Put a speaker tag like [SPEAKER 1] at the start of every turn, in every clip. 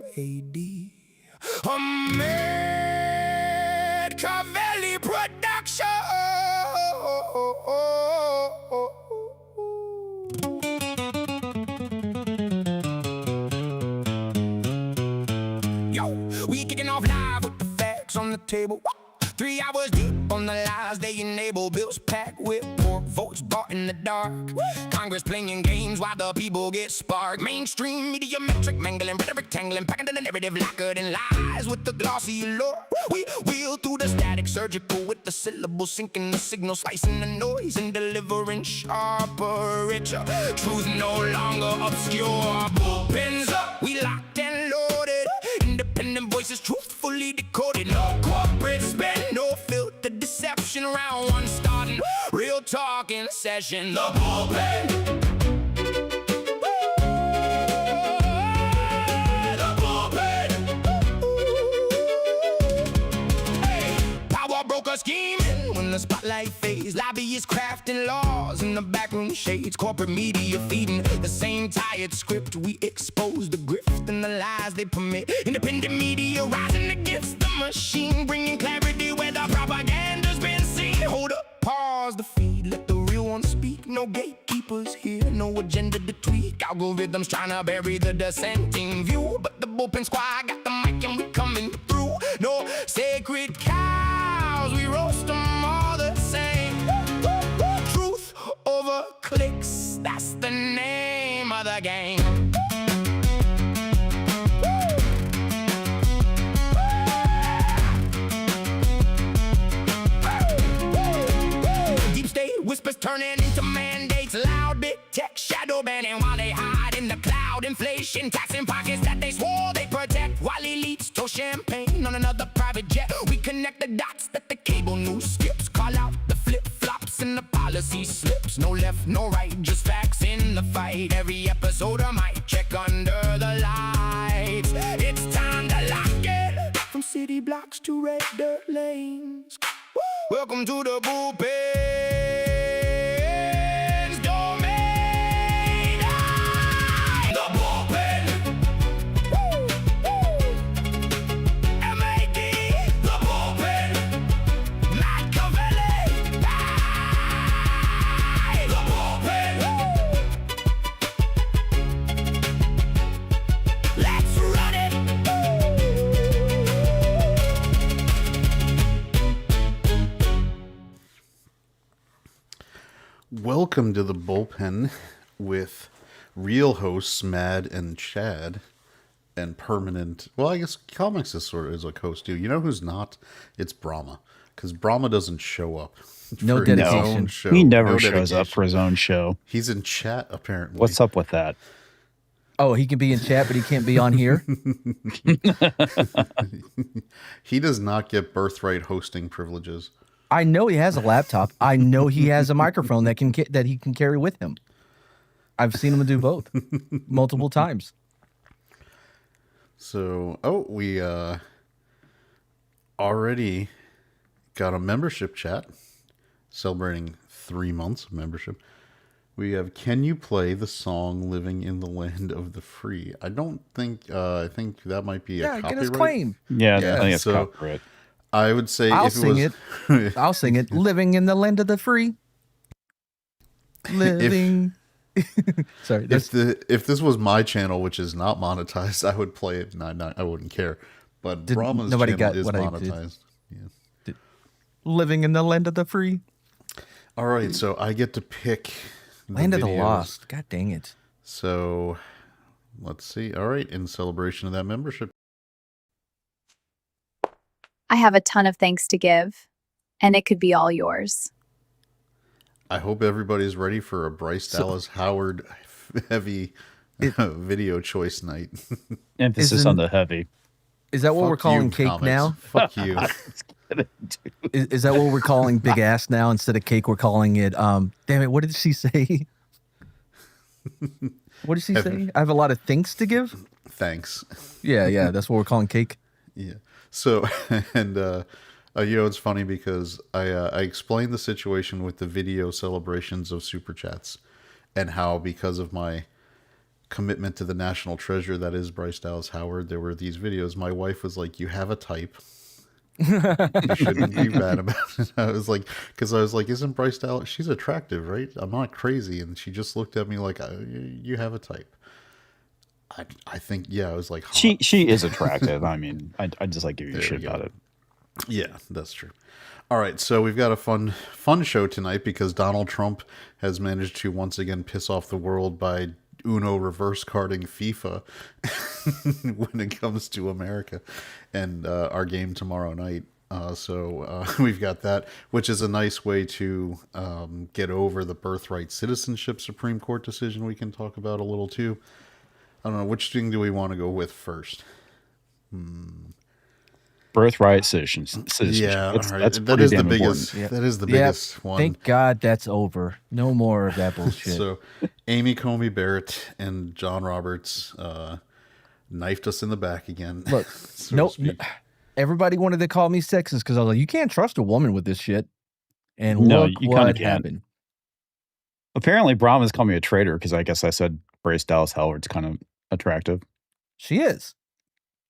[SPEAKER 1] W-A-D. Ahmed Cavelli Production. Yo, we kicking off live with the facts on the table. 3 hours deep on the lies they enable. Bills packed with pork, votes bought in the dark. Congress playing games while the people get sparked. Mainstream media metric mangling, rhetoric tangling, packing to the narrative lacquered in lies with the glossy allure. We wheel through the static, surgical with the syllables, sinking the signal, slicing the noise and delivering sharper, richer. Truth no longer obscure. Bullpens up, we locked and loaded. Independent voices truthfully decoded. No corporate spin, no filter deception. Round one starting, real talk in session. The bullpen. The bullpen. Hey, power broker scheming when the spotlight fades. Lobbyists crafting laws in the backroom shades. Corporate media feeding the same tired script. We expose the grift and the lies they permit. Independent media rising against the machine, bringing clarity where the propaganda's been seen. Hold up, pause the feed, let the real one speak. No gatekeepers here, no agenda to tweak. Algorithms trying to bury the dissenting view, but the bullpen squad got the mic and we coming through. No sacred cows, we roast them all the same. Truth over clicks, that's the name of the game. Whispers turning into mandates, loud big tech shadow banning while they hide in the cloud. Inflation taxing pockets that they swore they protect, while elites throw champagne on another private jet. We connect the dots that the cable news skips, call out the flip-flops and the policy slips. No left, no right, just facts in the fight. Every episode I might check under the lights. It's time to lock it, from city blocks to red dirt lanes. Welcome to the bullpen.
[SPEAKER 2] Welcome to the bullpen with real hosts Mad and Chad, and permanent. Well, I guess Comics is sort of like host too. You know who's not? It's Brahma, because Brahma doesn't show up.
[SPEAKER 3] No dedication.
[SPEAKER 4] He never shows up for his own show.
[SPEAKER 2] He's in chat apparently.
[SPEAKER 4] What's up with that?
[SPEAKER 3] Oh, he can be in chat, but he can't be on here.
[SPEAKER 2] He does not get birthright hosting privileges.
[SPEAKER 3] I know he has a laptop. I know he has a microphone that he can carry with him. I've seen him do both multiple times.
[SPEAKER 2] So, we already got a membership chat celebrating 3 months of membership. We have, can you play the song Living in the Land of the Free? I don't think, I think that might be a copyright.
[SPEAKER 3] Get his claim.
[SPEAKER 4] Yeah, I think it's copyright.
[SPEAKER 2] I would say
[SPEAKER 3] I'll sing it. I'll sing it. Living in the land of the free. Living. Sorry.
[SPEAKER 2] If this was my channel, which is not monetized, I would play it and I wouldn't care. But Brahma's channel is monetized. Yeah.
[SPEAKER 3] Living in the land of the free.
[SPEAKER 2] All right, so I get to pick the
[SPEAKER 3] Land of the
[SPEAKER 2] videos.
[SPEAKER 3] Lost. God dang it.
[SPEAKER 2] So let's see. All right, in celebration of that membership.
[SPEAKER 5] I have a ton of thanks to give, and it could be all yours.
[SPEAKER 2] I hope everybody's ready for a Bryce Dallas Howard heavy video choice night.
[SPEAKER 4] Emphasis on the heavy.
[SPEAKER 3] Is that what we're calling cake
[SPEAKER 2] comics.
[SPEAKER 3] now?
[SPEAKER 2] Fuck you.
[SPEAKER 3] Is that what we're calling big ass now? Instead of cake, we're calling it, damn it, what did she say? What did she say? I have a lot of thanks to give?
[SPEAKER 2] Thanks.
[SPEAKER 3] Yeah, that's what we're calling cake.
[SPEAKER 2] Yeah. So, and it's funny because I explained the situation with the video celebrations of Super Chats and how because of my commitment to the national treasure that is Bryce Dallas Howard, there were these videos. My wife was like, "You have a type. You shouldn't be bad about it." I was like, because I was like, "Isn't Bryce Dallas? She's attractive, right? I'm not crazy." And she just looked at me like, "You have a type." I think, yeah, I was like, hot.
[SPEAKER 4] She is attractive. I mean, I just like give you shit about it.
[SPEAKER 2] Yeah, that's true. All right, so we've got a fun show tonight because Donald Trump has managed to once again piss off the world by Uno reverse carding FIFA when it comes to America and our game tomorrow night. So we've got that, which is a nice way to get over the Birthright Citizenship Supreme Court decision we can talk about a little too. I don't know, which thing do we want to go with first?
[SPEAKER 4] Birthright citizenship.
[SPEAKER 2] Yeah,
[SPEAKER 4] that's
[SPEAKER 2] that is the
[SPEAKER 4] damn
[SPEAKER 2] biggest.
[SPEAKER 3] Yep.
[SPEAKER 2] That is the
[SPEAKER 3] Yep.
[SPEAKER 2] biggest one.
[SPEAKER 3] Thank God that's over. No more of that bullshit.
[SPEAKER 2] So, Amy Coney Barrett and John Roberts knifed us in the back again.
[SPEAKER 3] Look,
[SPEAKER 2] so
[SPEAKER 3] no,
[SPEAKER 2] to speak.
[SPEAKER 3] everybody wanted to call me sexist because I was like, you can't trust a woman with this shit. And
[SPEAKER 4] No,
[SPEAKER 3] look
[SPEAKER 4] you kinda
[SPEAKER 3] what
[SPEAKER 4] can't.
[SPEAKER 3] happened.
[SPEAKER 4] Apparently, Brahma's called me a traitor because I guess I said Bryce Dallas Howard's kind of attractive.
[SPEAKER 3] She is.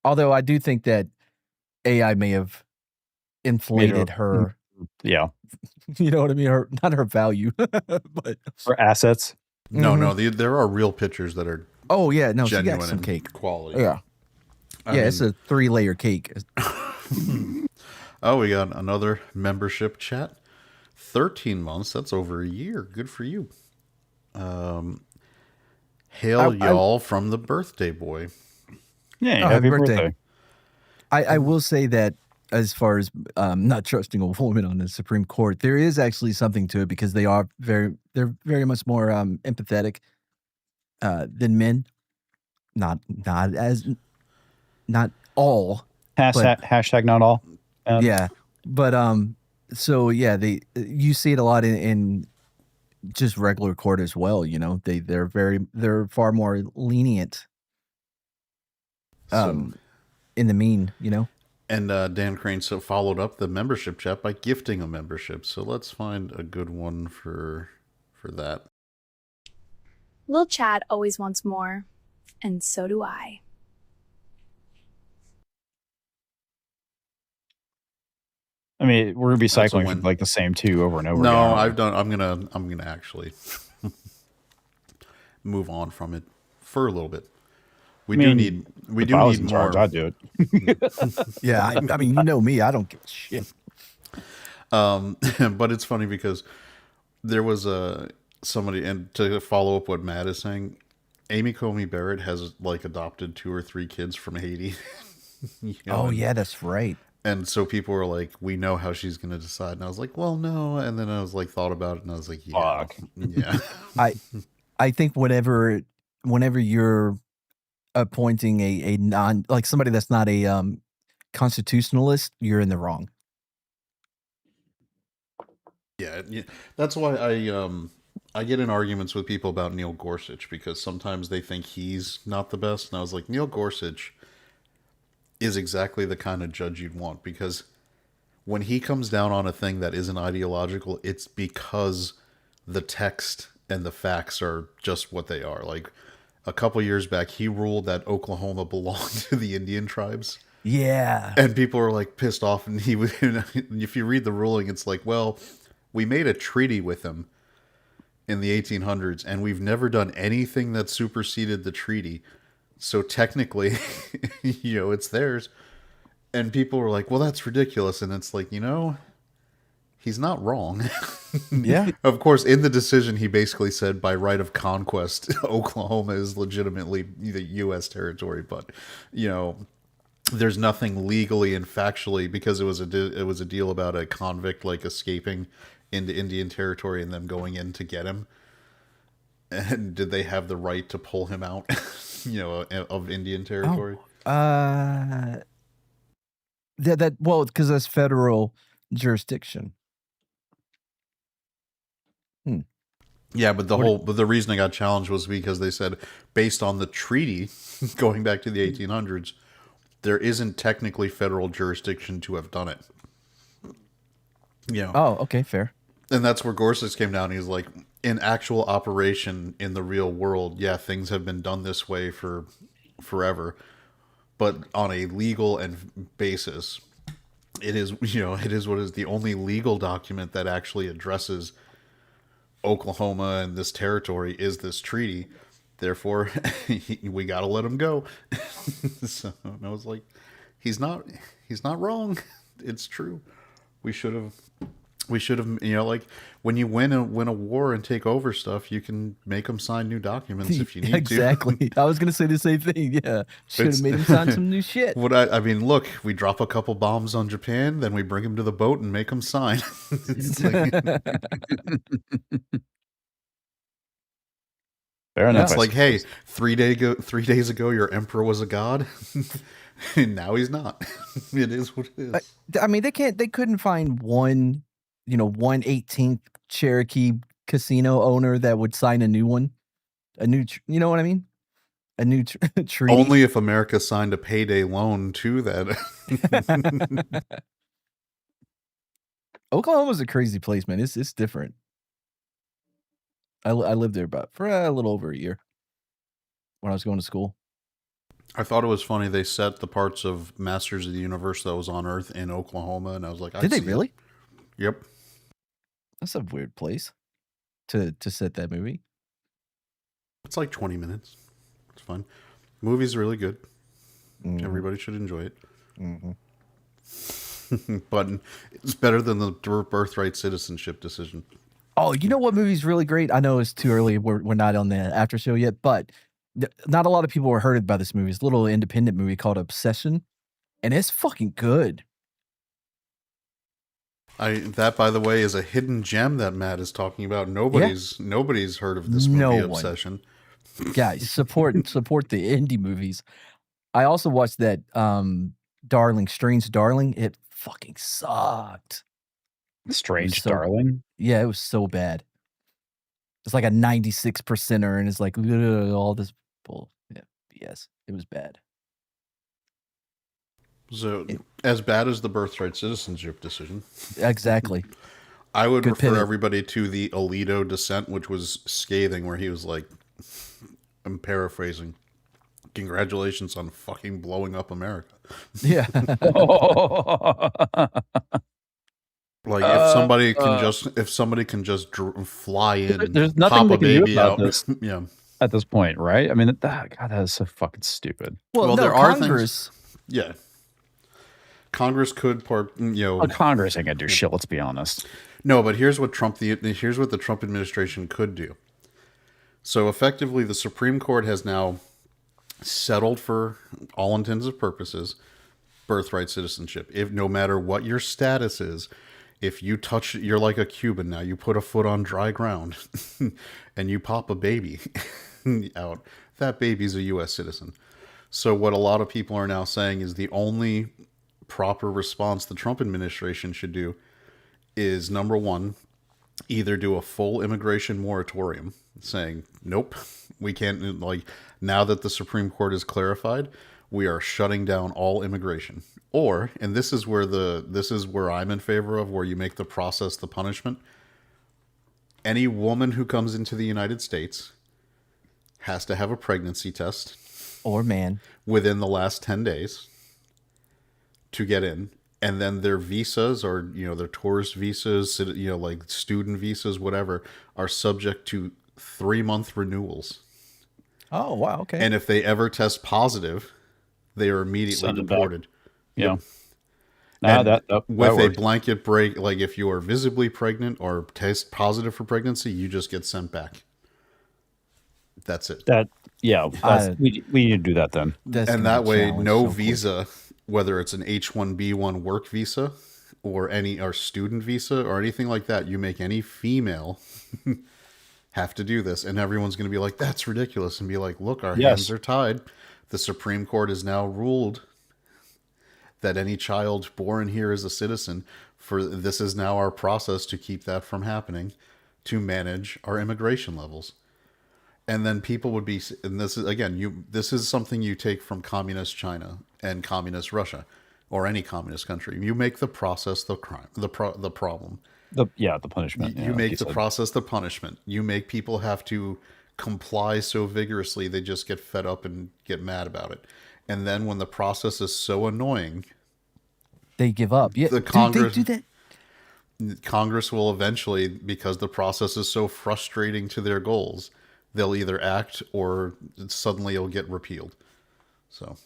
[SPEAKER 3] Although I do think that AI may have inflated her.
[SPEAKER 4] Yeah,
[SPEAKER 3] You know what I mean? Her, not her value, but
[SPEAKER 4] for assets.
[SPEAKER 2] No, there are real pictures that are
[SPEAKER 3] oh yeah, no, she
[SPEAKER 2] genuine
[SPEAKER 3] got some
[SPEAKER 2] and
[SPEAKER 3] cake.
[SPEAKER 2] quality.
[SPEAKER 3] Yeah,
[SPEAKER 2] I
[SPEAKER 3] it's
[SPEAKER 2] mean,
[SPEAKER 3] a 3-layer cake.
[SPEAKER 2] oh, we got another membership chat. 13 months. That's over a year. Good for you. Hail y'all from the birthday boy.
[SPEAKER 4] Yeah,
[SPEAKER 3] Oh,
[SPEAKER 4] happy birthday.
[SPEAKER 3] I will say that as far as not trusting a woman on the Supreme Court, there is actually something to it because they're very much more empathetic than men. Not all.
[SPEAKER 4] Hashtag not all.
[SPEAKER 3] Yeah, but so yeah, you see it a lot in just regular court as well. You know, they're far more lenient. In the mean, you know.
[SPEAKER 2] And Dan Crane followed up the membership chat by gifting a membership. So let's find a good one for that.
[SPEAKER 5] Lil Chad always wants more, and so do I.
[SPEAKER 4] I mean, we're gonna be
[SPEAKER 2] That's a
[SPEAKER 4] cycling
[SPEAKER 2] win.
[SPEAKER 4] like the same two over and over.
[SPEAKER 2] No,
[SPEAKER 4] again.
[SPEAKER 2] I've done. I'm gonna actually move on from it for a little bit. We do need
[SPEAKER 4] in
[SPEAKER 2] more.
[SPEAKER 4] charge, I'd do it.
[SPEAKER 3] Yeah, I mean, you know me, I don't give a shit.
[SPEAKER 2] But it's funny because there was somebody, and to follow up what Matt is saying, Amy Coney Barrett has like adopted 2 or 3 kids from Haiti. You know,
[SPEAKER 3] Oh yeah, that's right.
[SPEAKER 2] and so people were like, "We know how she's going to decide," and I was like, "Well, no." And then I was like, thought about it, and I was like, "Yeah,
[SPEAKER 4] Fuck.
[SPEAKER 2] yeah."
[SPEAKER 3] I think whenever you're appointing a non, like somebody that's not a constitutionalist, you're in the wrong.
[SPEAKER 2] Yeah, that's why I get in arguments with people about Neil Gorsuch because sometimes they think he's not the best, and I was like, Neil Gorsuch is exactly the kind of judge you'd want because when he comes down on a thing that isn't ideological, it's because the text and the facts are just what they are. Like a couple years back, he ruled that Oklahoma belonged to the Indian tribes.
[SPEAKER 3] Yeah.
[SPEAKER 2] And people are like pissed off, and he would, if you read the ruling, it's like, well, we made a treaty with them in the 1800s, and we've never done anything that superseded the treaty. So technically, it's theirs. And people were like, well, that's ridiculous. And it's like, he's not wrong.
[SPEAKER 3] Yeah.
[SPEAKER 2] Of course, in the decision, he basically said by right of conquest, Oklahoma is legitimately the U.S. territory. But, there's nothing legally and factually because it was a deal about a convict like escaping into Indian territory and them going in to get him. And did they have the right to pull him out, of Indian territory?
[SPEAKER 3] Well, because that's federal jurisdiction.
[SPEAKER 2] Yeah, but the reason I got challenged was because they said based on the treaty going back to the 1800s, there isn't technically federal jurisdiction to have done it.
[SPEAKER 3] Oh, okay, fair.
[SPEAKER 2] And that's where Gorsuch came down. He's like, in actual operation in the real world, yeah, things have been done this way for forever, but on a legal and basis, it is, it is what is the only legal document that actually addresses Oklahoma and this territory is this treaty. Therefore, we got to let him go. So I was like, he's not wrong. It's true. We should have, like when you win a war and take over stuff, you can make them sign new documents if you need
[SPEAKER 3] Exactly. I was going to say the same thing. Yeah. Should have made him sign some new shit.
[SPEAKER 2] What I mean, look, we drop a couple bombs on Japan, then we bring him to the boat and make him sign. It's like,
[SPEAKER 4] Fair enough.
[SPEAKER 2] it's like, hey, 3 days ago, your emperor was a god, and now he's not. It is what it is.
[SPEAKER 3] I mean, they couldn't find one 18th Cherokee casino owner that would sign a new one. You know what I mean? A new treaty.
[SPEAKER 2] Only if America signed a payday loan to that.
[SPEAKER 3] Oklahoma's a crazy place, man. It's different. I lived there for a little over a year when I was going to school.
[SPEAKER 2] I thought it was funny they set the parts of Masters of the Universe that was on Earth in Oklahoma, and I was like,
[SPEAKER 3] Did they really?
[SPEAKER 2] Yep.
[SPEAKER 3] That's a weird place to set that movie.
[SPEAKER 2] It's like 20 minutes. It's fun. Movie's really good.
[SPEAKER 3] Mhm.
[SPEAKER 2] Everybody should enjoy it.
[SPEAKER 3] Mhm.
[SPEAKER 2] But it's better than the Birthright Citizenship decision.
[SPEAKER 3] Oh, you know what movie's really great? I know it's too early. We're not on the after show yet, but not a lot of people were heard by this movie. It's a little independent movie called Obsession, and it's fucking good.
[SPEAKER 2] That, by the way, is a hidden gem that Matt is talking about. Nobody's heard of this movie,
[SPEAKER 3] No one.
[SPEAKER 2] Obsession.
[SPEAKER 3] Guys, support the indie movies. I also watched that Strange Darling. It fucking sucked.
[SPEAKER 4] Strange
[SPEAKER 3] so-
[SPEAKER 4] Darling.
[SPEAKER 3] Yeah, it was so bad. It's like a 96%er, and it's like all this bull. Yeah, BS. It was bad.
[SPEAKER 2] So, as bad as the Birthright Citizenship decision,
[SPEAKER 3] Exactly.
[SPEAKER 2] I would
[SPEAKER 3] Good
[SPEAKER 2] refer
[SPEAKER 3] pivot.
[SPEAKER 2] everybody to the Alito dissent, which was scathing, where he was like, I'm paraphrasing, congratulations on fucking blowing up America.
[SPEAKER 3] Yeah.
[SPEAKER 2] Like if somebody can just fly in,
[SPEAKER 4] There's nothing
[SPEAKER 2] pop
[SPEAKER 4] they
[SPEAKER 2] a
[SPEAKER 4] can do
[SPEAKER 2] baby
[SPEAKER 4] about
[SPEAKER 2] out.
[SPEAKER 4] this.
[SPEAKER 2] Yeah.
[SPEAKER 4] At this point, right? I mean, God, that is so fucking stupid.
[SPEAKER 3] Well,
[SPEAKER 2] Well,
[SPEAKER 3] no,
[SPEAKER 2] there are things-
[SPEAKER 3] Congress.
[SPEAKER 2] Yeah. Congress could
[SPEAKER 4] Well, Congress ain't gonna do shit. Let's be honest.
[SPEAKER 2] No, but here's what the Trump administration could do. So effectively, the Supreme Court has now settled, for all intents and purposes, birthright citizenship. If no matter what your status is, if you touch, you're like a Cuban now. You put a foot on dry ground, and you pop a baby out. That baby's a U.S. citizen. So what a lot of people are now saying is the only proper response the Trump administration should do is, number one, either do a full immigration moratorium, saying, nope, we can't, like, now that the Supreme Court has clarified, we are shutting down all immigration. Or, and this is where I'm in favor of, where you make the process the punishment. Any woman who comes into the United States has to have a pregnancy test
[SPEAKER 3] Or man.
[SPEAKER 2] within the last 10 days to get in. And then their visas, or their tourist visas, like student visas, whatever, are subject to 3-month renewals.
[SPEAKER 3] Oh, wow. Okay.
[SPEAKER 2] And if they ever test positive, they are immediately
[SPEAKER 4] Send it back.
[SPEAKER 2] deported.
[SPEAKER 4] Yeah.
[SPEAKER 2] And
[SPEAKER 4] that
[SPEAKER 2] with a
[SPEAKER 4] works.
[SPEAKER 2] blanket break, like if you are visibly pregnant or test positive for pregnancy, you just get sent back. That's it.
[SPEAKER 4] We need to do that then.
[SPEAKER 3] That's
[SPEAKER 2] And
[SPEAKER 3] gonna
[SPEAKER 2] that
[SPEAKER 3] be a
[SPEAKER 2] way,
[SPEAKER 3] challenge
[SPEAKER 2] no
[SPEAKER 3] so quick.
[SPEAKER 2] visa, whether it's an H-1B1 work visa or student visa or anything like that, you make any female have to do this, and everyone's going to be like, "That's ridiculous," and be like, "Look, our hands are tied. The Supreme Court has now ruled that any child born here is a citizen. This is now our process to keep that from happening, to manage our immigration levels." And then people would be, and this is again, this is something you take from communist China and communist Russia, or any communist country. You make the process the crime, the problem.
[SPEAKER 4] The punishment.
[SPEAKER 2] You
[SPEAKER 4] like
[SPEAKER 2] make
[SPEAKER 4] you
[SPEAKER 2] the
[SPEAKER 4] said.
[SPEAKER 2] process the punishment. You make people have to comply so vigorously they just get fed up and get mad about it. And then when the process is so annoying,
[SPEAKER 3] They give up. Yeah,
[SPEAKER 2] the
[SPEAKER 3] dude, they
[SPEAKER 2] Congress
[SPEAKER 3] do that.
[SPEAKER 2] Congress will eventually, because the process is so frustrating to their goals, they'll either act or suddenly it'll get repealed. So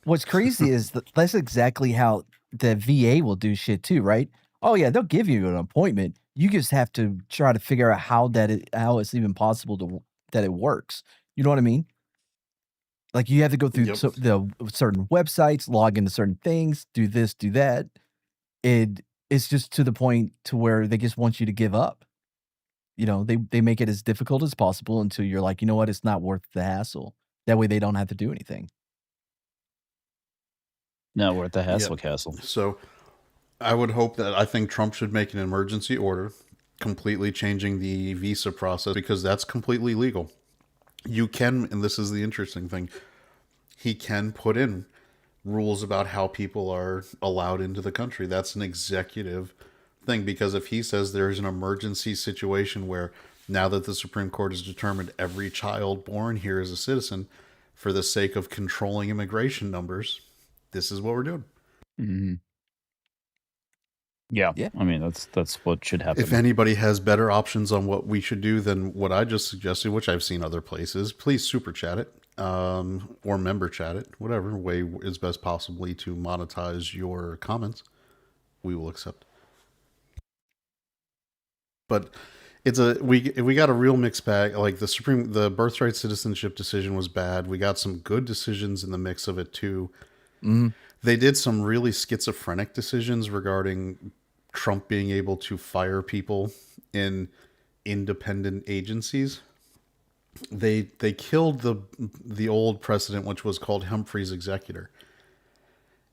[SPEAKER 3] What's crazy is that's exactly how the VA will do shit too, right? Oh yeah, they'll give you an appointment. You just have to try to figure out how it's even possible that it works. You know what I mean? Like you have to go through
[SPEAKER 2] yep.
[SPEAKER 3] the certain websites, log into certain things, do this, do that. It's just to the point to where they just want you to give up. You know, they make it as difficult as possible until you're like, you know what, it's not worth the hassle. That way they don't have to do anything.
[SPEAKER 4] No, we're at the
[SPEAKER 2] Yep.
[SPEAKER 4] hassle castle.
[SPEAKER 2] So I would hope that I think Trump should make an emergency order completely changing the visa process because that's completely legal. You can, and this is the interesting thing, he can put in rules about how people are allowed into the country. That's an executive thing because if he says there's an emergency situation where now that the Supreme Court has determined every child born here is a citizen for the sake of controlling immigration numbers, this is what we're doing.
[SPEAKER 4] Mm-hmm. Yeah. I mean, that's what should happen.
[SPEAKER 2] If anybody has better options on what we should do than what I just suggested, which I've seen other places, please super chat it or member chat it, whatever way is best possibly to monetize your comments, we will accept. But it's we got a real mixed bag. Like the Birthright Citizenship decision was bad. We got some good decisions in the mix of it too.
[SPEAKER 3] Mm-hmm.
[SPEAKER 2] They did some really schizophrenic decisions regarding Trump being able to fire people in independent agencies. They killed the old precedent, which was called Humphrey's executor.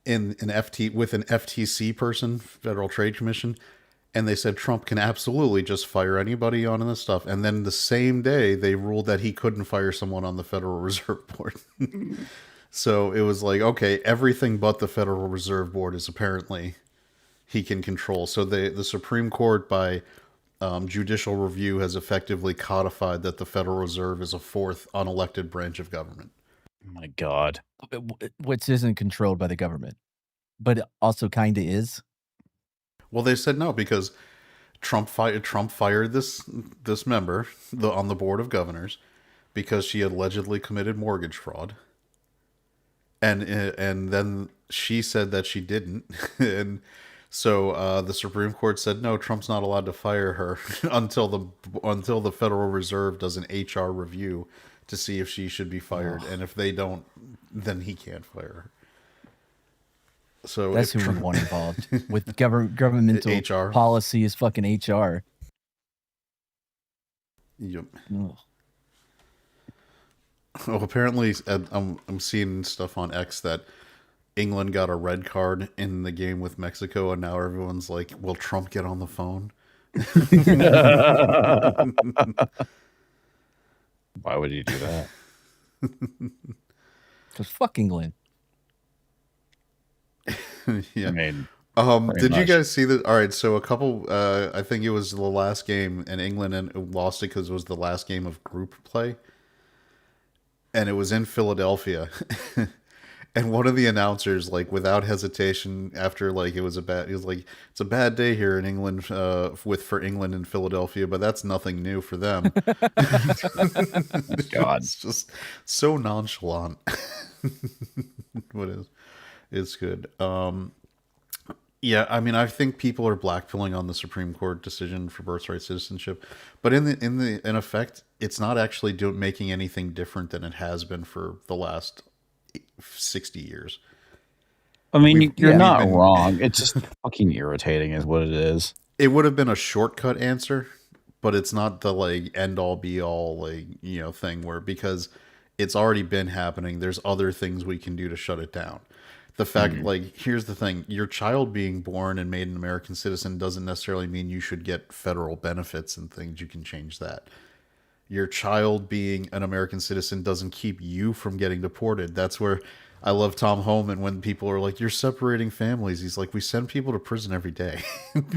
[SPEAKER 2] In an FTC person, Federal Trade Commission, and they said Trump can absolutely just fire anybody on this stuff. And then the same day, they ruled that he couldn't fire someone on the Federal Reserve Board. So it was like, okay, everything but the Federal Reserve Board is apparently he can control. So the Supreme Court, by judicial review, has effectively codified that the Federal Reserve is a fourth unelected branch of government.
[SPEAKER 4] Oh my God.
[SPEAKER 3] Which isn't controlled by the government, but it also kind of is.
[SPEAKER 2] Well, they said no because Trump fired this member on the board of governors because she allegedly committed mortgage fraud. And then she said that she didn't, and so the Supreme Court said no, Trump's not allowed to fire her until the Federal Reserve does an HR review to see if she should be fired, and if they don't, then he can't fire her. So
[SPEAKER 3] that's who we want involved with governmental
[SPEAKER 2] HR
[SPEAKER 3] policy is fucking HR.
[SPEAKER 2] Yep.
[SPEAKER 3] Ugh.
[SPEAKER 2] Oh, apparently, I'm seeing stuff on X that England got a red card in the game with Mexico, and now everyone's like, "Will Trump get on the phone?"
[SPEAKER 4] Why would you do that?
[SPEAKER 3] Because fuck England.
[SPEAKER 2] Yeah.
[SPEAKER 4] I mean,
[SPEAKER 2] did you guys see that? All right, so a couple, I think it was the last game, and England lost it because it was the last game of group play. And it was in Philadelphia. And one of the announcers, like without hesitation, after like he was like, it's a bad day here in England, for England and Philadelphia, but that's nothing new for them.
[SPEAKER 4] God.
[SPEAKER 2] It's just so nonchalant. What is? It's good. Yeah, I mean, I think people are blackpilling on the Supreme Court decision for birthright citizenship, but in effect, it's not actually making anything different than it has been for the last 60 years.
[SPEAKER 4] I mean, you're not wrong. It's just fucking irritating, is what it is.
[SPEAKER 2] It would have been a shortcut answer, but it's not the like end all be all thing where because it's already been happening. There's other things we can do to shut it down. The fact, here's the thing, your child being born and made an American citizen doesn't necessarily mean you should get federal benefits and things. You can change that. Your child being an American citizen doesn't keep you from getting deported. That's where I love Tom Homan when people are like, "You're separating families." He's like, "We send people to prison every day."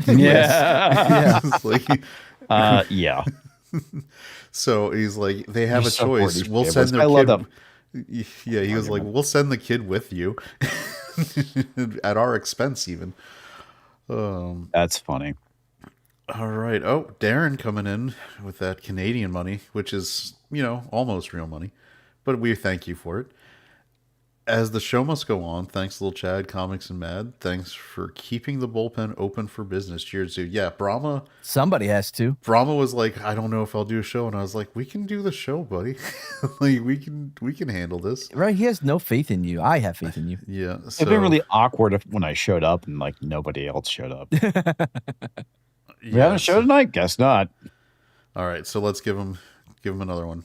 [SPEAKER 4] Yeah.
[SPEAKER 2] It's like,
[SPEAKER 4] Yeah.
[SPEAKER 2] so he's like, they have
[SPEAKER 4] You
[SPEAKER 2] a
[SPEAKER 4] support
[SPEAKER 2] choice.
[SPEAKER 4] these
[SPEAKER 2] We'll
[SPEAKER 4] families.
[SPEAKER 2] send their
[SPEAKER 4] I love
[SPEAKER 2] kid.
[SPEAKER 4] them.
[SPEAKER 2] Yeah, he was like,
[SPEAKER 4] Argument.
[SPEAKER 2] "We'll send the kid with you at our expense, even."
[SPEAKER 4] That's funny.
[SPEAKER 2] All right. Oh, Darren coming in with that Canadian money, which is, almost real money, but we thank you for it. As the show must go on, thanks, Little Chad, Comics and Mad. Thanks for keeping the bullpen open for business. Cheers, dude. Yeah, Brahma
[SPEAKER 3] Somebody has to.
[SPEAKER 2] was like, I don't know if I'll do a show, and I was like, we can do the show, buddy. Like we can handle this.
[SPEAKER 3] Right? He has no faith in you. I have faith in you.
[SPEAKER 2] Yeah.
[SPEAKER 4] It'd
[SPEAKER 2] So
[SPEAKER 4] been really awkward when I showed up and like nobody else showed up. We have a show tonight? Guess not.
[SPEAKER 2] All right, so let's give him another one.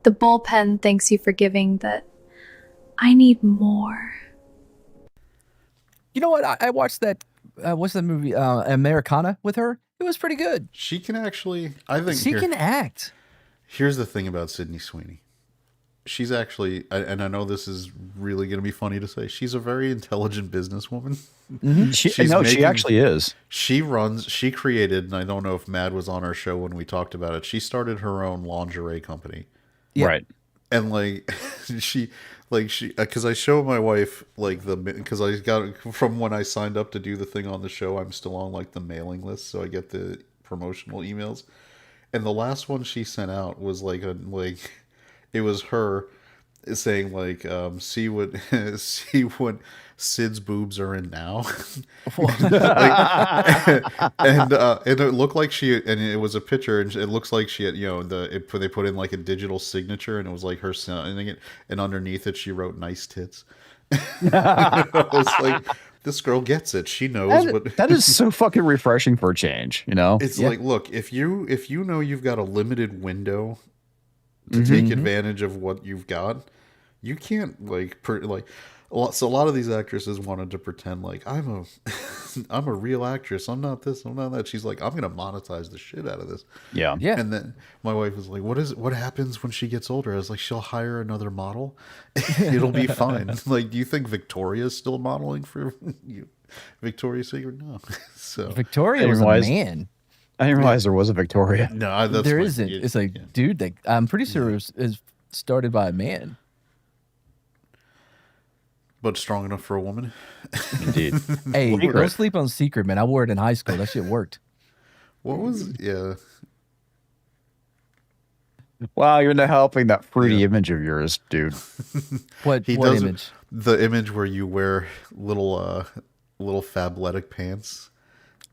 [SPEAKER 5] The bullpen thanks you for giving that. I need more.
[SPEAKER 3] You know what? I watched that. What's that movie? Americana with her. It was pretty good.
[SPEAKER 2] She can actually, I think,
[SPEAKER 3] She can act.
[SPEAKER 2] Here's the thing about Sydney Sweeney. She's actually, and I know this is really going to be funny to say, she's a very intelligent businesswoman.
[SPEAKER 4] She actually is.
[SPEAKER 2] She created, and I don't know if Mad was on our show when we talked about it, she started her own lingerie company.
[SPEAKER 3] Yeah.
[SPEAKER 4] Right.
[SPEAKER 2] And because I show my wife because I got from when I signed up to do the thing on the show, I'm still on like the mailing list, so I get the promotional emails. And the last one she sent out was it was her saying see what see what Sid's boobs are in now. And it looked like and it was a picture, and it looks like she had, they put in like a digital signature, and it was like her signing it, and underneath it she wrote "nice tits." I was like, this girl gets it. She knows what
[SPEAKER 4] that is so fucking refreshing for a change,
[SPEAKER 2] It's like, look, if you know you've got a limited window to take advantage of what you've got, you can't so a lot of these actresses wanted to pretend like I'm a real actress. I'm not this, I'm not that. She's like, I'm gonna monetize the shit out of this.
[SPEAKER 4] Yeah.
[SPEAKER 3] Yeah.
[SPEAKER 2] And then my wife was like, what happens when she gets older? I was like, she'll hire another model. It'll be fine. Like, do you think Victoria's still modeling for you? Victoria's Secret? No. So
[SPEAKER 3] Victoria was a man.
[SPEAKER 4] I didn't realize there was a Victoria.
[SPEAKER 2] no, that's
[SPEAKER 3] There
[SPEAKER 2] my-
[SPEAKER 3] isn't. It's like, dude, I'm pretty sure it was started by a man.
[SPEAKER 2] but strong enough for a woman.
[SPEAKER 4] Indeed.
[SPEAKER 3] Hey,
[SPEAKER 4] Secret.
[SPEAKER 3] don't sleep on Secret, man. I wore it in high school. That shit worked.
[SPEAKER 2] What was
[SPEAKER 4] Wow, you're not helping that fruity image of yours, dude.
[SPEAKER 3] What
[SPEAKER 2] He
[SPEAKER 3] what
[SPEAKER 2] doesn't-
[SPEAKER 3] image?
[SPEAKER 2] the image where you wear little fabletic pants.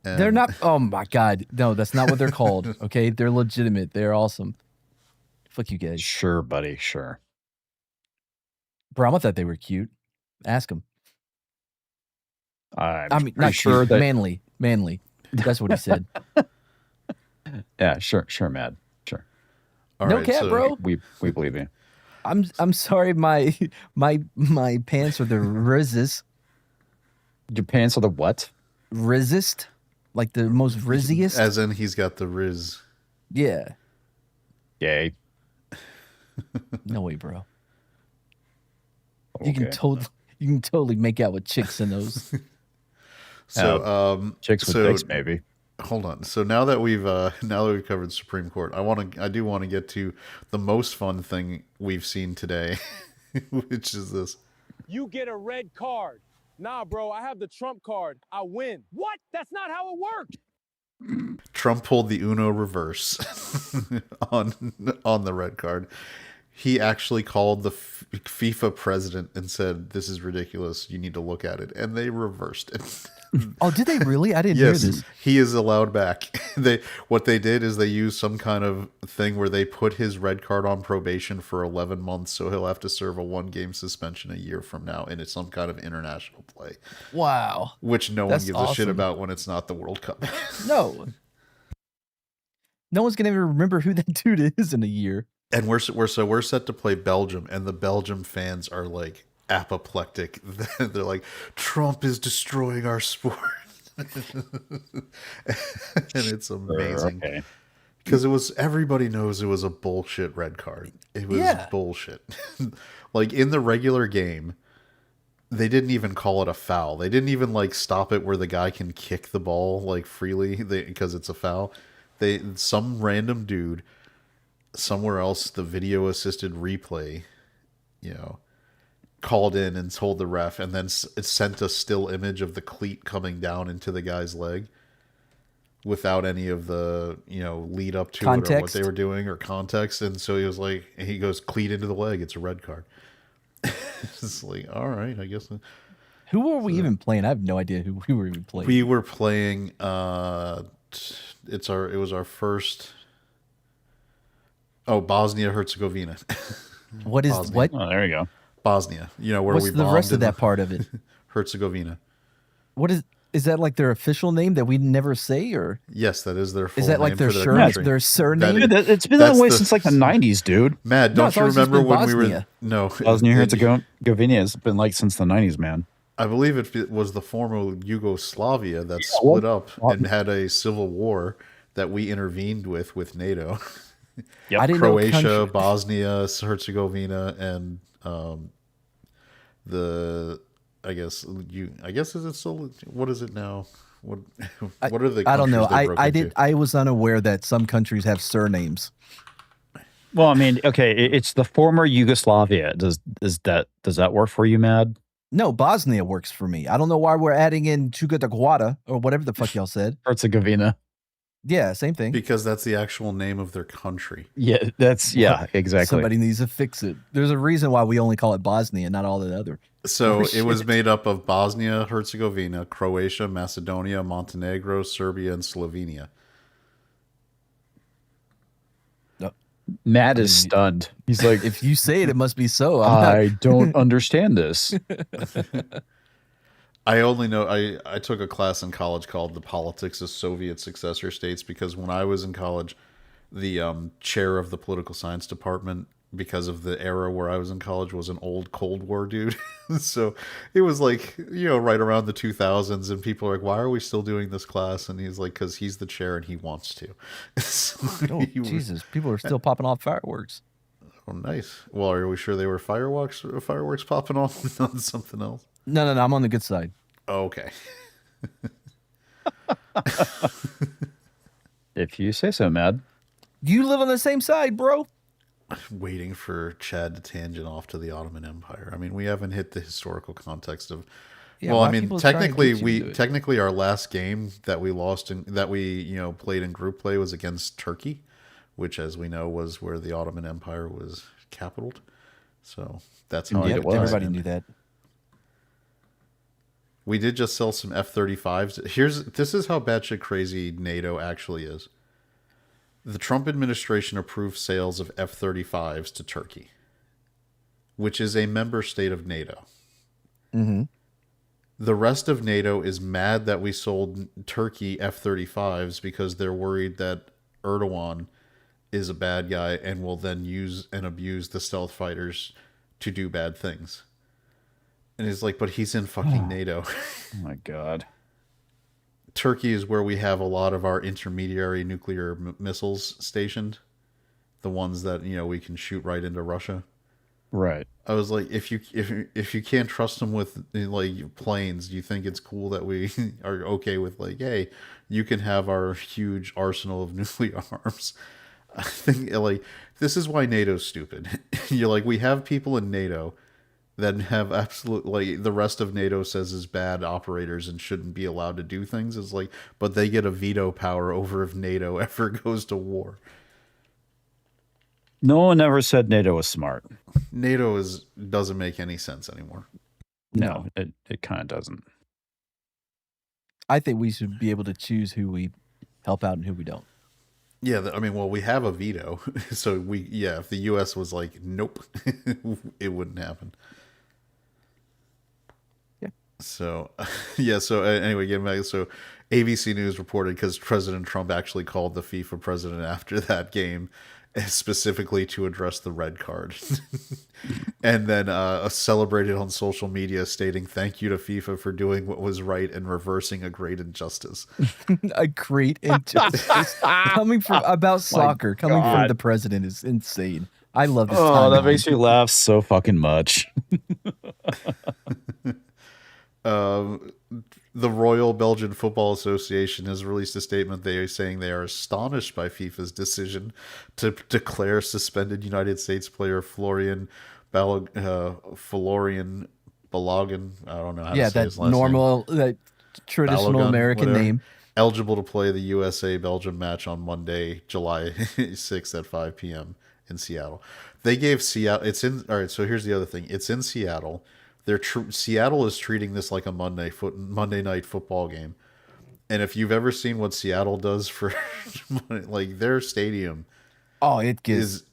[SPEAKER 2] And
[SPEAKER 3] They're not. Oh my god, no, that's not what they're called. Okay, they're legitimate. They're awesome. Fuck you guys.
[SPEAKER 4] Sure, buddy. Sure.
[SPEAKER 3] Brahma thought they were cute. Ask him.
[SPEAKER 4] I'm
[SPEAKER 3] I mean,
[SPEAKER 4] pretty
[SPEAKER 3] not
[SPEAKER 4] sure
[SPEAKER 3] cute.
[SPEAKER 4] that.
[SPEAKER 3] Manly. That's what he said.
[SPEAKER 4] Yeah, sure, Mad. Sure.
[SPEAKER 2] all
[SPEAKER 3] No
[SPEAKER 2] right,
[SPEAKER 3] cap,
[SPEAKER 2] so-
[SPEAKER 3] bro.
[SPEAKER 4] We believe you.
[SPEAKER 3] I'm sorry. My pants are the resist.
[SPEAKER 4] Your pants are the what?
[SPEAKER 3] Resist, like the most rizziest.
[SPEAKER 2] As in, he's got the Riz.
[SPEAKER 3] Yeah.
[SPEAKER 4] Yay.
[SPEAKER 3] No way, bro.
[SPEAKER 4] Okay.
[SPEAKER 3] You can totally make out with chicks in those.
[SPEAKER 2] So,
[SPEAKER 4] Chicks with
[SPEAKER 2] so
[SPEAKER 4] dicks, maybe.
[SPEAKER 2] hold on. So now that we've covered the Supreme Court, I do want to get to the most fun thing we've seen today, which is this.
[SPEAKER 6] You get a red card. Nah, bro, I have the Trump card. I win. What? That's not how it worked.
[SPEAKER 2] Trump pulled the Uno reverse on the red card. He actually called the FIFA president and said, "This is ridiculous. You need to look at it." And they reversed it.
[SPEAKER 3] Oh, did they really? I didn't hear
[SPEAKER 2] Yes,
[SPEAKER 3] this.
[SPEAKER 2] he is allowed back. What they did is they used some kind of thing where they put his red card on probation for 11 months, so he'll have to serve a 1-game suspension a year from now, and it's some kind of international play,
[SPEAKER 3] Wow.
[SPEAKER 2] which no
[SPEAKER 3] That's
[SPEAKER 2] one gives a shit
[SPEAKER 3] awesome.
[SPEAKER 2] about when it's not the World Cup.
[SPEAKER 3] No. No one's gonna even remember who that dude is in a year.
[SPEAKER 2] And we're set to play Belgium, and the Belgium fans are like apoplectic. They're like, Trump is destroying our sport. And it's amazing.
[SPEAKER 4] Okay.
[SPEAKER 2] Because it was, everybody knows it was a bullshit red card. It was bullshit. Like in the regular game, they didn't even call it a foul. They didn't even like stop it where the guy can kick the ball like freely because it's a foul. Some random dude somewhere else, the video assisted replay, called in and told the ref, and then it sent a still image of the cleat coming down into the guy's leg without any of the lead up to it or what they were doing or context. And so he goes cleat into the leg, it's a red card. It's like, all right, I guess.
[SPEAKER 3] Who were we even playing? I have no idea who we were even playing.
[SPEAKER 2] We were playing it was our first Bosnia Herzegovina.
[SPEAKER 3] What is
[SPEAKER 2] Bosnia.
[SPEAKER 3] what?
[SPEAKER 4] Oh, there you go.
[SPEAKER 2] Bosnia. Where
[SPEAKER 3] What's
[SPEAKER 2] we
[SPEAKER 3] the rest of that part of it?
[SPEAKER 2] Herzegovina.
[SPEAKER 3] What is that, like their official name that we never say, or
[SPEAKER 2] yes, that is their full
[SPEAKER 3] is that like
[SPEAKER 2] name
[SPEAKER 3] their
[SPEAKER 2] for
[SPEAKER 3] their surname?
[SPEAKER 4] Dude, it's been that way since like the 90s, dude.
[SPEAKER 2] Matt, don't you remember when we were
[SPEAKER 4] Bosnia Herzegovina has been like since the 90s, man.
[SPEAKER 2] I believe it was the former Yugoslavia that split up and had a civil war that we intervened with NATO.
[SPEAKER 4] Yep.
[SPEAKER 3] I didn't
[SPEAKER 2] Croatia,
[SPEAKER 3] know
[SPEAKER 2] Bosnia, Herzegovina, and I guess is it still, what is it now? What are the countries
[SPEAKER 3] I don't know.
[SPEAKER 2] they broke into?
[SPEAKER 3] I was unaware that some countries have surnames.
[SPEAKER 4] Well, I mean, okay, it's the former Yugoslavia. Does that work for you, Mad?
[SPEAKER 3] No, Bosnia works for me. I don't know why we're adding in Chugotaguada or whatever the fuck y'all said.
[SPEAKER 4] Herzegovina.
[SPEAKER 3] Yeah, same thing.
[SPEAKER 2] Because that's the actual name of their country.
[SPEAKER 4] Yeah, exactly.
[SPEAKER 3] Somebody needs to fix it. There's a reason why we only call it Bosnia, not all the other.
[SPEAKER 2] So it was made up of Bosnia, Herzegovina, Croatia, Macedonia, Montenegro, Serbia, and Slovenia.
[SPEAKER 4] Matt is stunned. He's like,
[SPEAKER 3] if you say it, it must be so.
[SPEAKER 4] I don't understand this.
[SPEAKER 2] I only know I took a class in college called The Politics of Soviet Successor States, because when I was in college, the chair of the political science department, because of the era where I was in college, was an old Cold War dude. So it was like, right around the 2000s, and people are like, why are we still doing this class? And he's like, because he's the chair and he wants to. So
[SPEAKER 3] Jesus, people are still popping off fireworks.
[SPEAKER 2] Oh, nice. Well, are we sure they were fireworks popping off, not something else?
[SPEAKER 3] No, I'm on the good side.
[SPEAKER 2] Oh, okay.
[SPEAKER 4] If you say so, Mad.
[SPEAKER 3] You live on the same side, bro.
[SPEAKER 2] Waiting for Chad to tangent off to the Ottoman Empire. I mean, we haven't hit the historical context of.
[SPEAKER 3] Yeah,
[SPEAKER 2] well, I mean, technically,
[SPEAKER 3] technically
[SPEAKER 2] our last game that we lost played in group play was against Turkey, which, as we know, was where the Ottoman Empire was capitaled. So that's how
[SPEAKER 3] everybody knew that.
[SPEAKER 2] We did just sell some F-35s. This is how batshit crazy NATO actually is. The Trump administration approved sales of F-35s to Turkey, which is a member state of NATO.
[SPEAKER 3] Mm-hmm.
[SPEAKER 2] The rest of NATO is mad that we sold Turkey F-35s because they're worried that Erdogan is a bad guy and will then use and abuse the stealth fighters to do bad things. And he's like, but he's in fucking NATO.
[SPEAKER 4] Oh my God.
[SPEAKER 2] Turkey is where we have a lot of our intermediary nuclear missiles stationed. The ones that, we can shoot right into Russia.
[SPEAKER 4] Right.
[SPEAKER 2] I was like, if you can't trust them with like planes, do you think it's cool that we are okay with like, hey, you can have our huge arsenal of nuclear arms? I think like this is why NATO's stupid. You're like, we have people in NATO that have absolute, like, the rest of NATO says is bad operators and shouldn't be allowed to do things. It's like, but they get a veto power over if NATO ever goes to war.
[SPEAKER 4] No one ever said NATO was smart.
[SPEAKER 2] NATO doesn't make any sense anymore.
[SPEAKER 4] No, it kind of doesn't.
[SPEAKER 3] I think we should be able to choose who we help out and who we don't.
[SPEAKER 2] Yeah, I mean, well, we have a veto, so if the U.S. was like, nope, it wouldn't happen.
[SPEAKER 3] Yeah.
[SPEAKER 2] So, anyway, getting back, so ABC News reported, because President Trump actually called the FIFA president after that game specifically to address the red card. And then celebrated on social media stating, "Thank you to FIFA for doing what was right and reversing a great injustice."
[SPEAKER 3] A great injustice coming from about soccer, coming from
[SPEAKER 4] God.
[SPEAKER 3] the president is insane. I love this.
[SPEAKER 4] Oh, that
[SPEAKER 3] timeline.
[SPEAKER 4] makes me laugh so fucking much.
[SPEAKER 2] The Royal Belgian Football Association has released a statement. They are saying they are astonished by FIFA's decision to declare suspended United States player Florian Balogun. I don't know how to say his last
[SPEAKER 3] normal, that traditional
[SPEAKER 2] Balogun,
[SPEAKER 3] American
[SPEAKER 2] whatever,
[SPEAKER 3] name.
[SPEAKER 2] eligible to play the USA-Belgium match on Monday, July 6th at 5 p.m. in Seattle. They gave Seattle. It's in. All right. So here's the other thing. It's in Seattle. Seattle is treating this like a Monday night football game. And if you've ever seen what Seattle does for like their stadium,
[SPEAKER 3] It gives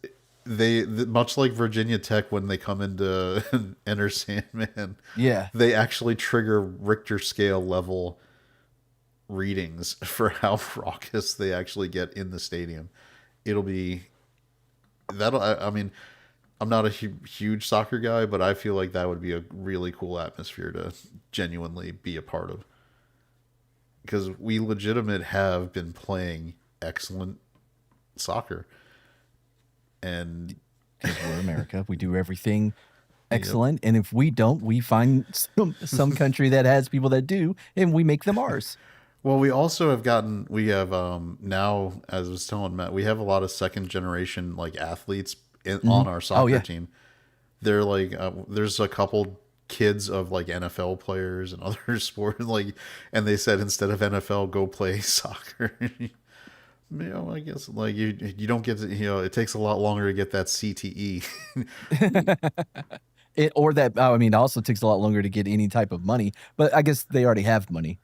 [SPEAKER 2] much like Virginia Tech when they come into Enter Sandman.
[SPEAKER 3] Yeah.
[SPEAKER 2] They actually trigger Richter scale level readings for how raucous they actually get in the stadium. It'll be that'll. I mean, I'm not a huge soccer guy, but I feel like that would be a really cool atmosphere to genuinely be a part of. Because we legitimate have been playing excellent soccer. And
[SPEAKER 3] because we're America, we do everything excellent. And if we don't, we find some country that has people that do, and we make them ours.
[SPEAKER 2] well, we also have now, as I was telling Matt, we have a lot of second generation like athletes on our soccer team. They're like there's a couple kids of like NFL players and other sports, like, and they said instead of NFL, go play soccer. I guess like you don't get to, it takes a lot longer to get that CTE.
[SPEAKER 3] It also takes a lot longer to get any type of money, but I guess they already have money,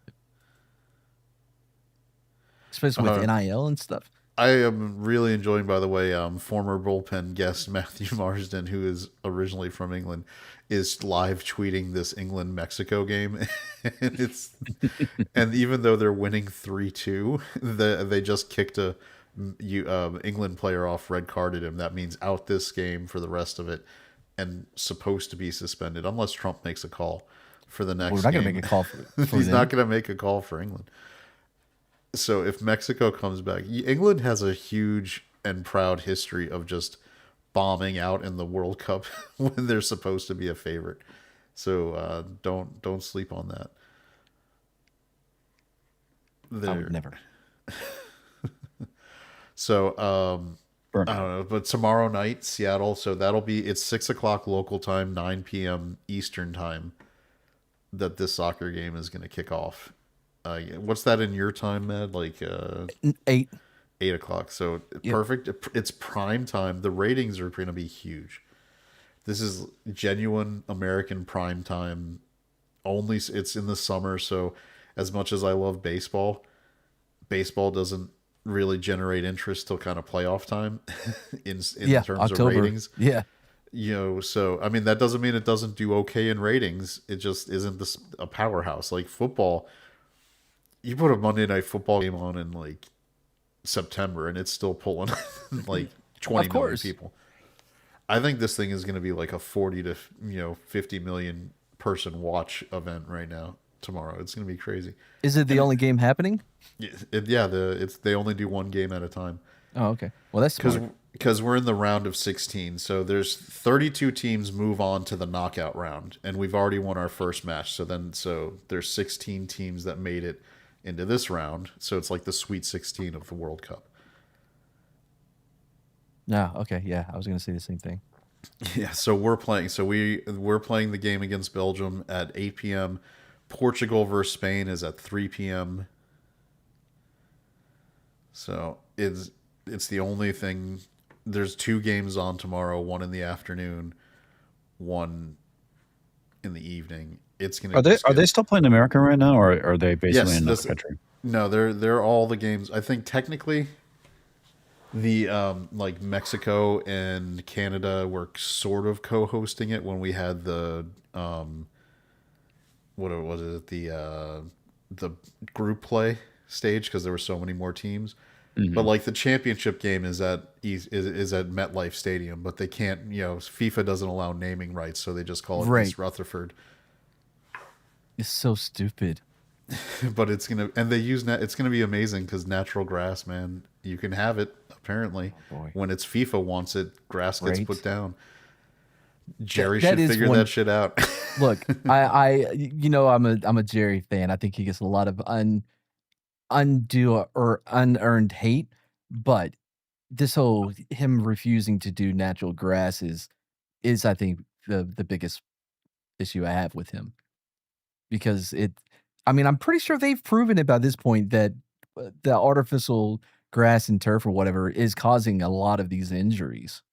[SPEAKER 3] especially with NIL and stuff.
[SPEAKER 2] I am really enjoying, by the way, former Bullpen guest Matthew Marsden, who is originally from England, is live tweeting this England-Mexico game. And even though they're winning 3-2, they just kicked a England player off, red carded him. That means out this game for the rest of it, and supposed to be suspended unless Trump makes a call for the next game.
[SPEAKER 3] We're not going to make a call for
[SPEAKER 2] He's
[SPEAKER 3] them.
[SPEAKER 2] not going to make a call for England. So if Mexico comes back, England has a huge and proud history of just bombing out in the World Cup when they're supposed to be a favorite. So don't sleep on that.
[SPEAKER 3] I would never.
[SPEAKER 2] So I don't know, but tomorrow night, Seattle. So it's 6:00 local time, 9 p.m. Eastern time, that this soccer game is going to kick off. What's that in your time, Matt? Like
[SPEAKER 3] 8
[SPEAKER 2] o'clock. So perfect. It's prime time. The ratings are going to be huge. This is genuine American prime time. Only it's in the summer. So as much as I love baseball doesn't really generate interest till kind of playoff time in terms
[SPEAKER 3] October.
[SPEAKER 2] of ratings.
[SPEAKER 3] Yeah.
[SPEAKER 2] So I mean, that doesn't mean it doesn't do okay in ratings. It just isn't a powerhouse like football. You put a Monday Night Football game on in like September and it's still pulling like 20 million people. I think this thing is going to be like a 40 to 50 million person watch event right now tomorrow. It's going to be crazy.
[SPEAKER 3] Is it the only game happening?
[SPEAKER 2] They only do one game at a time.
[SPEAKER 3] Oh, okay. Well, that's
[SPEAKER 2] because we're in the round of 16. So there's 32 teams move on to the knockout round, and we've already won our first match. So there's 16 teams that made it into this round. So it's like the Sweet 16 of the World Cup.
[SPEAKER 3] No, okay, yeah, I was going to say the same thing.
[SPEAKER 2] Yeah, so we're playing. So we're playing the game against Belgium at 8 p.m. Portugal versus Spain is at 3 p.m. So it's the only thing. There's 2 games on tomorrow, one in the afternoon, one in the evening. It's gonna.
[SPEAKER 4] Are they still playing America right now, or are they basically in another country?
[SPEAKER 2] No, they're all the games. I think technically, the like Mexico and Canada were sort of co-hosting it when we had the what was it, the group play stage, because there were so many more teams. But like the championship game is at MetLife Stadium, but they can't. FIFA doesn't allow naming rights, so they just call it
[SPEAKER 3] Right.
[SPEAKER 2] East Rutherford.
[SPEAKER 3] It's so stupid.
[SPEAKER 2] But it's gonna be amazing because natural grass, man, you can have it apparently.
[SPEAKER 3] boy.
[SPEAKER 2] When it's FIFA wants it, grass gets
[SPEAKER 3] Right.
[SPEAKER 2] put down. Jerry
[SPEAKER 3] That
[SPEAKER 2] should
[SPEAKER 3] is
[SPEAKER 2] figure
[SPEAKER 3] one-
[SPEAKER 2] that shit out.
[SPEAKER 3] Look, I'm a Jerry fan. I think he gets a lot of undue or unearned hate, but this whole him refusing to do natural grass is I think the biggest issue I have with him, because I'm pretty sure they've proven it by this point that the artificial grass and turf or whatever is causing a lot of these injuries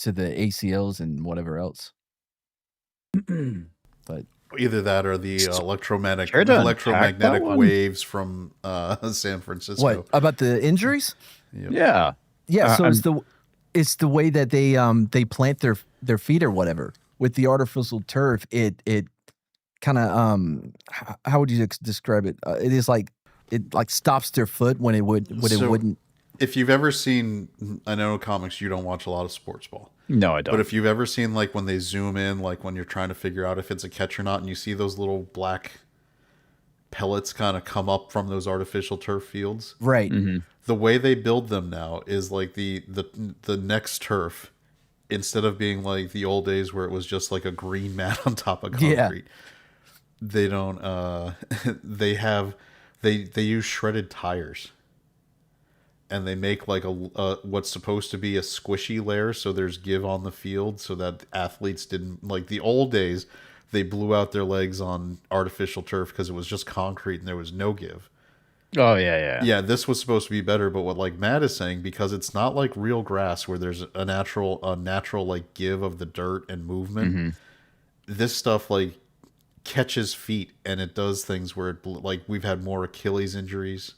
[SPEAKER 3] to the ACLs and whatever else. But
[SPEAKER 2] Either that or the electromagnetic
[SPEAKER 4] Care to unpack that one?
[SPEAKER 2] waves from San Francisco.
[SPEAKER 3] what about the injuries?
[SPEAKER 4] Yeah.
[SPEAKER 3] Yeah, so
[SPEAKER 4] I'm-
[SPEAKER 3] it's the way that they plant their feet or whatever with the artificial turf. It kind of how would you describe it? It is like it like stops their foot when it wouldn't.
[SPEAKER 2] If you've ever seen, I know in comics you don't watch a lot of sports ball,
[SPEAKER 4] No, I don't.
[SPEAKER 2] but if you've ever seen like when they zoom in, like when you're trying to figure out if it's a catch or not, and you see those little black pellets kind of come up from those artificial turf fields,
[SPEAKER 3] Right.
[SPEAKER 2] the way they build them now is like the next turf, instead of being like the old days where it was just like a green mat on top of concrete,
[SPEAKER 3] Yeah.
[SPEAKER 2] they don't they use shredded tires, and they make like a what's supposed to be a squishy layer, so there's give on the field, so that athletes didn't, like the old days they blew out their legs on artificial turf because it was just concrete and there was no give.
[SPEAKER 4] Oh yeah.
[SPEAKER 2] Yeah, this was supposed to be better, but what like Matt is saying, because it's not like real grass where there's a natural like give of the dirt and movement. This stuff like catches feet, and it does things where it like we've had more Achilles injuries.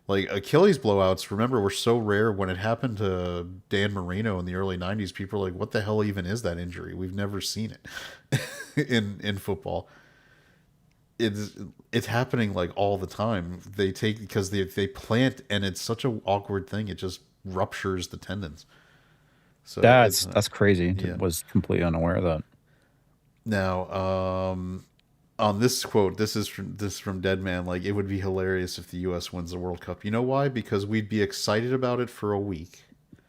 [SPEAKER 2] Like Achilles blowouts, remember, were so rare. When it happened to Dan Marino in the early 90s, people were like, what the hell even is that injury? We've never seen it in football. It's happening like all the time. Because they plant, and it's such an awkward thing. It just ruptures the tendons. So
[SPEAKER 4] That's crazy.
[SPEAKER 2] yeah.
[SPEAKER 4] Was completely unaware of that.
[SPEAKER 2] Now, on this quote, this is from Deadman. Like, it would be hilarious if the U.S. wins the World Cup. You know why? Because we'd be excited about it for a week,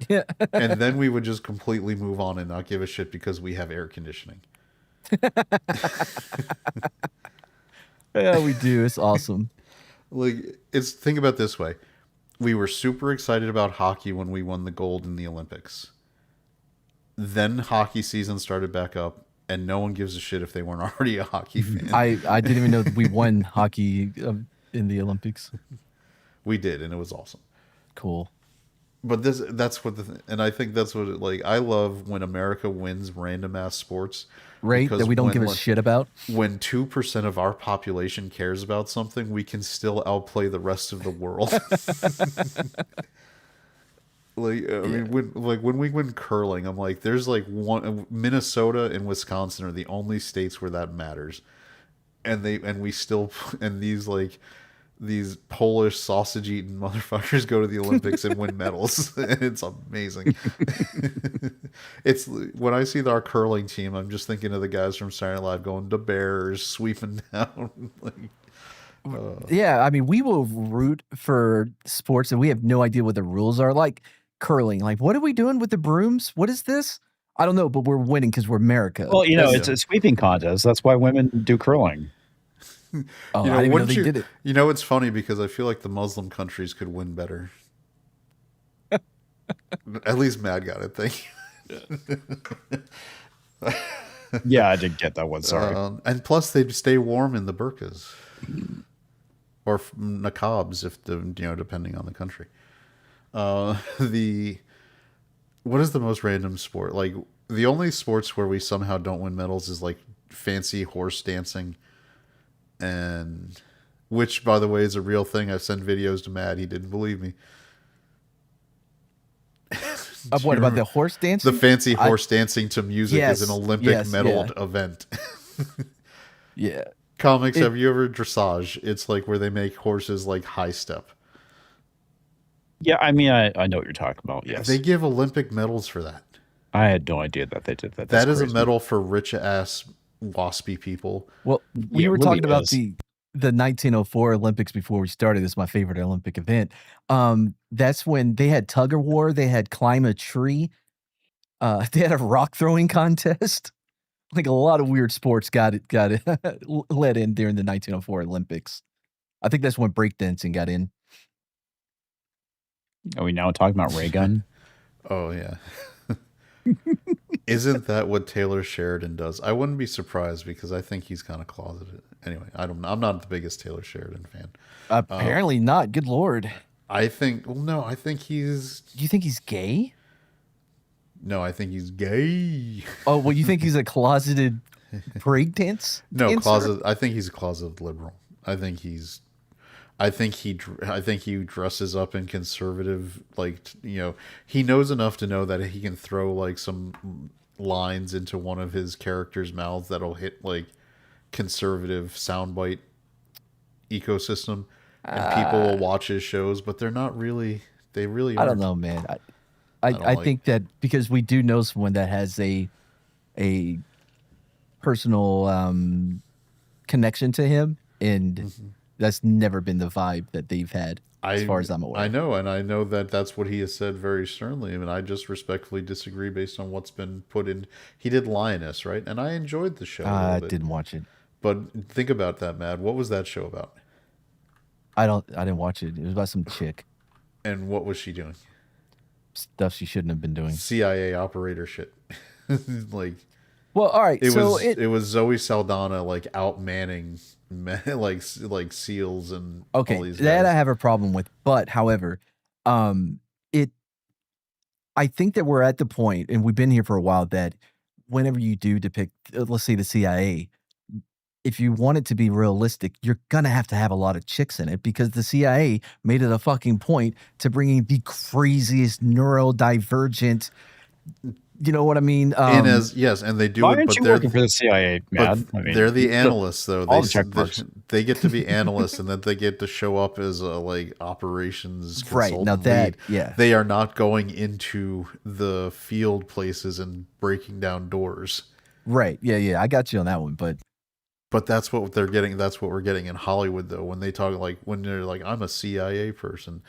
[SPEAKER 3] Yeah.
[SPEAKER 2] and then we would just completely move on and not give a shit because we have air conditioning.
[SPEAKER 3] Yeah, we do. It's awesome.
[SPEAKER 2] Like, think about it this way: we were super excited about hockey when we won the gold in the Olympics. Then hockey season started back up, and no one gives a shit if they weren't already a hockey fan.
[SPEAKER 3] I didn't even know that we won hockey in the Olympics.
[SPEAKER 2] We did, and it was awesome.
[SPEAKER 3] Cool.
[SPEAKER 2] But that's what and I think that's what I love when America wins random ass sports.
[SPEAKER 3] Right?
[SPEAKER 2] because
[SPEAKER 3] That we don't
[SPEAKER 2] when,
[SPEAKER 3] give a
[SPEAKER 2] like,
[SPEAKER 3] shit about.
[SPEAKER 2] When 2% of our population cares about something, we can still outplay the rest of the world. When we win curling, I'm like, there's like Minnesota and Wisconsin are the only states where that matters, and these Polish sausage eating motherfuckers go to the Olympics and win medals. And it's amazing. It's when I see our curling team, I'm just thinking of the guys from Saturday Night Live going to Bears, sweeping down.
[SPEAKER 3] Yeah, I mean, we will root for sports and we have no idea what the rules are. Like curling, like what are we doing with the brooms? What is this? I don't know, but we're winning because we're America.
[SPEAKER 4] Well, it's a sweeping contest. That's why women do curling.
[SPEAKER 3] Oh, I didn't even know they
[SPEAKER 2] you,
[SPEAKER 3] did it.
[SPEAKER 2] You know, it's funny because I feel like the Muslim countries could win better. At least Mad got it. Thank you.
[SPEAKER 4] Yeah, I did get that one. Sorry.
[SPEAKER 2] And plus, they'd stay warm in the burqas or niqabs, depending on the country. What is the most random sport? Like the only sports where we somehow don't win medals is like fancy horse dancing. And which, by the way, is a real thing. I've sent videos to Matt. He didn't believe me.
[SPEAKER 3] What about the horse dancing?
[SPEAKER 2] The fancy horse dancing to music is an Olympic medaled
[SPEAKER 3] yeah.
[SPEAKER 2] event.
[SPEAKER 3] Yeah.
[SPEAKER 2] Comics, have you ever dressage? It's like where they make horses like high step.
[SPEAKER 4] Yeah, I mean, I know what you're talking about. Yes,
[SPEAKER 2] They give Olympic medals for that.
[SPEAKER 4] I had no idea that they did that.
[SPEAKER 2] That
[SPEAKER 4] That's
[SPEAKER 2] is a
[SPEAKER 4] crazy.
[SPEAKER 2] medal for rich ass waspy people.
[SPEAKER 3] Well, we
[SPEAKER 4] Yeah, it
[SPEAKER 3] were
[SPEAKER 4] really
[SPEAKER 3] talking about
[SPEAKER 4] is.
[SPEAKER 3] the 1904 Olympics before we started. It's my favorite Olympic event. That's when they had tug of war, they had climb a tree, they had a rock throwing contest. Like a lot of weird sports got it let in during the 1904 Olympics. I think that's when breakdancing got in.
[SPEAKER 4] Are we now talking about ray gun?
[SPEAKER 2] Oh yeah. Isn't that what Taylor Sheridan does? I wouldn't be surprised because I think he's kind of closeted. Anyway, I'm not the biggest Taylor Sheridan fan.
[SPEAKER 3] Apparently not. Good lord.
[SPEAKER 2] I think no, I think he's
[SPEAKER 3] You think he's gay?
[SPEAKER 2] no, I think he's gay.
[SPEAKER 3] Oh, well, you think he's a closeted breakdance?
[SPEAKER 2] No,
[SPEAKER 3] dancer?
[SPEAKER 2] closet. I think he's a closeted liberal. I think he dresses up in conservative, like, he knows enough to know that he can throw like some lines into one of his characters' mouths that'll hit like conservative soundbite ecosystem, and people will watch his shows, but they're not really. They really
[SPEAKER 3] I
[SPEAKER 2] aren't.
[SPEAKER 3] don't know, man.
[SPEAKER 2] don't
[SPEAKER 3] I
[SPEAKER 2] like-
[SPEAKER 3] think that because we do know someone that has a personal connection to him, and that's never been the vibe that they've had, as far as I'm aware.
[SPEAKER 2] I know, and I know that that's what he has said very sternly. I mean, I just respectfully disagree based on what's been put in. He did Lioness, right? And I enjoyed the show.
[SPEAKER 3] I
[SPEAKER 2] a little bit.
[SPEAKER 3] didn't watch it.
[SPEAKER 2] But think about that, Matt. What was that show about?
[SPEAKER 3] I didn't watch it. It was about some chick.
[SPEAKER 2] And what was she doing?
[SPEAKER 3] Stuff she shouldn't have been doing.
[SPEAKER 2] CIA operator shit. Like,
[SPEAKER 3] Well, all right.
[SPEAKER 2] it
[SPEAKER 3] So
[SPEAKER 2] was it was Zoe Saldana like outmanning like SEALs and all
[SPEAKER 3] okay,
[SPEAKER 2] these
[SPEAKER 3] that
[SPEAKER 2] guys.
[SPEAKER 3] I have a problem with. But however, it I think that we're at the point, and we've been here for a while, that whenever you do depict, let's say the CIA, if you want it to be realistic, you're gonna have to have a lot of chicks in it, because the CIA made it a fucking point to bringing the craziest neurodivergent. You know what I mean?
[SPEAKER 2] Yes, and they do
[SPEAKER 4] Why
[SPEAKER 2] it,
[SPEAKER 4] aren't
[SPEAKER 2] but
[SPEAKER 4] you
[SPEAKER 2] they're
[SPEAKER 4] working for the CIA, man?
[SPEAKER 2] But they're the analysts, though.
[SPEAKER 4] all the check marks.
[SPEAKER 2] They get to be analysts, and then they get to show up as a like operations
[SPEAKER 3] Right,
[SPEAKER 2] consultant
[SPEAKER 3] now that-
[SPEAKER 2] lead.
[SPEAKER 3] yeah.
[SPEAKER 2] They are not going into the field places and breaking down doors.
[SPEAKER 3] Right. Yeah. I got you on that one, but
[SPEAKER 2] But that's what they're getting. That's what we're getting in Hollywood, though. When they talk when they're like, I'm a CIA person,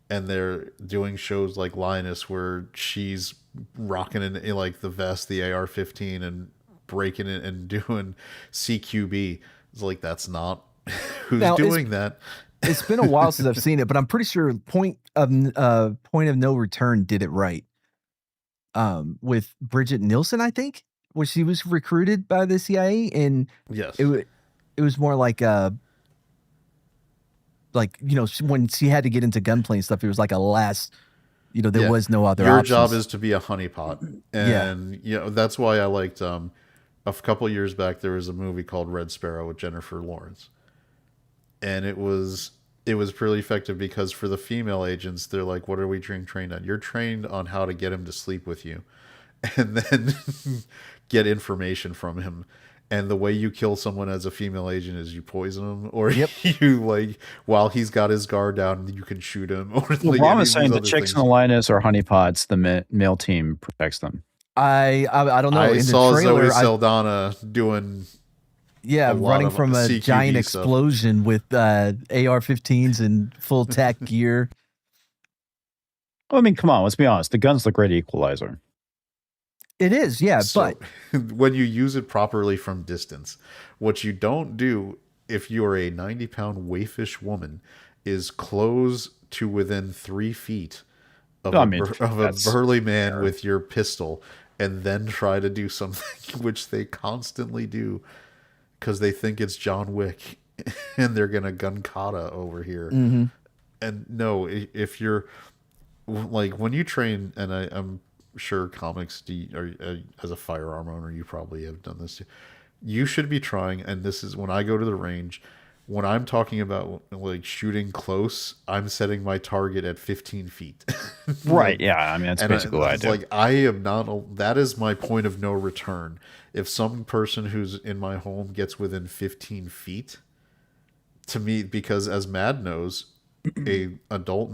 [SPEAKER 2] and they're doing shows like Linus, where she's rocking in like the vest, the AR-15, and breaking it and doing CQB. It's like, that's not who's
[SPEAKER 3] Now,
[SPEAKER 2] doing that.
[SPEAKER 3] it's been a while since I've seen it, but I'm pretty sure Point of No Return did it right. With Bridget Nielsen, I think, where she was recruited by the CIA, and
[SPEAKER 2] Yes.
[SPEAKER 3] it was more like when she had to get into gunplay and stuff, it was like a last, there
[SPEAKER 2] Yeah.
[SPEAKER 3] was no other
[SPEAKER 2] Your
[SPEAKER 3] options.
[SPEAKER 2] job is to be a honeypot, and that's why I liked. A couple years back, there was a movie called Red Sparrow with Jennifer Lawrence, and it was pretty effective because for the female agents, they're like, "What are we trained on? You're trained on how to get him to sleep with you, and then get information from him." And the way you kill someone as a female agent is you poison him, or you while he's got his guard down, you can shoot him. Or
[SPEAKER 4] Well,
[SPEAKER 2] any
[SPEAKER 4] Brahma
[SPEAKER 2] of
[SPEAKER 4] is saying
[SPEAKER 2] these
[SPEAKER 4] the
[SPEAKER 2] other
[SPEAKER 4] chicks in
[SPEAKER 2] things.
[SPEAKER 4] the lioness are honeypots. The male team protects them.
[SPEAKER 3] I don't know.
[SPEAKER 2] I
[SPEAKER 3] In
[SPEAKER 2] saw
[SPEAKER 3] the trailer,
[SPEAKER 2] Zoe Saldana doing a lot
[SPEAKER 3] running
[SPEAKER 2] of
[SPEAKER 3] from a
[SPEAKER 2] CQB
[SPEAKER 3] giant
[SPEAKER 2] stuff.
[SPEAKER 3] explosion with AR-15s and full tack gear.
[SPEAKER 4] Well, I mean, come on, let's be honest. The gun's the great equalizer.
[SPEAKER 3] It is, yeah,
[SPEAKER 2] So,
[SPEAKER 3] but
[SPEAKER 2] when you use it properly from distance, what you don't do if you're a 90-pound waifish woman is close to within 3 feet of
[SPEAKER 4] No, I
[SPEAKER 2] a
[SPEAKER 4] mean,
[SPEAKER 2] of a
[SPEAKER 4] that's
[SPEAKER 2] burly man with your pistol, and then try to do something which they constantly do because they think it's John Wick and they're gonna gun kata over here. And no, if you're like, when you train, and I'm sure comics as a firearm owner, you probably have done this too. You should be trying, and this is when I go to the range, when I'm talking about like shooting close, I'm setting my target at 15 feet.
[SPEAKER 4] Right. Yeah. I mean, that's basically what I
[SPEAKER 2] it's
[SPEAKER 4] do.
[SPEAKER 2] like, I am not, that is my point of no return. If some person who's in my home gets within 15 feet, to me, because as Mad knows, a adult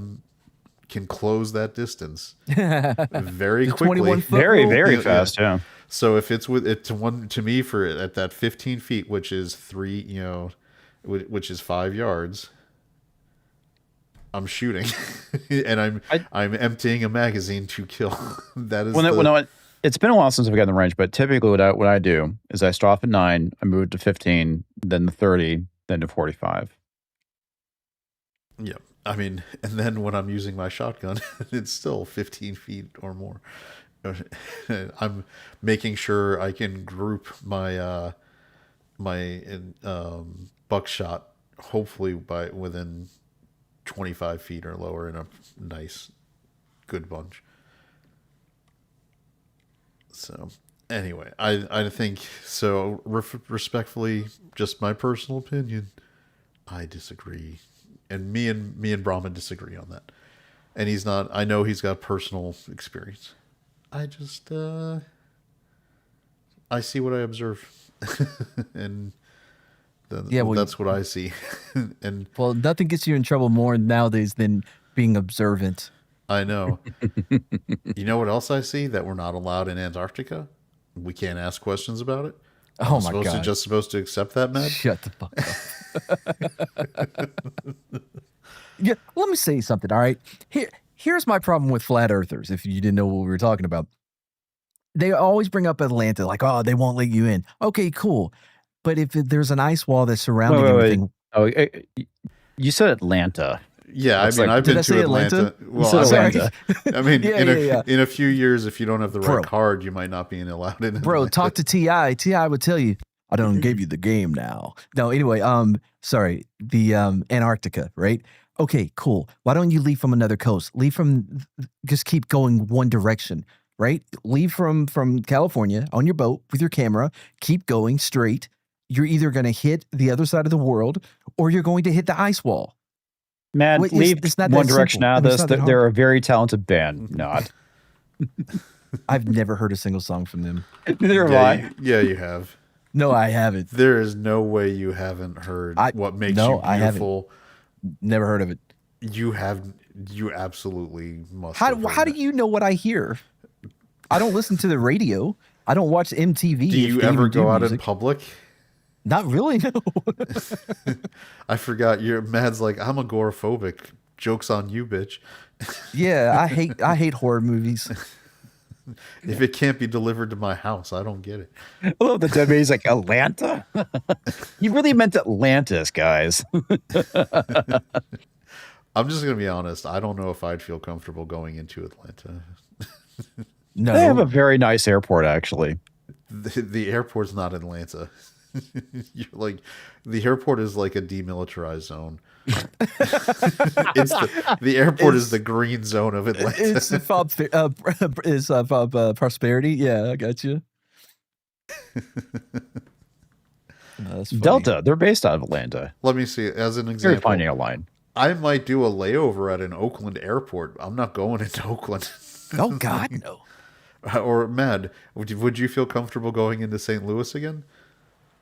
[SPEAKER 2] can close that distance very
[SPEAKER 3] The
[SPEAKER 2] quickly.
[SPEAKER 3] 21 foot
[SPEAKER 4] Very,
[SPEAKER 3] rule?
[SPEAKER 4] very
[SPEAKER 2] Yeah,
[SPEAKER 4] fast. Yeah.
[SPEAKER 2] So if it's with it to me for at that 15 feet, which is which is 5 yards, I'm shooting, and I'm emptying a magazine to kill. That is
[SPEAKER 4] It's been a while since I've gotten the range, but typically what I do is I start off at 9, I move to 15, then to 30, then to 45.
[SPEAKER 2] Yeah, I mean, and then when I'm using my shotgun, it's still 15 feet or more. I'm making sure I can group my buckshot, hopefully within 25 feet or lower in a nice, good bunch. So anyway, I think so. Respectfully, just my personal opinion, I disagree, and me and Brahma disagree on that. And he's not. I know he's got personal experience. I just I see what I observe, and that's what I see. And
[SPEAKER 3] Well, nothing gets you in trouble more nowadays than being observant.
[SPEAKER 2] I know. You know what else I see that we're not allowed in Antarctica? We can't ask questions about it.
[SPEAKER 3] Oh my God.
[SPEAKER 2] Just supposed to accept that, Matt?
[SPEAKER 3] Shut the fuck up. Yeah, let me say something, all right? Here's my problem with flat earthers, if you didn't know what we were talking about. They always bring up Atlanta, like, oh, they won't let you in. Okay, cool. But if there's an ice wall that's surrounding everything.
[SPEAKER 4] Oh, you said Atlanta.
[SPEAKER 2] Yeah, I mean, I've been to Atlanta. Well,
[SPEAKER 4] Atlanta?
[SPEAKER 2] I mean,
[SPEAKER 3] Yeah.
[SPEAKER 2] in a few years, if you don't have the right card, you might not be allowed in.
[SPEAKER 3] Bro, talk to T.I. T.I. would tell you, I don't give you the game now. No, anyway, sorry, the Antarctica, right? Okay, cool. Why don't you leave from another coast? Just keep going one direction, right? Leave from California on your boat with your camera. Keep going straight. You're either going to hit the other side of the world or you're going to hit the ice wall.
[SPEAKER 4] Man, leave
[SPEAKER 3] it's not
[SPEAKER 4] One
[SPEAKER 3] that
[SPEAKER 4] Direction
[SPEAKER 3] simple.
[SPEAKER 4] out of
[SPEAKER 3] I mean,
[SPEAKER 4] this.
[SPEAKER 3] it's not that
[SPEAKER 4] They're
[SPEAKER 3] hard.
[SPEAKER 4] a very talented band. Not.
[SPEAKER 3] I've never heard a single song from them.
[SPEAKER 4] Neither have I.
[SPEAKER 2] Yeah, you have.
[SPEAKER 3] No, I haven't.
[SPEAKER 2] There is no way you haven't heard What Makes You
[SPEAKER 3] I haven't.
[SPEAKER 2] Beautiful.
[SPEAKER 3] Never heard of it.
[SPEAKER 2] You absolutely must.
[SPEAKER 3] How do you know what I hear? I don't listen to the radio. I don't watch MTV.
[SPEAKER 2] Do you ever go out in public?
[SPEAKER 3] Not really, no.
[SPEAKER 2] I forgot. Mad's like, I'm agoraphobic. Joke's on you, bitch.
[SPEAKER 3] Yeah, I hate horror movies.
[SPEAKER 2] If it can't be delivered to my house, I don't get it.
[SPEAKER 4] I love the W. He's like, Atlanta? You really meant Atlantis, guys.
[SPEAKER 2] I'm just going to be honest. I don't know if I'd feel comfortable going into Atlanta.
[SPEAKER 3] No.
[SPEAKER 4] They have a very nice airport, actually.
[SPEAKER 2] The airport's not Atlanta. You're like, the airport is like a demilitarized zone. The airport is the green zone of Atlanta.
[SPEAKER 3] It's prosperity. Yeah, I got you. That's funny.
[SPEAKER 4] Delta, they're based out of Atlanta.
[SPEAKER 2] Let me see. As an
[SPEAKER 4] Very
[SPEAKER 2] example,
[SPEAKER 4] fine airline.
[SPEAKER 2] I might do a layover at an Oakland airport. I'm not going into Oakland.
[SPEAKER 3] Oh God, no.
[SPEAKER 2] Or Mad, would you feel comfortable going into St. Louis again?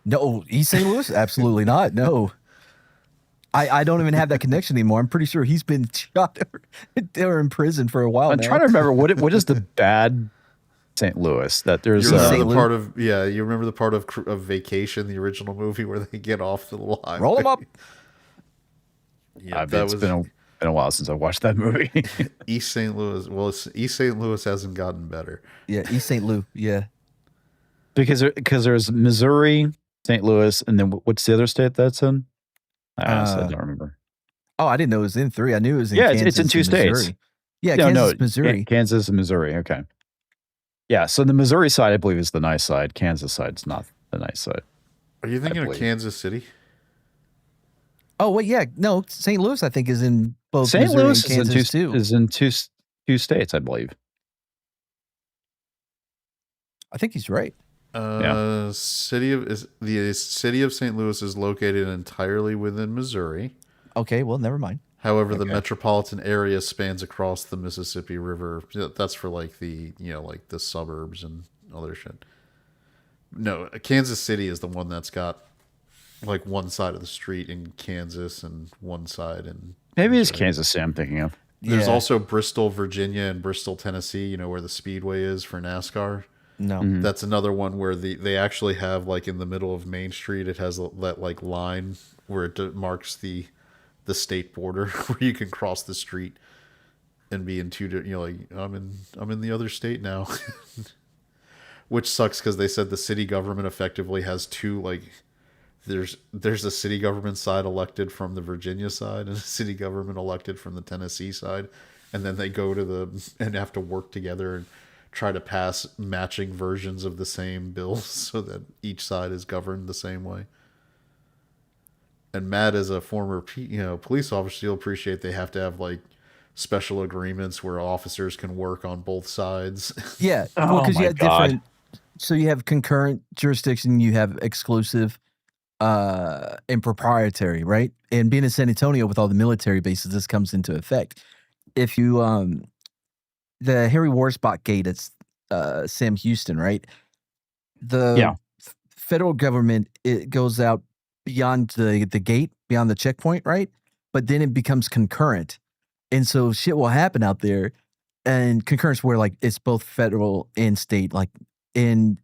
[SPEAKER 3] No, East St. Louis? Absolutely not. No. I don't even have that connection anymore. I'm pretty sure he's been shot or in prison for a while
[SPEAKER 4] I'm
[SPEAKER 3] now.
[SPEAKER 4] trying to remember what is the bad St. Louis that there's
[SPEAKER 2] You remember the part of you remember the part of Vacation, the original movie where they get off the line.
[SPEAKER 3] Roll them up.
[SPEAKER 2] Yeah,
[SPEAKER 4] it's been a while since I watched that movie.
[SPEAKER 2] East St. Louis. Well, East St. Louis hasn't gotten better.
[SPEAKER 3] Yeah, East St. Louis. Yeah.
[SPEAKER 4] because there's Missouri, St. Louis, and then what's the other state that's in? I honestly don't remember.
[SPEAKER 3] Oh, I didn't know it was in 3. I knew it was in
[SPEAKER 4] Yeah,
[SPEAKER 3] Kansas
[SPEAKER 4] it's in 2
[SPEAKER 3] and
[SPEAKER 4] states.
[SPEAKER 3] Missouri. Yeah, Kansas, Missouri.
[SPEAKER 4] Kansas and Missouri. Okay. Yeah, so the Missouri side, I believe, is the nice side. Kansas side's not the nice side.
[SPEAKER 2] Are you thinking of Kansas City?
[SPEAKER 3] Oh, wait, yeah. No, St. Louis, I think, is in both
[SPEAKER 4] St.
[SPEAKER 3] Missouri
[SPEAKER 4] Louis
[SPEAKER 3] and Kansas, too.
[SPEAKER 4] is in two states, I believe.
[SPEAKER 3] I think he's right.
[SPEAKER 2] The city of St. Louis is located entirely within Missouri.
[SPEAKER 3] Okay, well, never mind.
[SPEAKER 2] However, the metropolitan area spans across the Mississippi River. That's for like the suburbs and other shit. No, Kansas City is the one that's got like one side of the street in Kansas and one side in
[SPEAKER 4] Maybe it's
[SPEAKER 2] Missouri.
[SPEAKER 4] Kansas City I'm thinking of.
[SPEAKER 2] There's
[SPEAKER 3] Yeah.
[SPEAKER 2] also Bristol, Virginia, and Bristol, Tennessee. You know where the Speedway is for NASCAR.
[SPEAKER 3] No.
[SPEAKER 2] That's another one where they actually have like in the middle of Main Street. It has that like line where it marks the state border where you can cross the street and be in two. You know, like I'm in the other state now, which sucks because they said the city government effectively has two like. There's a city government side elected from the Virginia side and a city government elected from the Tennessee side, and then they go to and have to work together and try to pass matching versions of the same bills so that each side is governed the same way. And Matt, as a former police officer, you'll appreciate they have to have like special agreements where officers can work on both sides.
[SPEAKER 3] Yeah.
[SPEAKER 4] Oh
[SPEAKER 3] Well, because
[SPEAKER 4] my
[SPEAKER 3] you have
[SPEAKER 4] God.
[SPEAKER 3] different. So you have concurrent jurisdiction, you have exclusive, and proprietary, right? And being in San Antonio with all the military bases, this comes into effect. If you the Harry Warsbach gate, it's Sam Houston, right? The
[SPEAKER 4] Yeah.
[SPEAKER 3] federal government, it goes out beyond the gate, beyond the checkpoint, right? But then it becomes concurrent. And so shit will happen out there. And concurrence where like it's both federal and state, like, and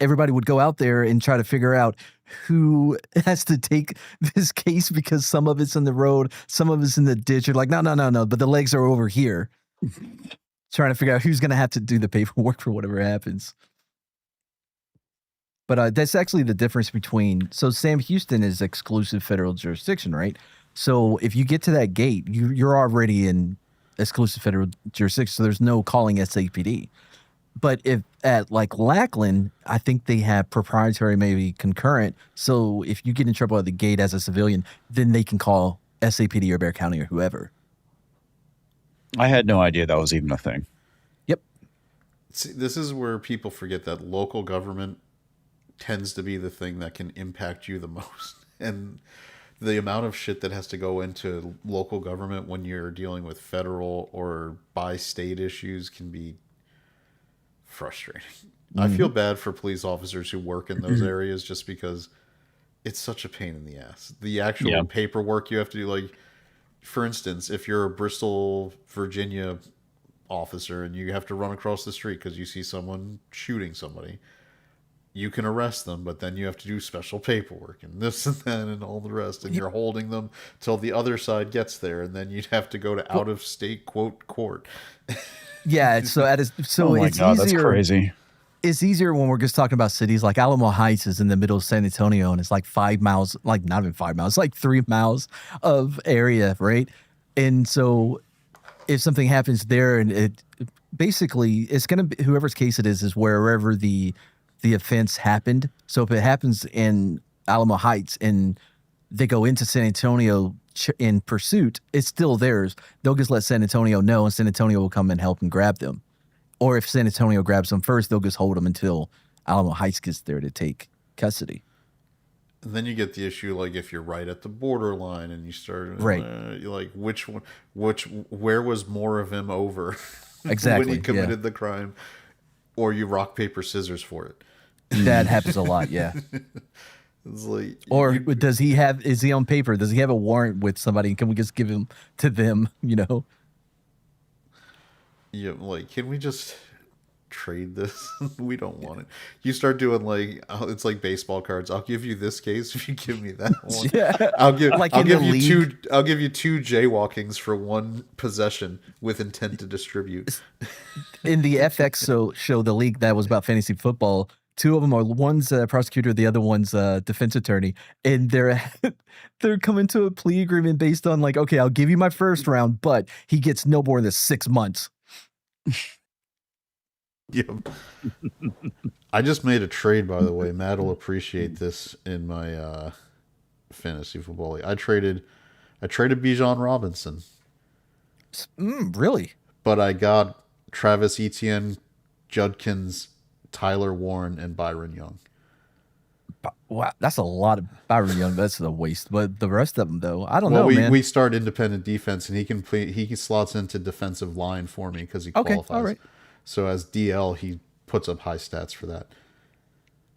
[SPEAKER 3] everybody would go out there and try to figure out who has to take this case because some of it's in the road, some of it's in the ditch. You're like, no, but the legs are over here. Trying to figure out who's going to have to do the paperwork for whatever happens. But that's actually the difference between, so Sam Houston is exclusive federal jurisdiction, right? So if you get to that gate, you're already in exclusive federal jurisdiction, so there's no calling SAPD. But if at like Lackland, I think they have proprietary, maybe concurrent. So if you get in trouble at the gate as a civilian, then they can call SAPD or Bexar County or whoever.
[SPEAKER 4] I had no idea that was even a thing.
[SPEAKER 3] Yep.
[SPEAKER 2] See, this is where people forget that local government tends to be the thing that can impact you the most. And the amount of shit that has to go into local government when you're dealing with federal or by state issues can be frustrating. I feel bad for police officers who work in those areas just because it's such a pain in the ass. The actual paperwork you have to do, like, for instance, if you're a Bristol, Virginia officer and you have to run across the street because you see someone shooting somebody, you can arrest them, but then you have to do special paperwork and this and that and all the rest, and you're holding them till the other side gets there, and then you'd have to go to out-of-state court.
[SPEAKER 3] Yeah, so
[SPEAKER 4] Oh my
[SPEAKER 3] it's
[SPEAKER 4] God, that's
[SPEAKER 3] easier.
[SPEAKER 4] crazy.
[SPEAKER 3] It's easier when we're just talking about cities. Like Alamo Heights is in the middle of San Antonio, and it's like 5 miles, like not even 5 miles, like 3 miles of area, right? And so if something happens there, and it basically it's gonna be whoever's case it is wherever the offense happened. So if it happens in Alamo Heights and they go into San Antonio in pursuit, it's still theirs. They'll just let San Antonio know, and San Antonio will come and help and grab them. Or if San Antonio grabs them first, they'll just hold them until Alamo Heights gets there to take custody.
[SPEAKER 2] And then you get the issue, like if you're right at the borderline and you start,
[SPEAKER 3] Right.
[SPEAKER 2] You're like where was more of him over
[SPEAKER 3] Exactly,
[SPEAKER 2] when he
[SPEAKER 3] yeah.
[SPEAKER 2] committed the crime, or you rock paper scissors for it.
[SPEAKER 3] That happens a lot, yeah.
[SPEAKER 2] It's like,
[SPEAKER 3] Or is he on paper? Does he have a warrant with somebody? Can we just give him to them, you know?
[SPEAKER 2] yeah, like, can we just trade this? We don't want it. You start doing like, it's like baseball cards. I'll give you this case if you give me that one.
[SPEAKER 3] Yeah.
[SPEAKER 2] I'll give
[SPEAKER 3] Like
[SPEAKER 2] I'll
[SPEAKER 3] in
[SPEAKER 2] give
[SPEAKER 3] the
[SPEAKER 2] you
[SPEAKER 3] league.
[SPEAKER 2] two I'll give you two jaywalkings for one possession with intent to distribute.
[SPEAKER 3] In the FX show, the league that was about fantasy football, two of them are, one's a prosecutor, the other one's a defense attorney, and they're coming to a plea agreement based on like, okay, I'll give you my first round, but he gets no more than 6 months.
[SPEAKER 2] Yep. I just made a trade, by the way. Matt will appreciate this in my fantasy football league. I traded Bijan Robinson,
[SPEAKER 3] Really?
[SPEAKER 2] but I got Travis Etienne, Judkins, Tyler Warren, and Byron Young.
[SPEAKER 3] Wow, that's a lot of Byron Young. That's a waste. But the rest of them, though, I don't
[SPEAKER 2] Well,
[SPEAKER 3] know, man.
[SPEAKER 2] we start independent defense, and he slots into defensive line for me because he
[SPEAKER 3] Okay,
[SPEAKER 2] qualifies.
[SPEAKER 3] all right.
[SPEAKER 2] So as DL, he puts up high stats for that.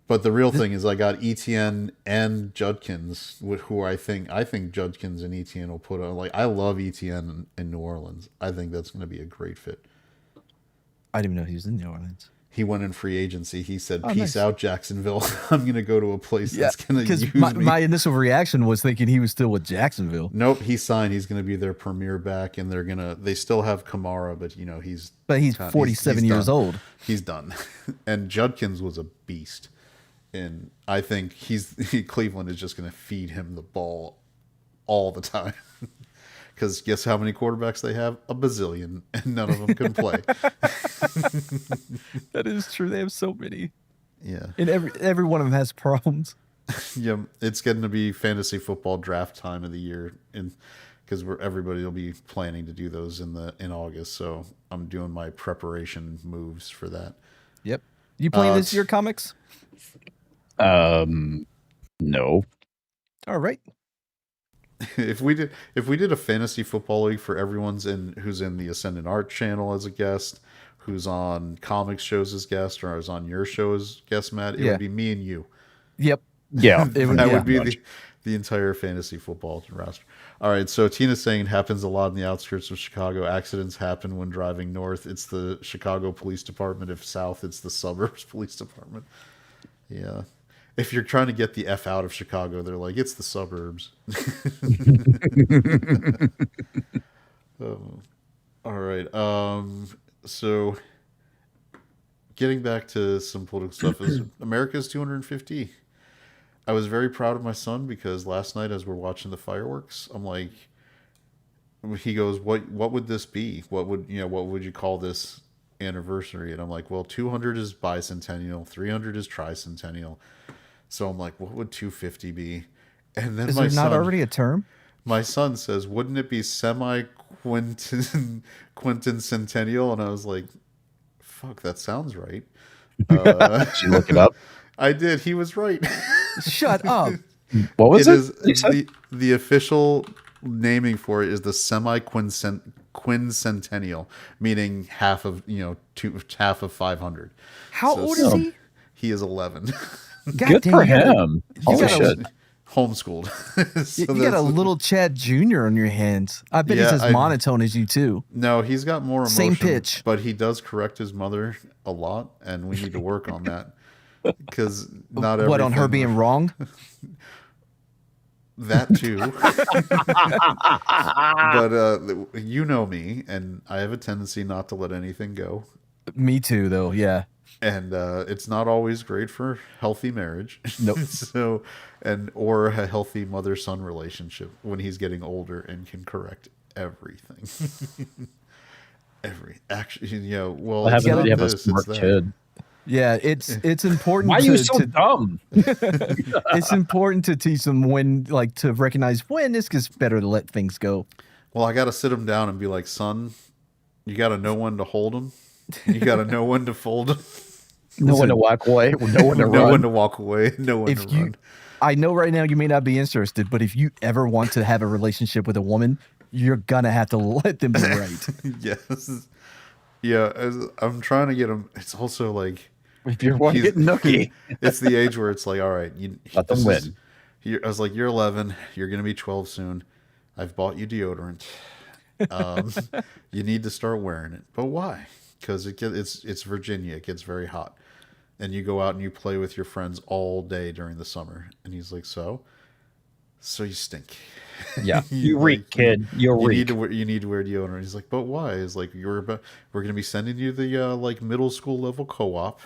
[SPEAKER 2] But the real thing is, I got Etienne and Judkins, who I think Judkins and Etienne will put on. Like, I love Etienne in New Orleans. I think that's going to be a great fit.
[SPEAKER 3] I didn't even know he was in New Orleans.
[SPEAKER 2] He went in free agency. He said,
[SPEAKER 3] Oh,
[SPEAKER 2] "Peace
[SPEAKER 3] nice.
[SPEAKER 2] out, Jacksonville. I'm going to go to a place that's going to use
[SPEAKER 3] my,
[SPEAKER 2] me."
[SPEAKER 3] my initial reaction was thinking he was still with Jacksonville.
[SPEAKER 2] Nope, he signed. He's going to be their premier back, and they still have Kamara, but he's
[SPEAKER 3] 47 years
[SPEAKER 2] done.
[SPEAKER 3] old.
[SPEAKER 2] He's done. And Judkins was a beast, and I think Cleveland is just going to feed him the ball all the time. Because guess how many quarterbacks they have? A bazillion, and none of them can play.
[SPEAKER 3] That is true. They have so many.
[SPEAKER 2] Yeah.
[SPEAKER 3] And every one of them has problems.
[SPEAKER 2] Yeah, it's getting to be fantasy football draft time of the year, and because everybody will be planning to do those in August. So I'm doing my preparation moves for that.
[SPEAKER 3] Yep. You playing this year comics?
[SPEAKER 4] No.
[SPEAKER 3] All right.
[SPEAKER 2] If we did a fantasy football league for everyone's who's in the Ascendant Art channel as a guest, who's on comics shows as guest, or is on your show as guest, Matt, it would be me and you.
[SPEAKER 3] Yep.
[SPEAKER 4] Yeah.
[SPEAKER 2] That would be the entire fantasy football roster. All right, so Tina's saying it happens a lot in the outskirts of Chicago. Accidents happen when driving north. It's the Chicago Police Department. If south, it's the suburbs police department. Yeah. If you're trying to get the F out of Chicago, they're like, it's the suburbs. All right. So getting back to some political stuff, is America's 250. I was very proud of my son because last night as we're watching the fireworks, I'm like, he goes, what would this be? What would you call this anniversary? And I'm like, well, 200 is bicentennial, 300 is tricentennial. So I'm like, what would 250 be? And then
[SPEAKER 3] is there not already a term?
[SPEAKER 2] My son says, wouldn't it be semi-quintencentennial? And I was like, fuck, that sounds right.
[SPEAKER 4] Did you look it up?
[SPEAKER 2] I did. He was right.
[SPEAKER 3] Shut up.
[SPEAKER 4] What was it?
[SPEAKER 2] The official naming for it is the semi-quincentennial, meaning half of 500.
[SPEAKER 3] How old is he?
[SPEAKER 2] He is 11.
[SPEAKER 4] Good for him. Holy shit.
[SPEAKER 2] Homeschooled.
[SPEAKER 3] You got a little Chad Jr. on your hands. I bet he's as monotone as you too.
[SPEAKER 2] No, he's got more emotion.
[SPEAKER 3] Same pitch.
[SPEAKER 2] But he does correct his mother a lot, and we need to work on that. Because not everything...
[SPEAKER 3] What, on her being wrong?
[SPEAKER 2] That too. But you know me, and I have a tendency not to let anything go.
[SPEAKER 3] Me too, though, yeah.
[SPEAKER 2] And it's not always great for healthy marriage.
[SPEAKER 3] Nope.
[SPEAKER 2] Or a healthy mother-son relationship when he's getting older and can correct everything. Well,
[SPEAKER 4] you have a smart kid.
[SPEAKER 3] Yeah, it's important.
[SPEAKER 4] Why are you so dumb?
[SPEAKER 3] It's important to teach them to recognize when it's just better to let things go.
[SPEAKER 2] Well, I got to sit him down and be like, son, you got to know when to hold him. You got to know when to fold him.
[SPEAKER 4] Know when to walk away. Know when to run.
[SPEAKER 2] Know when to walk away. Know when to run.
[SPEAKER 3] I know right now you may not be interested, but if you ever want to have a relationship with a woman, you're going to have to let them be right.
[SPEAKER 2] Yes. Yeah, I'm trying to get him. It's also like...
[SPEAKER 4] If you're one getting nookie.
[SPEAKER 2] It's the age where it's like, all right.
[SPEAKER 4] Let them win.
[SPEAKER 2] I was like, you're 11. You're going to be 12 soon. I've bought you deodorant. You need to start wearing it. But why? Because it's Virginia. It gets very hot. And you go out and you play with your friends all day during the summer. And he's like, so you stink.
[SPEAKER 4] Yeah, you reek, kid. You reek.
[SPEAKER 2] You need to wear deodorant. He's like, but why? He's like, we're going to be sending you the middle school level co-op,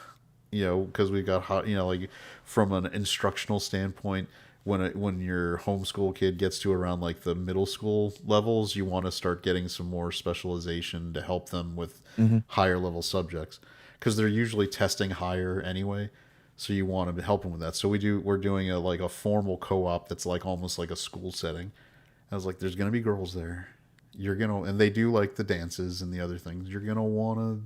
[SPEAKER 2] because we got hot, from an instructional standpoint. When your homeschool kid gets to around the middle school levels, you want to start getting some more specialization to help them with higher level subjects, because they're usually testing higher anyway. So you want to help them with that. So we're doing a formal co-op that's almost like a school setting. I was like, there's gonna be girls there. And they do the dances and the other things. You're gonna want to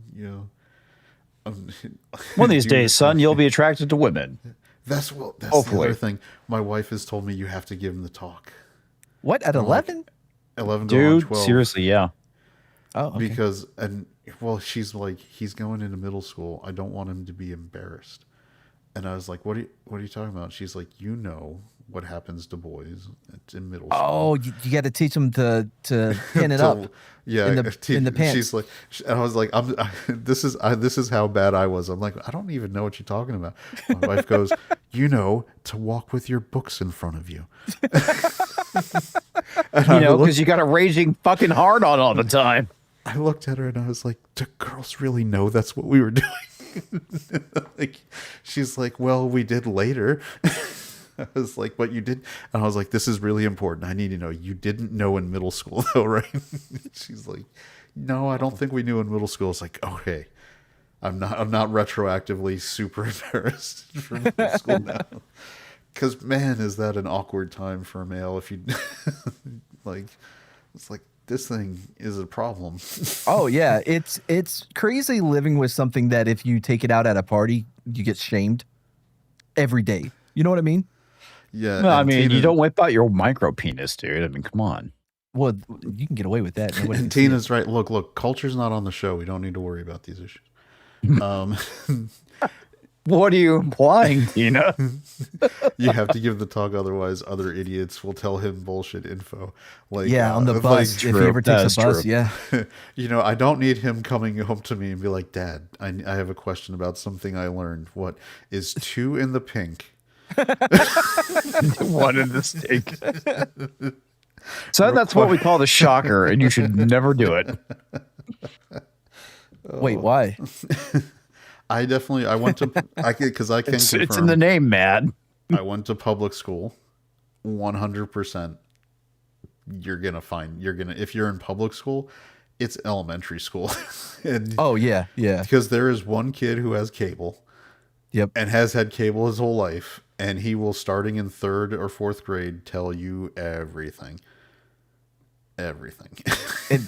[SPEAKER 4] one of these days, son, you'll be attracted to women.
[SPEAKER 2] That's the other thing. My wife has told me you have to give him the talk.
[SPEAKER 3] What, at 11?
[SPEAKER 2] 11
[SPEAKER 4] Dude,
[SPEAKER 2] to 12.
[SPEAKER 4] seriously, yeah.
[SPEAKER 3] Oh, okay.
[SPEAKER 2] She's like, he's going into middle school. I don't want him to be embarrassed. And I was like, what are you talking about? She's like, you know what happens to boys in middle school.
[SPEAKER 3] Oh, you got to teach them to pin it up.
[SPEAKER 2] Yeah,
[SPEAKER 3] in the pants.
[SPEAKER 2] She's like, and I was like, this is how bad I was. I'm like, I don't even know what you're talking about. My wife goes, you know, to walk with your books in front of you.
[SPEAKER 4] You know, because you got a raging fucking hard on all the time.
[SPEAKER 2] I looked at her and I was like, do girls really know that's what we were doing? Like, she's like, well, we did later. I was like, but you did. And I was like, this is really important. I need to know. You didn't know in middle school though, right? She's like, no, I don't think we knew in middle school. It's like, okay, I'm not retroactively super embarrassed from middle school now. Because man, is that an awkward time for a male if you like, it's like, this thing is a problem.
[SPEAKER 3] Oh yeah, it's crazy living with something that if you take it out at a party, you get shamed every day. You know what I mean?
[SPEAKER 2] Yeah.
[SPEAKER 4] Well, I mean, you don't whip out your micro penis, dude. I mean, come on.
[SPEAKER 3] Well, you can get away with that. Nobody can see
[SPEAKER 2] Tina's right. Look, culture's not on the show. We don't need to worry about these issues.
[SPEAKER 4] What are you implying, Tina?
[SPEAKER 2] You have to give the talk, otherwise other idiots will tell him bullshit info. Like,
[SPEAKER 3] yeah, on the
[SPEAKER 2] like,
[SPEAKER 3] bus. If he ever takes a bus,
[SPEAKER 4] true.
[SPEAKER 3] yeah.
[SPEAKER 2] You know, I don't need him coming home to me and be like, Dad, I have a question about something I learned. What is 2 in the pink?
[SPEAKER 4] 1 in the steak. So that's what we call the shocker, and you should never do it.
[SPEAKER 3] Wait, why?
[SPEAKER 2] I went to, because I can confirm.
[SPEAKER 4] It's in the name, man.
[SPEAKER 2] I went to public school. 100%. If you're in public school, it's elementary school. And
[SPEAKER 3] Oh yeah, yeah.
[SPEAKER 2] because there is one kid who has cable.
[SPEAKER 3] Yep.
[SPEAKER 2] And has had cable his whole life, and he will, starting in 3rd or 4th grade, tell you everything.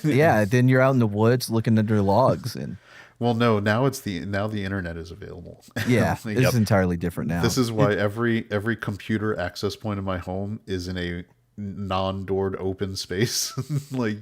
[SPEAKER 3] Yeah, then you're out in the woods looking under logs, and
[SPEAKER 2] Well, no, now the internet is available.
[SPEAKER 3] yeah,
[SPEAKER 2] Like,
[SPEAKER 3] it's entirely different now.
[SPEAKER 2] this is why every computer access point in my home is in a non-doored open space. Like,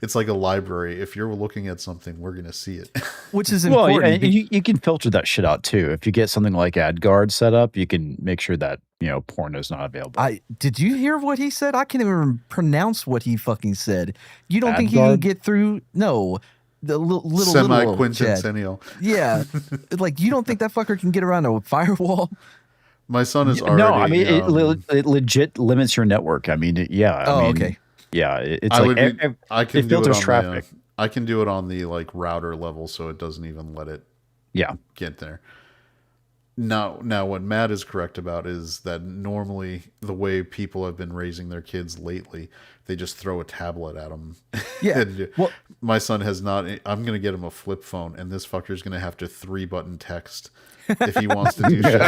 [SPEAKER 2] it's like a library. If you're looking at something, we're gonna see it.
[SPEAKER 3] Which is
[SPEAKER 4] Well,
[SPEAKER 3] important.
[SPEAKER 4] and you can filter that shit out too. If you get something like AdGuard set up, you can make sure that, you know, porn is not available.
[SPEAKER 3] Did you hear what he said? I can't even pronounce what he fucking said. You don't think he can
[SPEAKER 4] AdGuard?
[SPEAKER 3] get through? No, the little
[SPEAKER 2] Semi-quintennial.
[SPEAKER 3] Chad. Yeah, like you don't think that fucker can get around a firewall?
[SPEAKER 2] My son is already.
[SPEAKER 4] No, I mean, it legit limits your network. I mean, yeah. I mean,
[SPEAKER 3] okay.
[SPEAKER 4] Yeah, it's
[SPEAKER 2] I
[SPEAKER 4] like
[SPEAKER 2] would be, I can
[SPEAKER 4] it
[SPEAKER 2] do it
[SPEAKER 4] filters
[SPEAKER 2] on
[SPEAKER 4] traffic.
[SPEAKER 2] I can do it on the like router level, so it doesn't even let it
[SPEAKER 4] Yeah.
[SPEAKER 2] get there. Now, what Matt is correct about is that normally the way people have been raising their kids lately, they just throw a tablet at them.
[SPEAKER 3] Yeah.
[SPEAKER 2] And
[SPEAKER 3] Well,
[SPEAKER 2] my son has not. I'm going to get him a flip phone, and this fucker's going to have to 3-button text if he wants to do shit.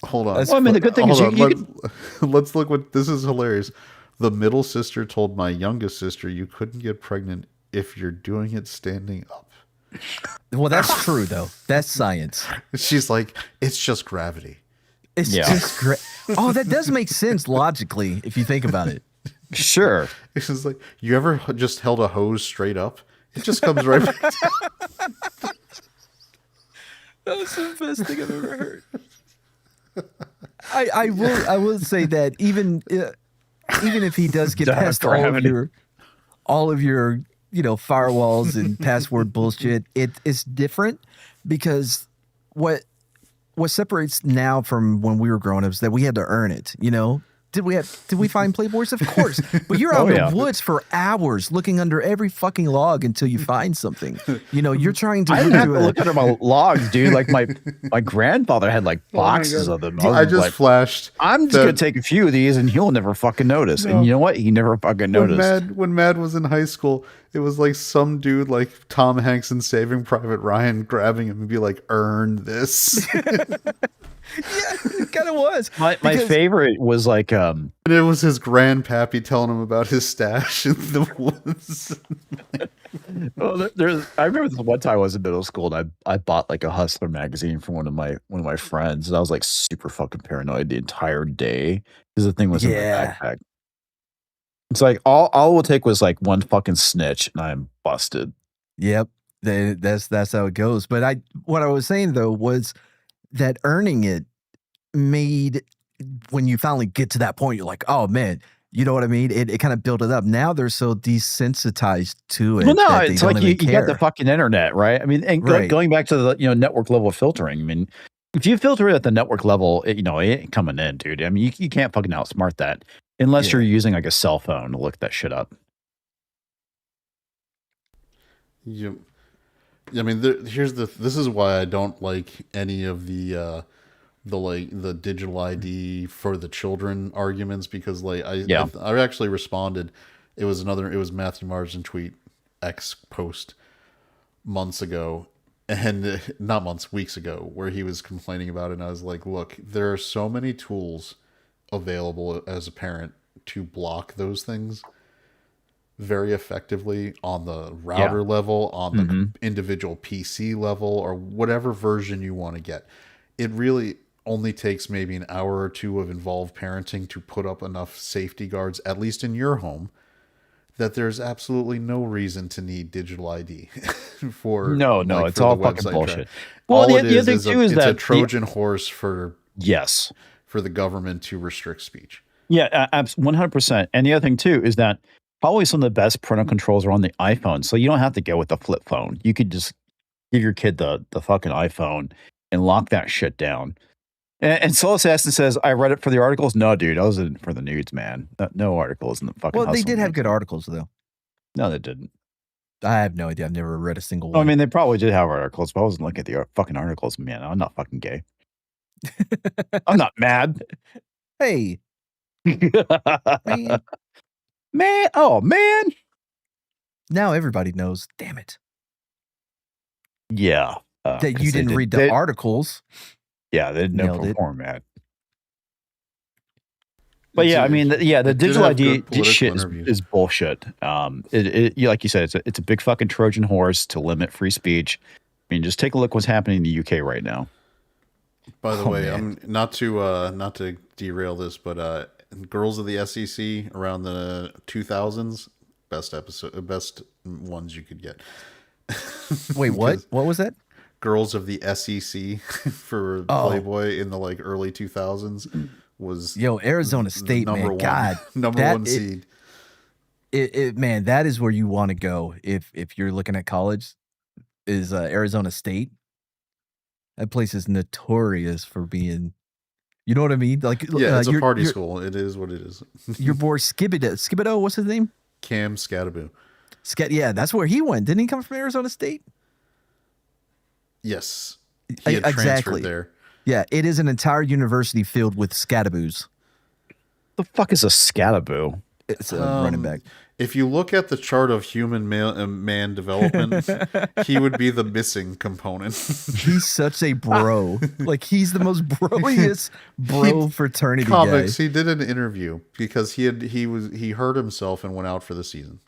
[SPEAKER 2] Hold on.
[SPEAKER 3] That's
[SPEAKER 4] Well, I mean, the good thing is
[SPEAKER 2] Hold
[SPEAKER 4] you
[SPEAKER 2] on. Let's look what this is hilarious. The middle sister told my youngest sister, "You couldn't get pregnant if you're doing it standing up."
[SPEAKER 3] well, that's true though. That's science.
[SPEAKER 2] She's like, "It's just gravity."
[SPEAKER 3] It's
[SPEAKER 4] Yeah.
[SPEAKER 3] just great. Oh, that does make sense logically if you think about it.
[SPEAKER 4] Sure.
[SPEAKER 2] It's just like, you ever just held a hose straight up? It just comes right back down.
[SPEAKER 3] That's the best thing I've ever heard. I will say that even if he does get past all of your firewalls and password bullshit, it's different because what separates now from when we were growing up is that we had to earn it. Did we find Playboys? Of course. But you're out in the woods for hours looking under every fucking log until you find something. You're trying to
[SPEAKER 4] I didn't have to look under my logs, dude. Like my grandfather had like boxes of them.
[SPEAKER 2] I just
[SPEAKER 4] like,
[SPEAKER 2] flashed.
[SPEAKER 4] I'm just gonna take a few of these, and he'll never fucking notice. And you know what? He never fucking noticed.
[SPEAKER 2] When Mad was in high school, it was like some dude like Tom Hanks in Saving Private Ryan grabbing him and be like, "Earn this."
[SPEAKER 3] Yeah, it kind of was.
[SPEAKER 4] My favorite was like
[SPEAKER 2] And it was his grandpappy telling him about his stash in the woods.
[SPEAKER 4] well, I remember this one time I was in middle school and I bought like a Hustler magazine from one of my friends, and I was like super fucking paranoid the entire day because the thing was in my backpack. It's like all it will take was like one fucking snitch and I'm busted.
[SPEAKER 3] Yep. That's how it goes. But what I was saying though was that earning it made, when you finally get to that point, you're like, oh man, you know what I mean? It kind of built it up. Now they're so desensitized to it.
[SPEAKER 4] Well, no,
[SPEAKER 3] that they
[SPEAKER 4] it's
[SPEAKER 3] don't
[SPEAKER 4] like
[SPEAKER 3] even
[SPEAKER 4] you got the
[SPEAKER 3] care.
[SPEAKER 4] fucking internet, right? I mean, and
[SPEAKER 3] Right.
[SPEAKER 4] going back to the network level filtering. I mean, if you filter it at the network level, it ain't coming in, dude. I mean, you can't fucking outsmart that unless
[SPEAKER 3] Yeah.
[SPEAKER 4] you're using like a cell phone to look that shit up.
[SPEAKER 2] I mean, this is why I don't like any of the digital ID for the children arguments, because like I actually responded. It was Matthew Marsden tweet X post months ago, and not months, weeks ago, where he was complaining about it. And I was like, look, there are so many tools available as a parent to block those things very effectively on the router level, on the individual PC level, or whatever version you want to get. It really only takes maybe an hour or two of involved parenting to put up enough safety guards, at least in your home, that there's absolutely no reason to need digital ID for
[SPEAKER 4] it's
[SPEAKER 2] for
[SPEAKER 4] all
[SPEAKER 2] the
[SPEAKER 4] fucking
[SPEAKER 2] website
[SPEAKER 4] bullshit.
[SPEAKER 2] traffic.
[SPEAKER 4] Well,
[SPEAKER 2] All
[SPEAKER 4] the
[SPEAKER 2] it
[SPEAKER 4] other thing
[SPEAKER 2] is
[SPEAKER 4] too is
[SPEAKER 2] it's
[SPEAKER 4] that
[SPEAKER 2] a Trojan horse for the government to restrict speech.
[SPEAKER 4] Yeah, 100%. And the other thing too is that probably some of the best parental controls are on the iPhone, so you don't have to go with the flip phone. You could just give your kid the fucking iPhone and lock that shit down. And Soul Assassin says, I read it for the articles. No, dude, I was in for the nudes, man. No articles in the fucking
[SPEAKER 3] Well, they
[SPEAKER 4] Hustle
[SPEAKER 3] did have
[SPEAKER 4] News.
[SPEAKER 3] good articles though.
[SPEAKER 4] No, they didn't.
[SPEAKER 3] I have no idea. I've never read a single
[SPEAKER 4] I
[SPEAKER 3] one.
[SPEAKER 4] mean, they probably did have articles, but I wasn't looking at the fucking articles, man. I'm not fucking gay. I'm not mad.
[SPEAKER 3] Hey, man.
[SPEAKER 4] Man, oh, man.
[SPEAKER 3] Now everybody knows. Damn it.
[SPEAKER 4] Yeah.
[SPEAKER 3] That you didn't read the articles.
[SPEAKER 4] Yeah, they didn't know
[SPEAKER 3] Nailed it.
[SPEAKER 4] format. But yeah, I mean, the digital ID shit is bullshit. Like you said, it's a big fucking Trojan horse to limit free speech. I mean, just take a look what's happening in the UK right now.
[SPEAKER 2] By the way, I'm not to derail this, but Girls of the SEC around the 2000s, best ones you could get.
[SPEAKER 3] Wait, what? What was that?
[SPEAKER 2] Girls of the SEC for Playboy in the early 2000s was
[SPEAKER 3] Arizona State,
[SPEAKER 2] number
[SPEAKER 3] man.
[SPEAKER 2] one,
[SPEAKER 3] God,
[SPEAKER 2] number one seed.
[SPEAKER 3] Man, that is where you want to go if you're looking at college. Is Arizona State? That place is notorious for being, you know what I mean? Like,
[SPEAKER 2] it's a party school. It is what it is.
[SPEAKER 3] Your boy Skibido, what's his name?
[SPEAKER 2] Cam Scattaboo.
[SPEAKER 3] Yeah, that's where he went. Didn't he come from Arizona State?
[SPEAKER 2] Yes, he had transferred there.
[SPEAKER 3] Yeah, it is an entire university filled with scataboos.
[SPEAKER 4] The fuck is a scataboo?
[SPEAKER 3] It's a running back.
[SPEAKER 2] If you look at the chart of human man development, he would be the missing component.
[SPEAKER 3] He's such a bro. Like, he's the most broiest fraternity
[SPEAKER 2] comics,
[SPEAKER 3] guy.
[SPEAKER 2] He did an interview because he hurt himself and went out for the season.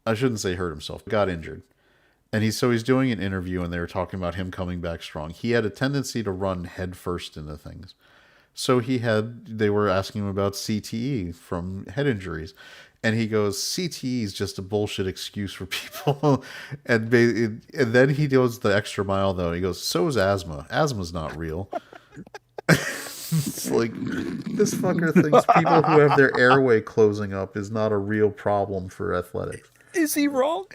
[SPEAKER 2] I shouldn't say hurt himself, got injured. And he's doing an interview, and they were talking about him coming back strong. He had a tendency to run headfirst into things. So they were asking him about CTE from head injuries. And he goes, CTE is just a bullshit excuse for people. and then he goes the extra mile, though. He goes, so is asthma. Asthma's not real. It's like, this fucker thinks people who have their airway closing up is not a real problem for athletics.
[SPEAKER 3] Is he wrong?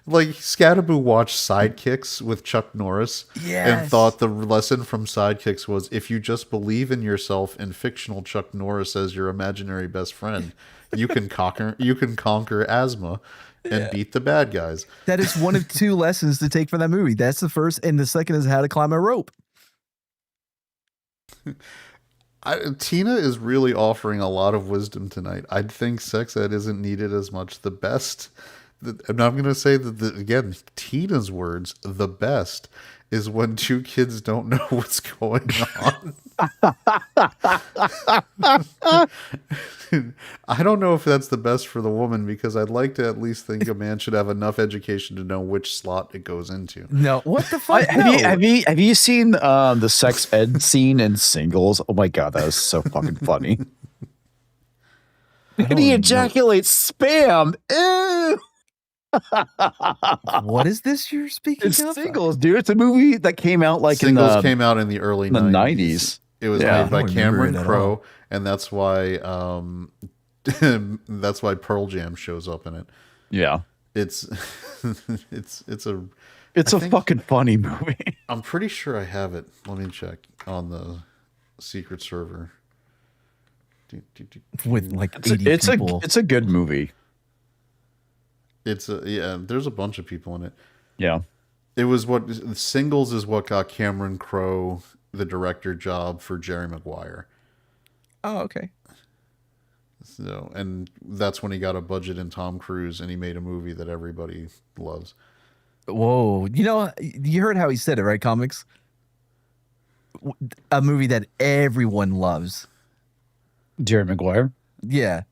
[SPEAKER 2] Like, Scattaboo watched Sidekicks with Chuck Norris and thought the lesson from Sidekicks was, if you just believe in yourself and fictional Chuck Norris as your imaginary best friend, you can conquer asthma and beat the bad guys.
[SPEAKER 3] That is one of two lessons to take from that movie. That's the first, and the second is how to climb a rope.
[SPEAKER 2] Tina is really offering a lot of wisdom tonight. I think sex ed isn't needed as much. The best, and I'm going to say that, again, Tina's words, the best is when two kids don't know what's going on. I don't know if that's the best for the woman, because I'd like to at least think a man should have enough education to know which slot it goes into.
[SPEAKER 3] No, what the fuck?
[SPEAKER 4] Have you seen the sex ed scene in Singles? Oh my god, that was so fucking funny. And he ejaculates spam. Ew.
[SPEAKER 3] What is this you're speaking
[SPEAKER 4] It's
[SPEAKER 3] of?
[SPEAKER 4] Singles, dude. It's a movie that came out like
[SPEAKER 2] Singles came out in the early
[SPEAKER 4] in the
[SPEAKER 2] 90s.
[SPEAKER 4] 90s.
[SPEAKER 2] It was
[SPEAKER 4] Yeah.
[SPEAKER 2] made by
[SPEAKER 3] I don't remember
[SPEAKER 2] Cameron
[SPEAKER 3] it at
[SPEAKER 2] Crowe,
[SPEAKER 3] all.
[SPEAKER 2] and that's why that's why Pearl Jam shows up in it.
[SPEAKER 4] Yeah.
[SPEAKER 2] It's
[SPEAKER 4] It's
[SPEAKER 2] I
[SPEAKER 4] a
[SPEAKER 2] think-
[SPEAKER 4] fucking funny movie.
[SPEAKER 2] I'm pretty sure I have it. Let me check on the secret server.
[SPEAKER 3] With like 80 people.
[SPEAKER 4] It's a good movie.
[SPEAKER 2] It's there's a bunch of people in it.
[SPEAKER 4] Yeah.
[SPEAKER 2] It was Singles is what got Cameron Crowe the director job for Jerry Maguire.
[SPEAKER 3] Oh, okay.
[SPEAKER 2] So, and that's when he got a budget in Tom Cruise, and he made a movie that everybody loves.
[SPEAKER 3] Whoa. You know, you heard how he said it, right, comics? A movie that everyone loves.
[SPEAKER 4] Jerry Maguire.
[SPEAKER 3] Yeah.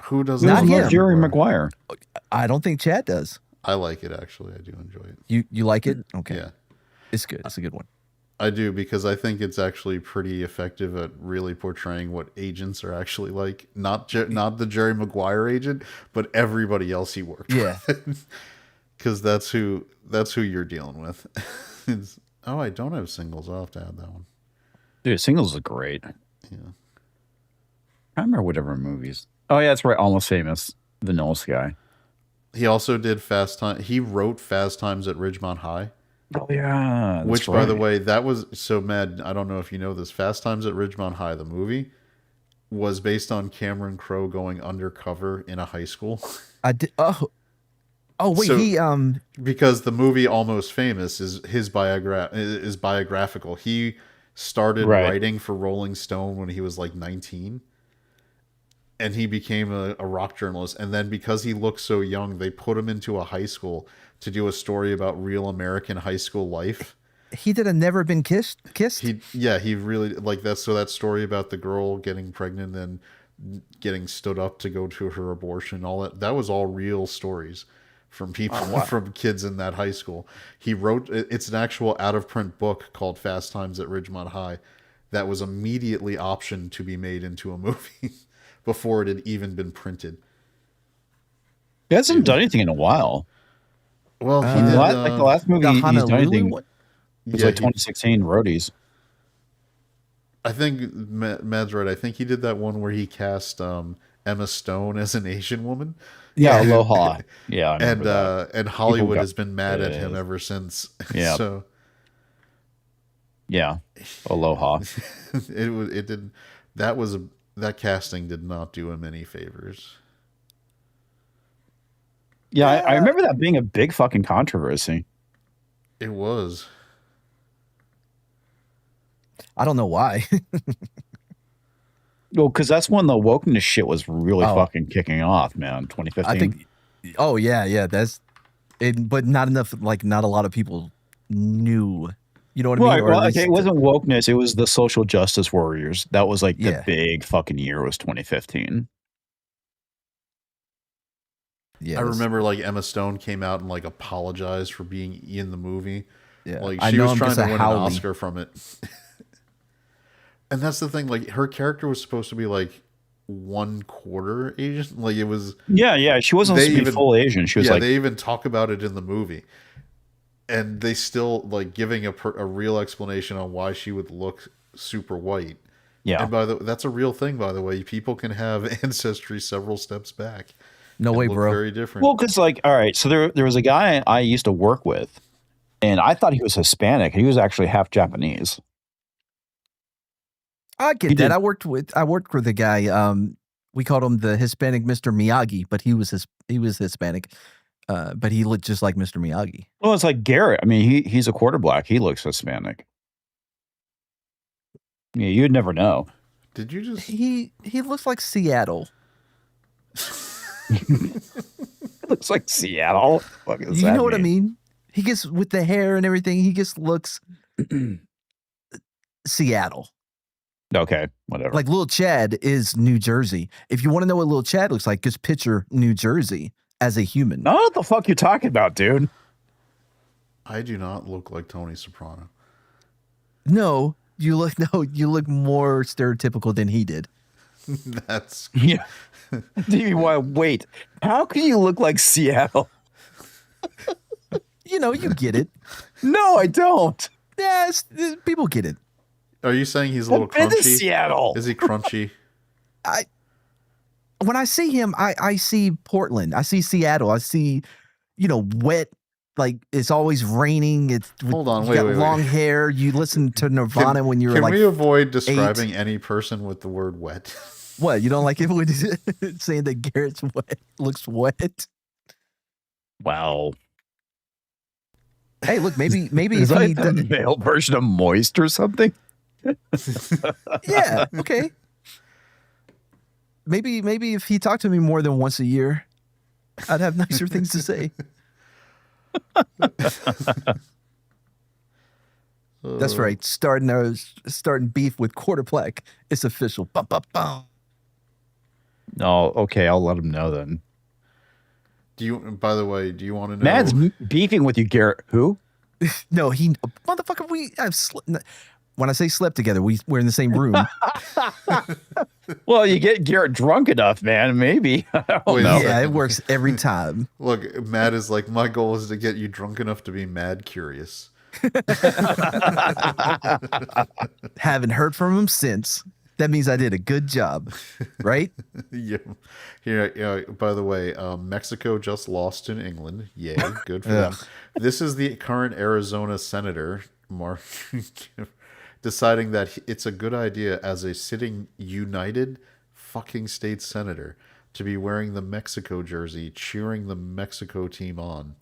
[SPEAKER 2] Who doesn't
[SPEAKER 3] Not
[SPEAKER 2] love
[SPEAKER 3] him.
[SPEAKER 4] Jerry Maguire.
[SPEAKER 3] I don't think Chad does.
[SPEAKER 2] I like it, actually. I do enjoy it.
[SPEAKER 3] You like it? Okay.
[SPEAKER 2] Yeah,
[SPEAKER 3] It's good. It's a good one.
[SPEAKER 2] I do, because I think it's actually pretty effective at really portraying what agents are actually like. Not the Jerry Maguire agent, but everybody else he worked
[SPEAKER 3] Yeah.
[SPEAKER 2] with. Because that's who you're dealing with. I don't have Singles. I'll have to add that one.
[SPEAKER 4] Dude, Singles is great.
[SPEAKER 2] Yeah.
[SPEAKER 4] I remember whatever movies. Oh yeah, that's right. Almost Famous. Vanilla Sky.
[SPEAKER 2] He also did Fast Time. He wrote Fast Times at Ridgemont High.
[SPEAKER 4] Oh yeah. that's
[SPEAKER 2] Which, by the
[SPEAKER 4] right.
[SPEAKER 2] way, that was so mad. I don't know if you know this. Fast Times at Ridgemont High, the movie, was based on Cameron Crowe going undercover in a high school.
[SPEAKER 3] I did. Oh, wait.
[SPEAKER 2] So- Because the movie Almost Famous is biographical. He started
[SPEAKER 4] Right.
[SPEAKER 2] writing for Rolling Stone when he was like 19. And he became a rock journalist. And then because he looked so young, they put him into a high school to do a story about real American high school life.
[SPEAKER 3] he did a Never Been Kissed.
[SPEAKER 2] He really like that. So that story about the girl getting pregnant and getting stood up to go to her abortion, all that was all real stories from people, from kids in that high school. He wrote, it's an actual out of print book called Fast Times at Ridgemont High that was immediately optioned to be made into a movie before it had even been printed.
[SPEAKER 4] He hasn't done anything in a while.
[SPEAKER 2] Well, he
[SPEAKER 4] The
[SPEAKER 2] did,
[SPEAKER 4] last movie
[SPEAKER 3] The
[SPEAKER 4] he's done
[SPEAKER 3] Honolulu
[SPEAKER 4] anything
[SPEAKER 3] one?
[SPEAKER 4] was
[SPEAKER 2] yeah,
[SPEAKER 4] like 2016 Roadies.
[SPEAKER 2] I think Mad's right. I think he did that one where he cast Emma Stone as an Asian woman.
[SPEAKER 4] Yeah, Aloha. Yeah, I
[SPEAKER 2] And
[SPEAKER 4] remember that.
[SPEAKER 2] and Hollywood
[SPEAKER 4] got
[SPEAKER 2] has been mad at him
[SPEAKER 4] pissed.
[SPEAKER 2] ever since.
[SPEAKER 4] Yeah.
[SPEAKER 2] So
[SPEAKER 4] Yeah, Aloha.
[SPEAKER 2] it did that casting did not do him any favors.
[SPEAKER 4] Yeah, I remember that being a big fucking controversy.
[SPEAKER 2] It was.
[SPEAKER 3] I don't know why.
[SPEAKER 4] Well, because that's when the wokeness shit was really
[SPEAKER 3] Oh.
[SPEAKER 4] fucking kicking off, man. 2015.
[SPEAKER 3] I think. Oh yeah. That's it. But not enough. Like not a lot of people knew. You know what I
[SPEAKER 4] Right,
[SPEAKER 3] mean? Or
[SPEAKER 4] well,
[SPEAKER 3] at least-
[SPEAKER 4] okay, it wasn't wokeness. It was the social justice warriors. That was like the
[SPEAKER 3] Yeah.
[SPEAKER 4] big fucking year was 2015.
[SPEAKER 3] Yeah,
[SPEAKER 2] I
[SPEAKER 3] that's-
[SPEAKER 2] remember like Emma Stone came out and like apologized for being in the movie.
[SPEAKER 3] Yeah,
[SPEAKER 2] Like
[SPEAKER 3] I
[SPEAKER 2] she
[SPEAKER 3] know
[SPEAKER 2] was
[SPEAKER 3] him
[SPEAKER 2] trying
[SPEAKER 3] 'cause
[SPEAKER 2] to
[SPEAKER 3] of
[SPEAKER 2] win an
[SPEAKER 3] Howley.
[SPEAKER 2] Oscar from it. And that's the thing, like her character was supposed to be like 1/4 Asian. Like it was
[SPEAKER 4] Yeah. She wasn't
[SPEAKER 2] They
[SPEAKER 4] supposed to be
[SPEAKER 2] even-
[SPEAKER 4] full Asian. She was like,
[SPEAKER 2] they even talk about it in the movie. And they still like giving a real explanation on why she would look super white.
[SPEAKER 4] yeah.
[SPEAKER 2] And that's a real thing, by the way. People can have ancestry several steps back.
[SPEAKER 3] No
[SPEAKER 2] and
[SPEAKER 3] way,
[SPEAKER 2] look
[SPEAKER 3] bro.
[SPEAKER 2] Very different.
[SPEAKER 4] Well, because like, all right, so there was a guy I used to work with, and I thought he was Hispanic. He was actually half Japanese.
[SPEAKER 3] I get
[SPEAKER 4] He
[SPEAKER 3] that.
[SPEAKER 4] did.
[SPEAKER 3] I worked with a guy. We called him the Hispanic Mr. Miyagi, but he was Hispanic. But he looked just like Mr. Miyagi.
[SPEAKER 4] Well, it's like Garrett. I mean, he's a quarter black. He looks Hispanic. Yeah, you'd never know.
[SPEAKER 2] Did you just
[SPEAKER 3] He looks like Seattle.
[SPEAKER 4] It looks like Seattle. What does
[SPEAKER 3] You
[SPEAKER 4] that
[SPEAKER 3] know what I
[SPEAKER 4] mean?
[SPEAKER 3] mean? He gets with the hair and everything. He just looks Seattle.
[SPEAKER 4] Okay, whatever.
[SPEAKER 3] Like Lil Chad is New Jersey. If you want to know what Lil Chad looks like, just picture New Jersey as a human.
[SPEAKER 4] I don't know what the fuck you're talking about, dude.
[SPEAKER 2] I do not look like Tony Soprano.
[SPEAKER 3] No, you look more stereotypical than he did.
[SPEAKER 2] That's
[SPEAKER 4] Yeah. Do you want to wait? How can you look like Seattle?
[SPEAKER 3] You know, you get it.
[SPEAKER 4] No, I don't.
[SPEAKER 3] Yes, people get it.
[SPEAKER 2] Are you saying he's a little
[SPEAKER 4] I've been to
[SPEAKER 2] crunchy?
[SPEAKER 4] Seattle.
[SPEAKER 2] Is he crunchy?
[SPEAKER 3] When I see him, I see Portland. I see Seattle. I see, wet. Like it's always raining. It's
[SPEAKER 2] Hold on,
[SPEAKER 3] you
[SPEAKER 2] wait,
[SPEAKER 3] got
[SPEAKER 2] wait,
[SPEAKER 3] long
[SPEAKER 2] wait.
[SPEAKER 3] hair. You listen to Nirvana when you were
[SPEAKER 2] Can
[SPEAKER 3] like.
[SPEAKER 2] we avoid describing any person with the word wet?
[SPEAKER 3] What, you don't like it when saying that Garrett's wet looks wet?
[SPEAKER 4] Wow.
[SPEAKER 3] Hey, look, maybe
[SPEAKER 4] Is
[SPEAKER 3] if he
[SPEAKER 4] that the male version of moist or something?
[SPEAKER 3] yeah, okay. Maybe if he talked to me more than once a year, I'd have nicer things to say. That's right. Starting beef with Quarterplaque. It's official. Bum, bum, bum.
[SPEAKER 4] No, okay, I'll let him know then.
[SPEAKER 2] By the way, do you want to know?
[SPEAKER 4] Mad's beefing with you, Garrett. Who?
[SPEAKER 3] No, motherfucker. We have when I say slept together, we're in the same room.
[SPEAKER 4] Well, you get Garrett drunk enough, man. Maybe. I don't know.
[SPEAKER 3] Yeah, it works every time.
[SPEAKER 2] Look, Mad is like, my goal is to get you drunk enough to be mad curious.
[SPEAKER 3] Haven't heard from him since. That means I did a good job, right?
[SPEAKER 2] Yeah. Here, by the way, Mexico just lost in England. Yay, good for them. This is the current Arizona senator, Mark, deciding that it's a good idea as a sitting United fucking States senator to be wearing the Mexico jersey, cheering the Mexico team on.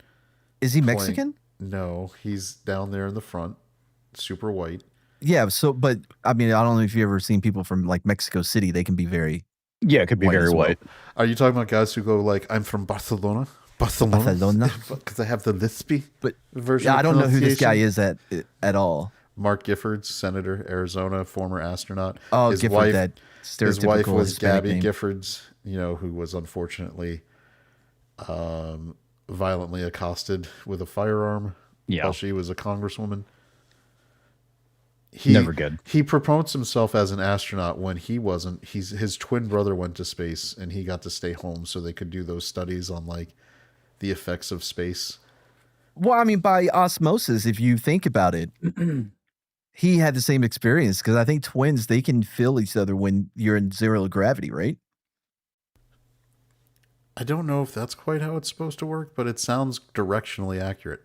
[SPEAKER 3] Is he Mexican?
[SPEAKER 2] No, he's down there in the front, super white.
[SPEAKER 3] Yeah, but I mean, I don't know if you've ever seen people from like Mexico City. They can be very
[SPEAKER 4] Yeah, it could be very white.
[SPEAKER 2] Are you talking about guys who go like, I'm from Barcelona? Barcelona? Because I have the lispy version.
[SPEAKER 3] Yeah,
[SPEAKER 2] of
[SPEAKER 3] I don't know who this guy
[SPEAKER 2] pronunciation.
[SPEAKER 3] is at all.
[SPEAKER 2] Mark Giffords, senator, Arizona, former astronaut.
[SPEAKER 3] Oh,
[SPEAKER 2] his
[SPEAKER 3] Gifford,
[SPEAKER 2] wife,
[SPEAKER 3] that stereotypical
[SPEAKER 2] his wife was
[SPEAKER 3] Hispanic
[SPEAKER 2] Gabby
[SPEAKER 3] name.
[SPEAKER 2] Giffords, who was unfortunately violently accosted with a firearm while she was a congresswoman.
[SPEAKER 4] Never good.
[SPEAKER 2] He promotes himself as an astronaut when he wasn't. His twin brother went to space and he got to stay home so they could do those studies on like the effects of space.
[SPEAKER 3] Well, I mean, by osmosis, if you think about it, he had the same experience because I think twins, they can feel each other when you're in zero gravity, right?
[SPEAKER 2] I don't know if that's quite how it's supposed to work, but it sounds directionally accurate.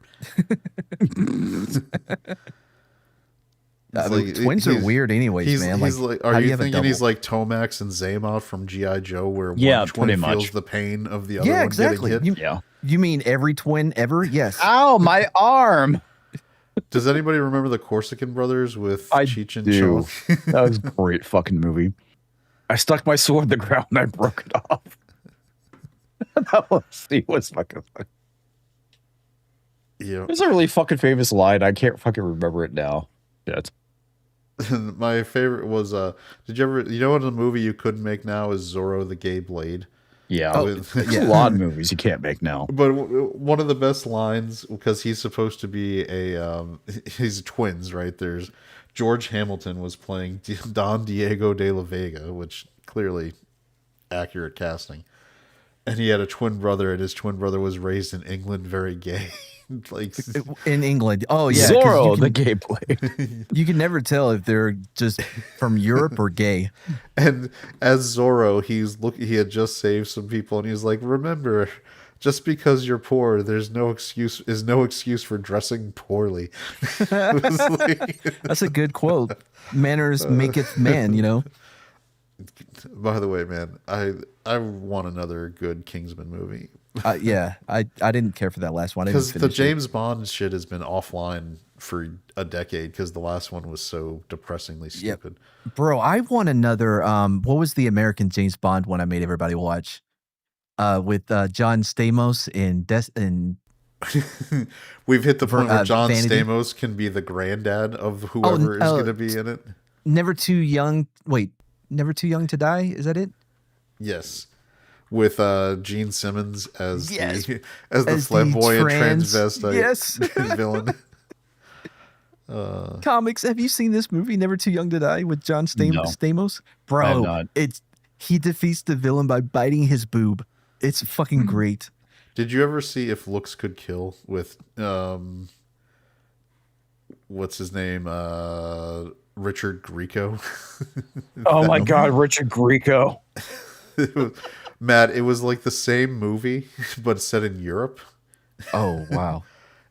[SPEAKER 3] Twins are weird anyways, man.
[SPEAKER 2] Are you thinking he's like Tomax and Zaymot from G.I. Joe where one twin feels the pain of the other one
[SPEAKER 3] exactly.
[SPEAKER 2] getting hit?
[SPEAKER 3] You mean every twin ever? Yes.
[SPEAKER 4] Ow, my arm.
[SPEAKER 2] Does anybody remember the Corsican brothers with Cheech and Chong?
[SPEAKER 4] That was a great fucking movie. I stuck my sword in the ground and I broke it off. That was fucking fun.
[SPEAKER 2] Yeah.
[SPEAKER 4] There's a really fucking famous line. I can't fucking remember it now. Shit.
[SPEAKER 2] My favorite was did you ever what a movie you couldn't make now is Zorro the Gay Blade?
[SPEAKER 4] Yeah, there's a lot of movies you can't make now.
[SPEAKER 2] But one of the best lines, because he's supposed to be he's twins, right? There's George Hamilton was playing Don Diego de la Vega, which clearly accurate casting. And he had a twin brother, and his twin brother was raised in England, very gay. Like
[SPEAKER 3] in England. Oh yeah.
[SPEAKER 4] Zorro the Gay Blade.
[SPEAKER 3] You can never tell if they're just from Europe or gay.
[SPEAKER 2] And as Zorro, he had just saved some people, and he's like, remember, just because you're poor, there's no excuse for dressing poorly.
[SPEAKER 3] That's a good quote. Manners maketh man,
[SPEAKER 2] By the way, man, I want another good Kingsman movie.
[SPEAKER 3] Yeah, I didn't care for that last one.
[SPEAKER 2] Because the James Bond shit has been offline for a decade because the last one was so depressingly stupid.
[SPEAKER 3] Yep. Bro, I want another. What was the American James Bond one I made everybody watch? With John Stamos and
[SPEAKER 2] We've hit the point where John
[SPEAKER 3] Vanity.
[SPEAKER 2] Stamos can be the granddad of whoever is going to be in it.
[SPEAKER 3] Never Too Young. Wait, Never Too Young to Die. Is that it?
[SPEAKER 2] Yes. With Gene Simmons as the
[SPEAKER 3] As
[SPEAKER 2] flamboyant
[SPEAKER 3] the
[SPEAKER 2] transvestite villain.
[SPEAKER 3] Comics. Have you seen this movie, Never Too Young to Die, with John Stamos?
[SPEAKER 4] I have
[SPEAKER 3] Bro,
[SPEAKER 4] not.
[SPEAKER 3] he defeats the villain by biting his boob. It's fucking great.
[SPEAKER 2] Did you ever see If Looks Could Kill with what's his name? Richard Grieco.
[SPEAKER 4] Oh my God, Richard Grieco.
[SPEAKER 2] Matt, it was like the same movie, but set in Europe.
[SPEAKER 3] Oh wow.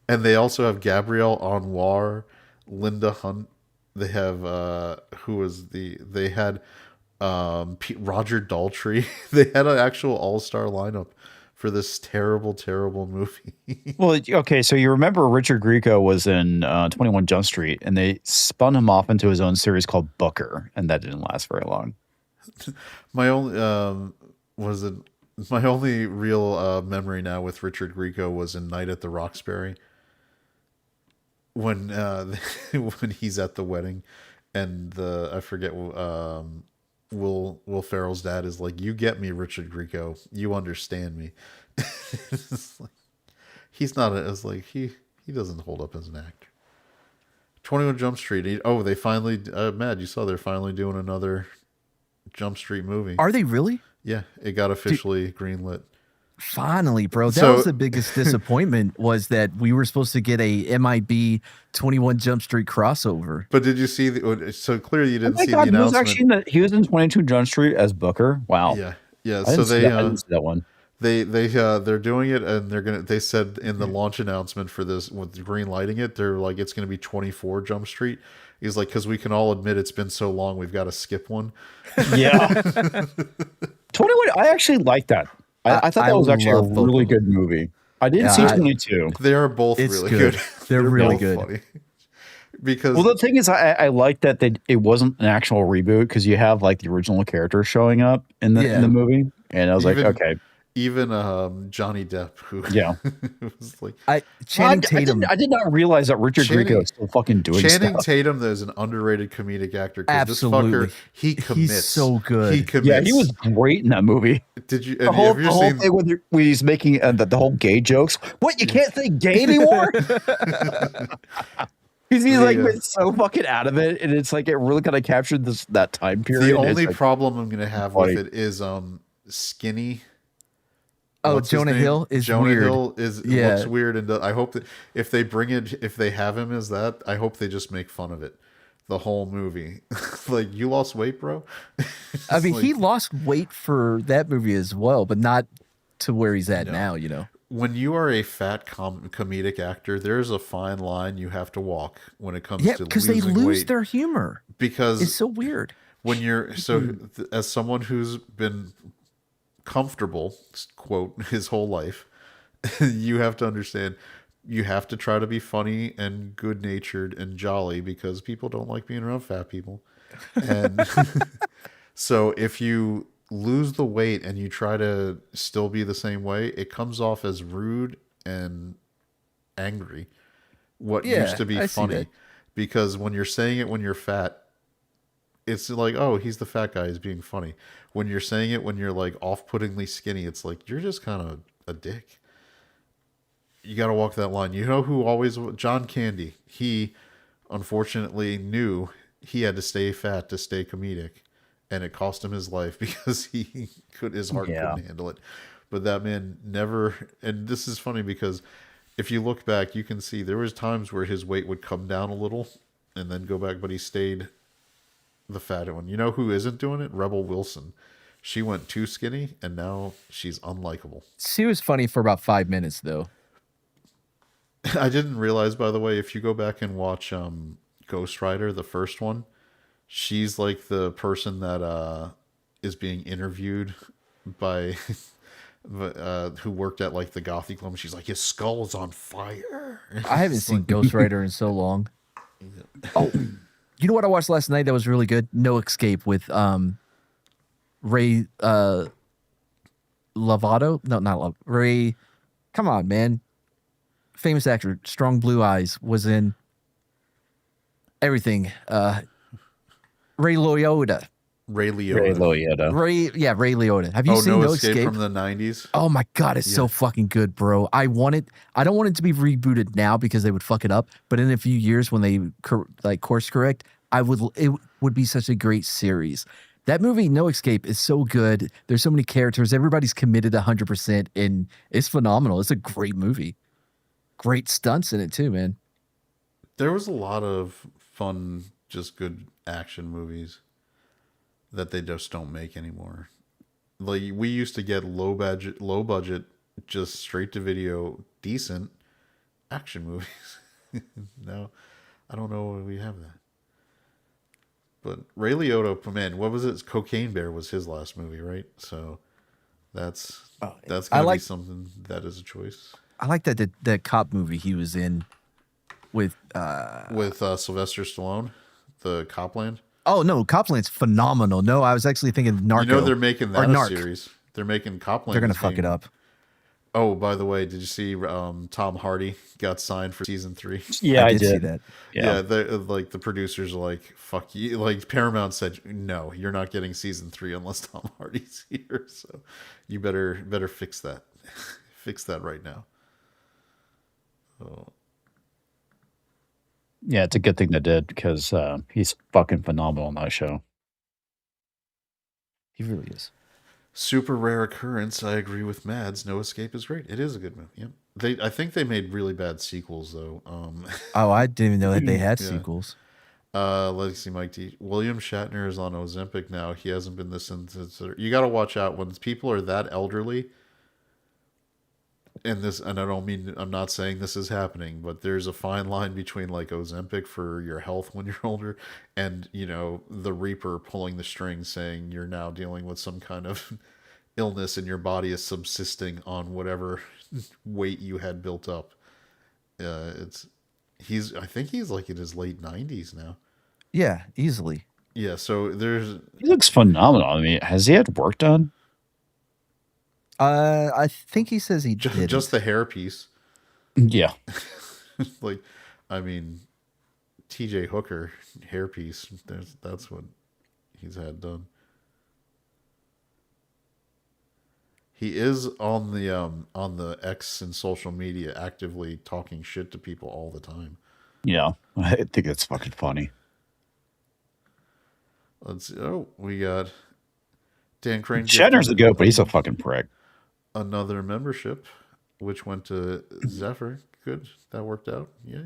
[SPEAKER 2] And they also have Gabrielle Anwar, Linda Hunt. They have they had Roger Daltrey. They had an actual all-star lineup for this terrible, terrible movie.
[SPEAKER 4] Well, okay, so you remember Richard Grieco was in 21 Jump Street, and they spun him off into his own series called Booker, and that didn't last very long.
[SPEAKER 2] My only my only real memory now with Richard Grieco was in Night at the Roxbury, when when he's at the wedding, and I forget Will Ferrell's dad is like, "You get me, Richard Grieco. You understand me." It's like, he's not as like he doesn't hold up as an actor. 21 Jump Street. They finally Mad, you saw they're finally doing another Jump Street movie.
[SPEAKER 3] Are they really?
[SPEAKER 2] Yeah, it got officially greenlit.
[SPEAKER 3] Finally, bro. That was the biggest disappointment, was that we were supposed to get a MIB 21 Jump Street crossover.
[SPEAKER 2] But did you see so clearly you didn't see the
[SPEAKER 4] He was
[SPEAKER 2] announcement.
[SPEAKER 4] he was in 22 Jump Street as Booker. Wow.
[SPEAKER 2] Yeah.
[SPEAKER 4] I
[SPEAKER 2] So
[SPEAKER 4] didn't see that one.
[SPEAKER 2] they're doing it, and they said in the launch announcement for this, with green lighting it, they're like, it's going to be 24 Jump Street. He's like, because we can all admit it's been so long, we've got to skip one.
[SPEAKER 4] Yeah. 21, I actually like that. I thought that was actually a really good movie. I didn't see 22.
[SPEAKER 2] They are both really good.
[SPEAKER 3] They're really
[SPEAKER 2] both
[SPEAKER 3] good.
[SPEAKER 2] funny. Because
[SPEAKER 4] Well, the thing is, I like that it wasn't an actual reboot, because you have like the original character showing up in the movie, and I was like, okay.
[SPEAKER 2] Even Johnny Depp, who was like,
[SPEAKER 3] Channing Tatum.
[SPEAKER 4] I did not realize that Richard Grieco is still fucking doing
[SPEAKER 2] Channing
[SPEAKER 4] stuff.
[SPEAKER 2] Tatum is an underrated comedic actor.
[SPEAKER 3] Absolutely.
[SPEAKER 2] This fucker, he commits.
[SPEAKER 3] He's so good.
[SPEAKER 2] He commits.
[SPEAKER 4] Yeah, he was great in that movie.
[SPEAKER 2] Did you?
[SPEAKER 4] The whole thing when he's making the whole gay jokes. What, you can't say gay anymore? He's like been so fucking out of it, and it's like it really kind of captured that time period.
[SPEAKER 2] The only problem I'm going to have with it is Skinny. What's
[SPEAKER 3] Jonah Hill is
[SPEAKER 2] Jonah
[SPEAKER 3] weird.
[SPEAKER 2] Hill looks weird, and I hope that if they have him as that, I hope they just make fun of it the whole movie. Like, you lost weight, bro.
[SPEAKER 3] I mean, he lost weight for that movie as well, but not to where he's at now. You know,
[SPEAKER 2] when you are a fat comedic actor, there's a fine line you have to walk when it comes to
[SPEAKER 3] because they lose
[SPEAKER 2] weight.
[SPEAKER 3] their humor.
[SPEAKER 2] Because
[SPEAKER 3] it's so weird.
[SPEAKER 2] When you're as someone who's been comfortable, quote, his whole life, you have to understand, you have to try to be funny and good natured and jolly, because people don't like being around fat people. And so if you lose the weight and you try to still be the same way, it comes off as rude and angry. What used to be funny, because when you're saying it when you're fat, it's like, oh, he's the fat guy, he's being funny. When you're saying it when you're like off-puttingly skinny, it's like, you're just kind of a dick. You got to walk that line. You know who always, John Candy, he unfortunately knew he had to stay fat to stay comedic, and it cost him his life because his heart couldn't handle it. But that man never, and this is funny because if you look back, you can see there was times where his weight would come down a little and then go back, but he stayed the fat one. You know who isn't doing it? Rebel Wilson. She went too skinny, and now she's unlikable.
[SPEAKER 3] She was funny for about 5 minutes, though.
[SPEAKER 2] I didn't realize, by the way, if you go back and watch Ghost Rider, the first one, she's like the person that is being interviewed by who worked at like the Gothic Club. She's like, his skull is on fire.
[SPEAKER 3] I haven't seen Ghost Rider in so long. Oh, you know what I watched last night that was really good? No Escape with Ray Lovato. No, not Love. Ray. Come on, man. Famous actor, strong blue eyes, was in everything. Ray Liotta.
[SPEAKER 2] Ray Liotta.
[SPEAKER 3] Ray Liotta. Have you seen No Escape
[SPEAKER 2] from the 90s?
[SPEAKER 3] Oh my god, it's so fucking good, bro. I don't want it to be rebooted now because they would fuck it up, but in a few years when they course correct, it would be such a great series. That movie, No Escape, is so good. There's so many characters. Everybody's committed 100%, and it's phenomenal. It's a great movie. Great stunts in it too, man.
[SPEAKER 2] There was a lot of fun, just good action movies that they just don't make anymore. Like we used to get low budget, just straight to video, decent action movies. No, I don't know why we have that. But Ray Liotta, man, what was it? Cocaine Bear was his last movie, right? So that's gonna be something that is a choice.
[SPEAKER 3] I like that cop movie he was in with
[SPEAKER 2] Sylvester Stallone, the Copland.
[SPEAKER 3] Oh no, Copland's phenomenal. No, I was actually thinking Narco.
[SPEAKER 2] You know they're making that a series. They're making Copland.
[SPEAKER 3] They're gonna fuck it up.
[SPEAKER 2] Oh, by the way, did you see Tom Hardy got signed for season 3?
[SPEAKER 4] Yeah, I did
[SPEAKER 3] see that.
[SPEAKER 2] Yeah, like the producers are like, "Fuck you!" Like Paramount said, "No, you're not getting season 3 unless Tom Hardy's here." So you better fix that. Fix that right now. Oh.
[SPEAKER 4] Yeah, it's a good thing they did because he's fucking phenomenal on that show.
[SPEAKER 3] He really is.
[SPEAKER 2] Super rare occurrence. I agree with Mads. No Escape is great. It is a good movie. Yep. I think they made really bad sequels though.
[SPEAKER 3] Oh, I didn't even know that they had sequels.
[SPEAKER 2] Let's see, Mike D. William Shatner is on Ozempic now. He hasn't been this since. You got to watch out when people are that elderly. And I'm not saying this is happening, but there's a fine line between like Ozempic for your health when you're older and, the Reaper pulling the strings saying you're now dealing with some kind of illness and your body is subsisting on whatever weight you had built up. I think he's like in his late 90s now.
[SPEAKER 3] Yeah, easily.
[SPEAKER 2] Yeah, so
[SPEAKER 4] he looks phenomenal. I mean, has he had work done?
[SPEAKER 3] I think he says he did.
[SPEAKER 2] Just the hair piece.
[SPEAKER 4] Yeah.
[SPEAKER 2] Like, I mean, TJ Hooker hairpiece. That's what he's had done. He is on the X and social media actively talking shit to people all the time.
[SPEAKER 4] Yeah, I think it's fucking funny.
[SPEAKER 2] Let's see. Oh, we got Dan Crane.
[SPEAKER 4] Shatner's the goat, but he's a fucking prick.
[SPEAKER 2] Another membership, which went to Zephyr. Good. That worked out. Yeah.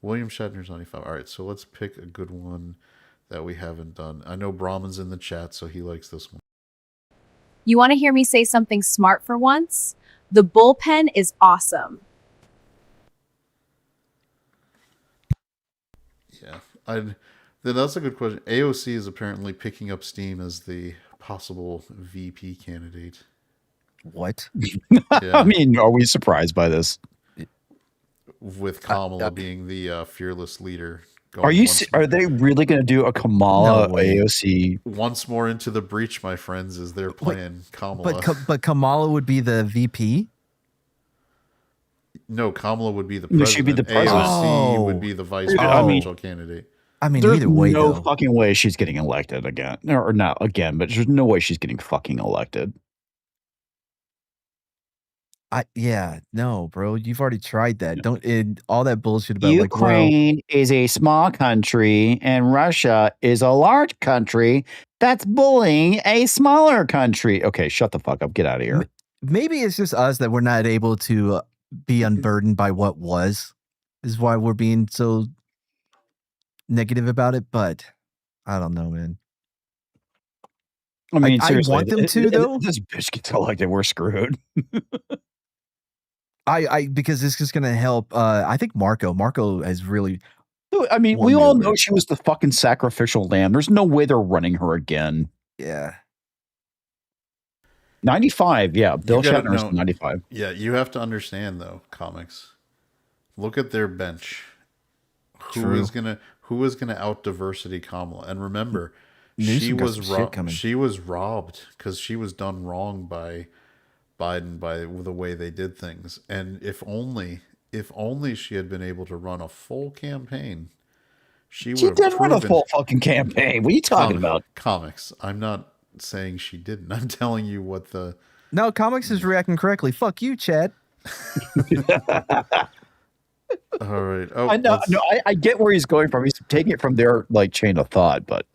[SPEAKER 2] William Shatner's 95. All right, so let's pick a good one that we haven't done. I know Brahman's in the chat, so he likes this one.
[SPEAKER 7] You want to hear me say something smart for once? The Bullpen is awesome.
[SPEAKER 2] Yeah. Then that's a good question. AOC is apparently picking up steam as the possible VP candidate.
[SPEAKER 3] What?
[SPEAKER 2] Yeah.
[SPEAKER 4] I mean, are we surprised by this?
[SPEAKER 2] With Kamala being the fearless leader.
[SPEAKER 4] Are they really going to do a Kamala AOC?
[SPEAKER 2] Once more into the breach, my friends, is their plan. Kamala.
[SPEAKER 3] But Kamala would be the VP?
[SPEAKER 2] No, Kamala would be the president.
[SPEAKER 4] She'd be the president.
[SPEAKER 2] AOC would be the vice presidential candidate.
[SPEAKER 3] I mean,
[SPEAKER 4] there's
[SPEAKER 3] either way,
[SPEAKER 4] no
[SPEAKER 3] though.
[SPEAKER 4] fucking way she's getting elected again. Or not again, but there's no way she's getting fucking elected.
[SPEAKER 3] No, bro. You've already tried that. All that bullshit about
[SPEAKER 4] Ukraine is a small country and Russia is a large country that's bullying a smaller country. Okay, shut the fuck up. Get out of here.
[SPEAKER 3] Maybe it's just us that we're not able to be unburdened by what was, is why we're being so negative about it. But I don't know, man.
[SPEAKER 4] I mean, seriously,
[SPEAKER 3] I want them to, though.
[SPEAKER 4] This bitch gets elected, we're screwed.
[SPEAKER 3] Because this is going to help. I think Marco has really.
[SPEAKER 4] I mean, we all know she was the fucking sacrificial lamb. There's no way they're running her again.
[SPEAKER 3] Yeah.
[SPEAKER 4] 95. Yeah. Bill Shatner's 95.
[SPEAKER 2] Yeah. You have to understand, though, comics. Look at their bench. Who is gonna out diversity Kamala? And remember, she was robbed because she was done wrong by Biden by the way they did things. And if only she had been able to run a full campaign, she would have
[SPEAKER 4] run a full fucking campaign. What are you talking about?
[SPEAKER 2] Comics. I'm not saying she didn't. I'm telling you what the.
[SPEAKER 3] No, comics is reacting correctly. Fuck you, Chad.
[SPEAKER 2] All right. Oh,
[SPEAKER 4] I know. No, I get where he's going from. He's taking it from their chain of thought, but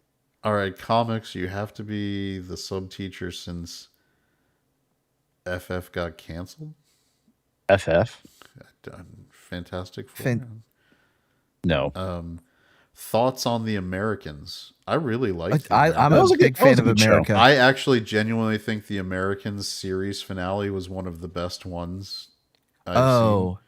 [SPEAKER 2] All right, comics. You have to be the sub teacher since FF got canceled.
[SPEAKER 4] FF?
[SPEAKER 2] Fantastic Four.
[SPEAKER 3] Fan-
[SPEAKER 4] No.
[SPEAKER 2] Thoughts on the Americans? I really liked.
[SPEAKER 3] I'm
[SPEAKER 4] That
[SPEAKER 3] a
[SPEAKER 4] was a good-
[SPEAKER 3] big
[SPEAKER 4] that was
[SPEAKER 3] fan
[SPEAKER 4] a
[SPEAKER 3] of
[SPEAKER 4] good show.
[SPEAKER 3] America.
[SPEAKER 2] I actually genuinely think the Americans series finale was one of the best ones I've
[SPEAKER 3] Oh,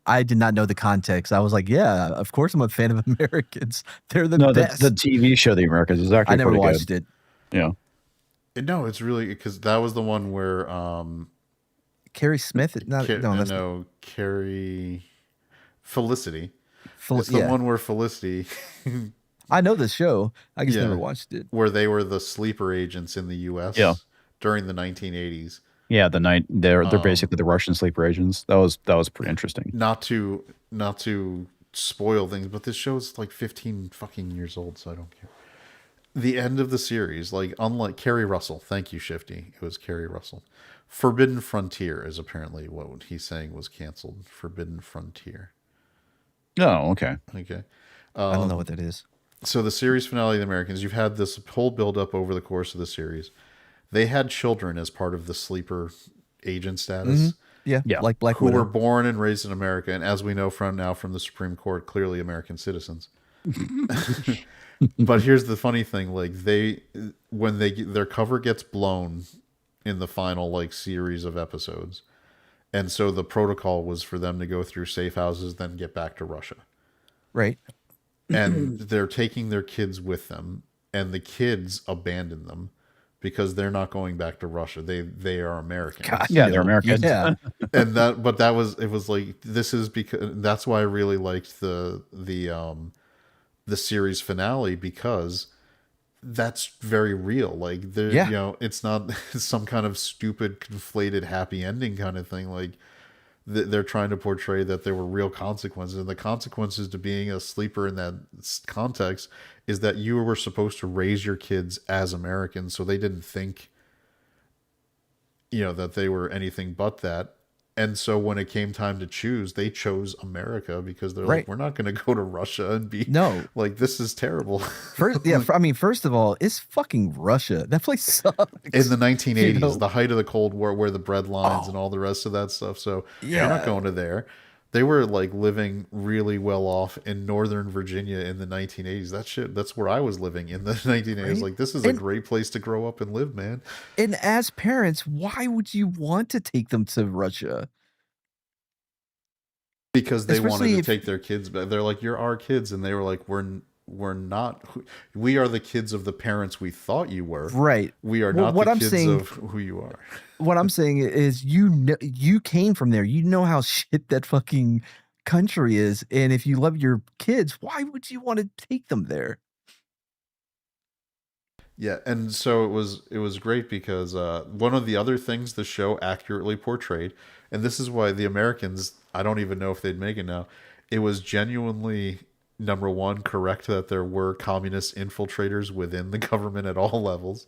[SPEAKER 3] I did not know the context. I was like, yeah, of course I'm a fan of Americans. They're the
[SPEAKER 4] No,
[SPEAKER 3] best.
[SPEAKER 4] the TV show The Americans is actually
[SPEAKER 3] I never
[SPEAKER 4] pretty
[SPEAKER 3] watched
[SPEAKER 4] good.
[SPEAKER 3] it.
[SPEAKER 4] Yeah.
[SPEAKER 2] seen. No, it's really because that was the one where
[SPEAKER 3] Carrie Smith?
[SPEAKER 2] Carrie Felicity.
[SPEAKER 3] Fel-
[SPEAKER 2] It's the
[SPEAKER 3] yeah.
[SPEAKER 2] one where Felicity,
[SPEAKER 3] I know the show. I just
[SPEAKER 2] Yeah.
[SPEAKER 3] never watched it.
[SPEAKER 2] where they were the sleeper agents in the U.S.
[SPEAKER 4] Yeah.
[SPEAKER 2] during the 1980s.
[SPEAKER 4] Yeah, they're basically the Russian sleeper agents. That was pretty interesting.
[SPEAKER 2] Not to spoil things, but this show's like 15 fucking years old, so I don't care. The end of the series, like unlike Kerry Russell, thank you, Shifty. It was Kerry Russell. Forbidden Frontier is apparently what he's saying was canceled. Forbidden Frontier.
[SPEAKER 4] Oh, okay.
[SPEAKER 2] Okay.
[SPEAKER 3] I don't know what that is.
[SPEAKER 2] So the series finale of the Americans, you've had this whole build up over the course of the series. They had children as part of the sleeper agent status.
[SPEAKER 3] Yeah,
[SPEAKER 4] Yeah.
[SPEAKER 3] like Black
[SPEAKER 2] Who
[SPEAKER 3] Widow.
[SPEAKER 2] were born and raised in America, and as we know from the Supreme Court, clearly American citizens. But here's the funny thing: like their cover gets blown in the final like series of episodes, and so the protocol was for them to go through safe houses, then get back to Russia,
[SPEAKER 3] Right.
[SPEAKER 2] and they're taking their kids with them, and the kids abandon them because they're not going back to Russia. They are Americans.
[SPEAKER 3] God,
[SPEAKER 4] Yeah, they're Americans.
[SPEAKER 3] Yeah.
[SPEAKER 2] And it was like, this is because that's why I really liked the series finale, because that's very real. Like there,
[SPEAKER 3] Yeah.
[SPEAKER 2] it's not some kind of stupid conflated happy ending kind of thing. Like they're trying to portray that there were real consequences, and the consequences to being a sleeper in that context is that you were supposed to raise your kids as Americans, so they didn't think that they were anything but that. And so when it came time to choose, they chose America because they're like,
[SPEAKER 3] Right.
[SPEAKER 2] we're not going to go to Russia and be
[SPEAKER 3] No.
[SPEAKER 2] like, this is terrible.
[SPEAKER 3] First of all, it's fucking Russia. That place sucks.
[SPEAKER 2] In the 1980s,
[SPEAKER 3] You know?
[SPEAKER 2] the height of the Cold War, where the bread lines and all the rest of that stuff. So you're not going to there. They were like living really well off in Northern Virginia in the 1980s. That's where I was living in the 1980s.
[SPEAKER 3] Right?
[SPEAKER 2] Like, this is a great place to grow up and live, man.
[SPEAKER 3] And as parents, why would you want to take them to Russia?
[SPEAKER 2] Because they wanted
[SPEAKER 3] Especially
[SPEAKER 2] to
[SPEAKER 3] if-
[SPEAKER 2] take their kids back. They're like, you're our kids. And they were like, we're not. We are the kids of the parents we thought you were.
[SPEAKER 3] Right.
[SPEAKER 2] We are
[SPEAKER 3] Well,
[SPEAKER 2] not
[SPEAKER 3] what
[SPEAKER 2] the
[SPEAKER 3] I'm
[SPEAKER 2] kids
[SPEAKER 3] saying-
[SPEAKER 2] of who you are.
[SPEAKER 3] What I'm saying is, you came from there. You know how shit that fucking country is, and if you love your kids, why would you want to take them there?
[SPEAKER 2] Yeah, and so it was great because one of the other things the show accurately portrayed, and this is why the Americans, I don't even know if they'd make it now, it was genuinely, number one, correct that there were communist infiltrators within the government at all levels.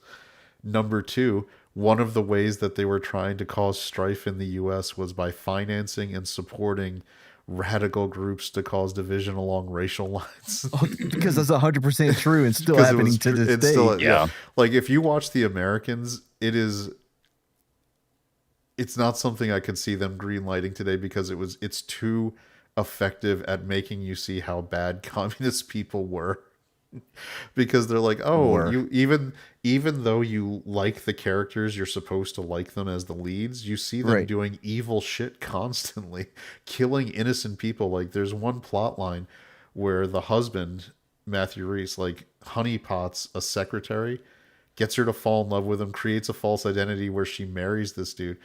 [SPEAKER 2] Number two, one of the ways that they were trying to cause strife in the U.S. was by financing and supporting radical groups to cause division along racial lines.
[SPEAKER 3] Because that's 100% true and still
[SPEAKER 2] 'Cause it
[SPEAKER 3] happening
[SPEAKER 2] was
[SPEAKER 3] to
[SPEAKER 2] tr-
[SPEAKER 3] this
[SPEAKER 2] it's
[SPEAKER 3] day.
[SPEAKER 2] still-
[SPEAKER 4] Yeah.
[SPEAKER 2] Like, if you watch The Americans, it's not something I could see them greenlighting today, because it's too effective at making you see how bad communist people were. Because they're like, oh, you even though you like the characters, you're supposed to like them as the leads, you see them
[SPEAKER 3] Right.
[SPEAKER 2] doing evil shit constantly, killing innocent people. Like, there's one plot line where the husband, Matthew Reese, like honeypots a secretary, gets her to fall in love with him, creates a false identity where she marries this dude.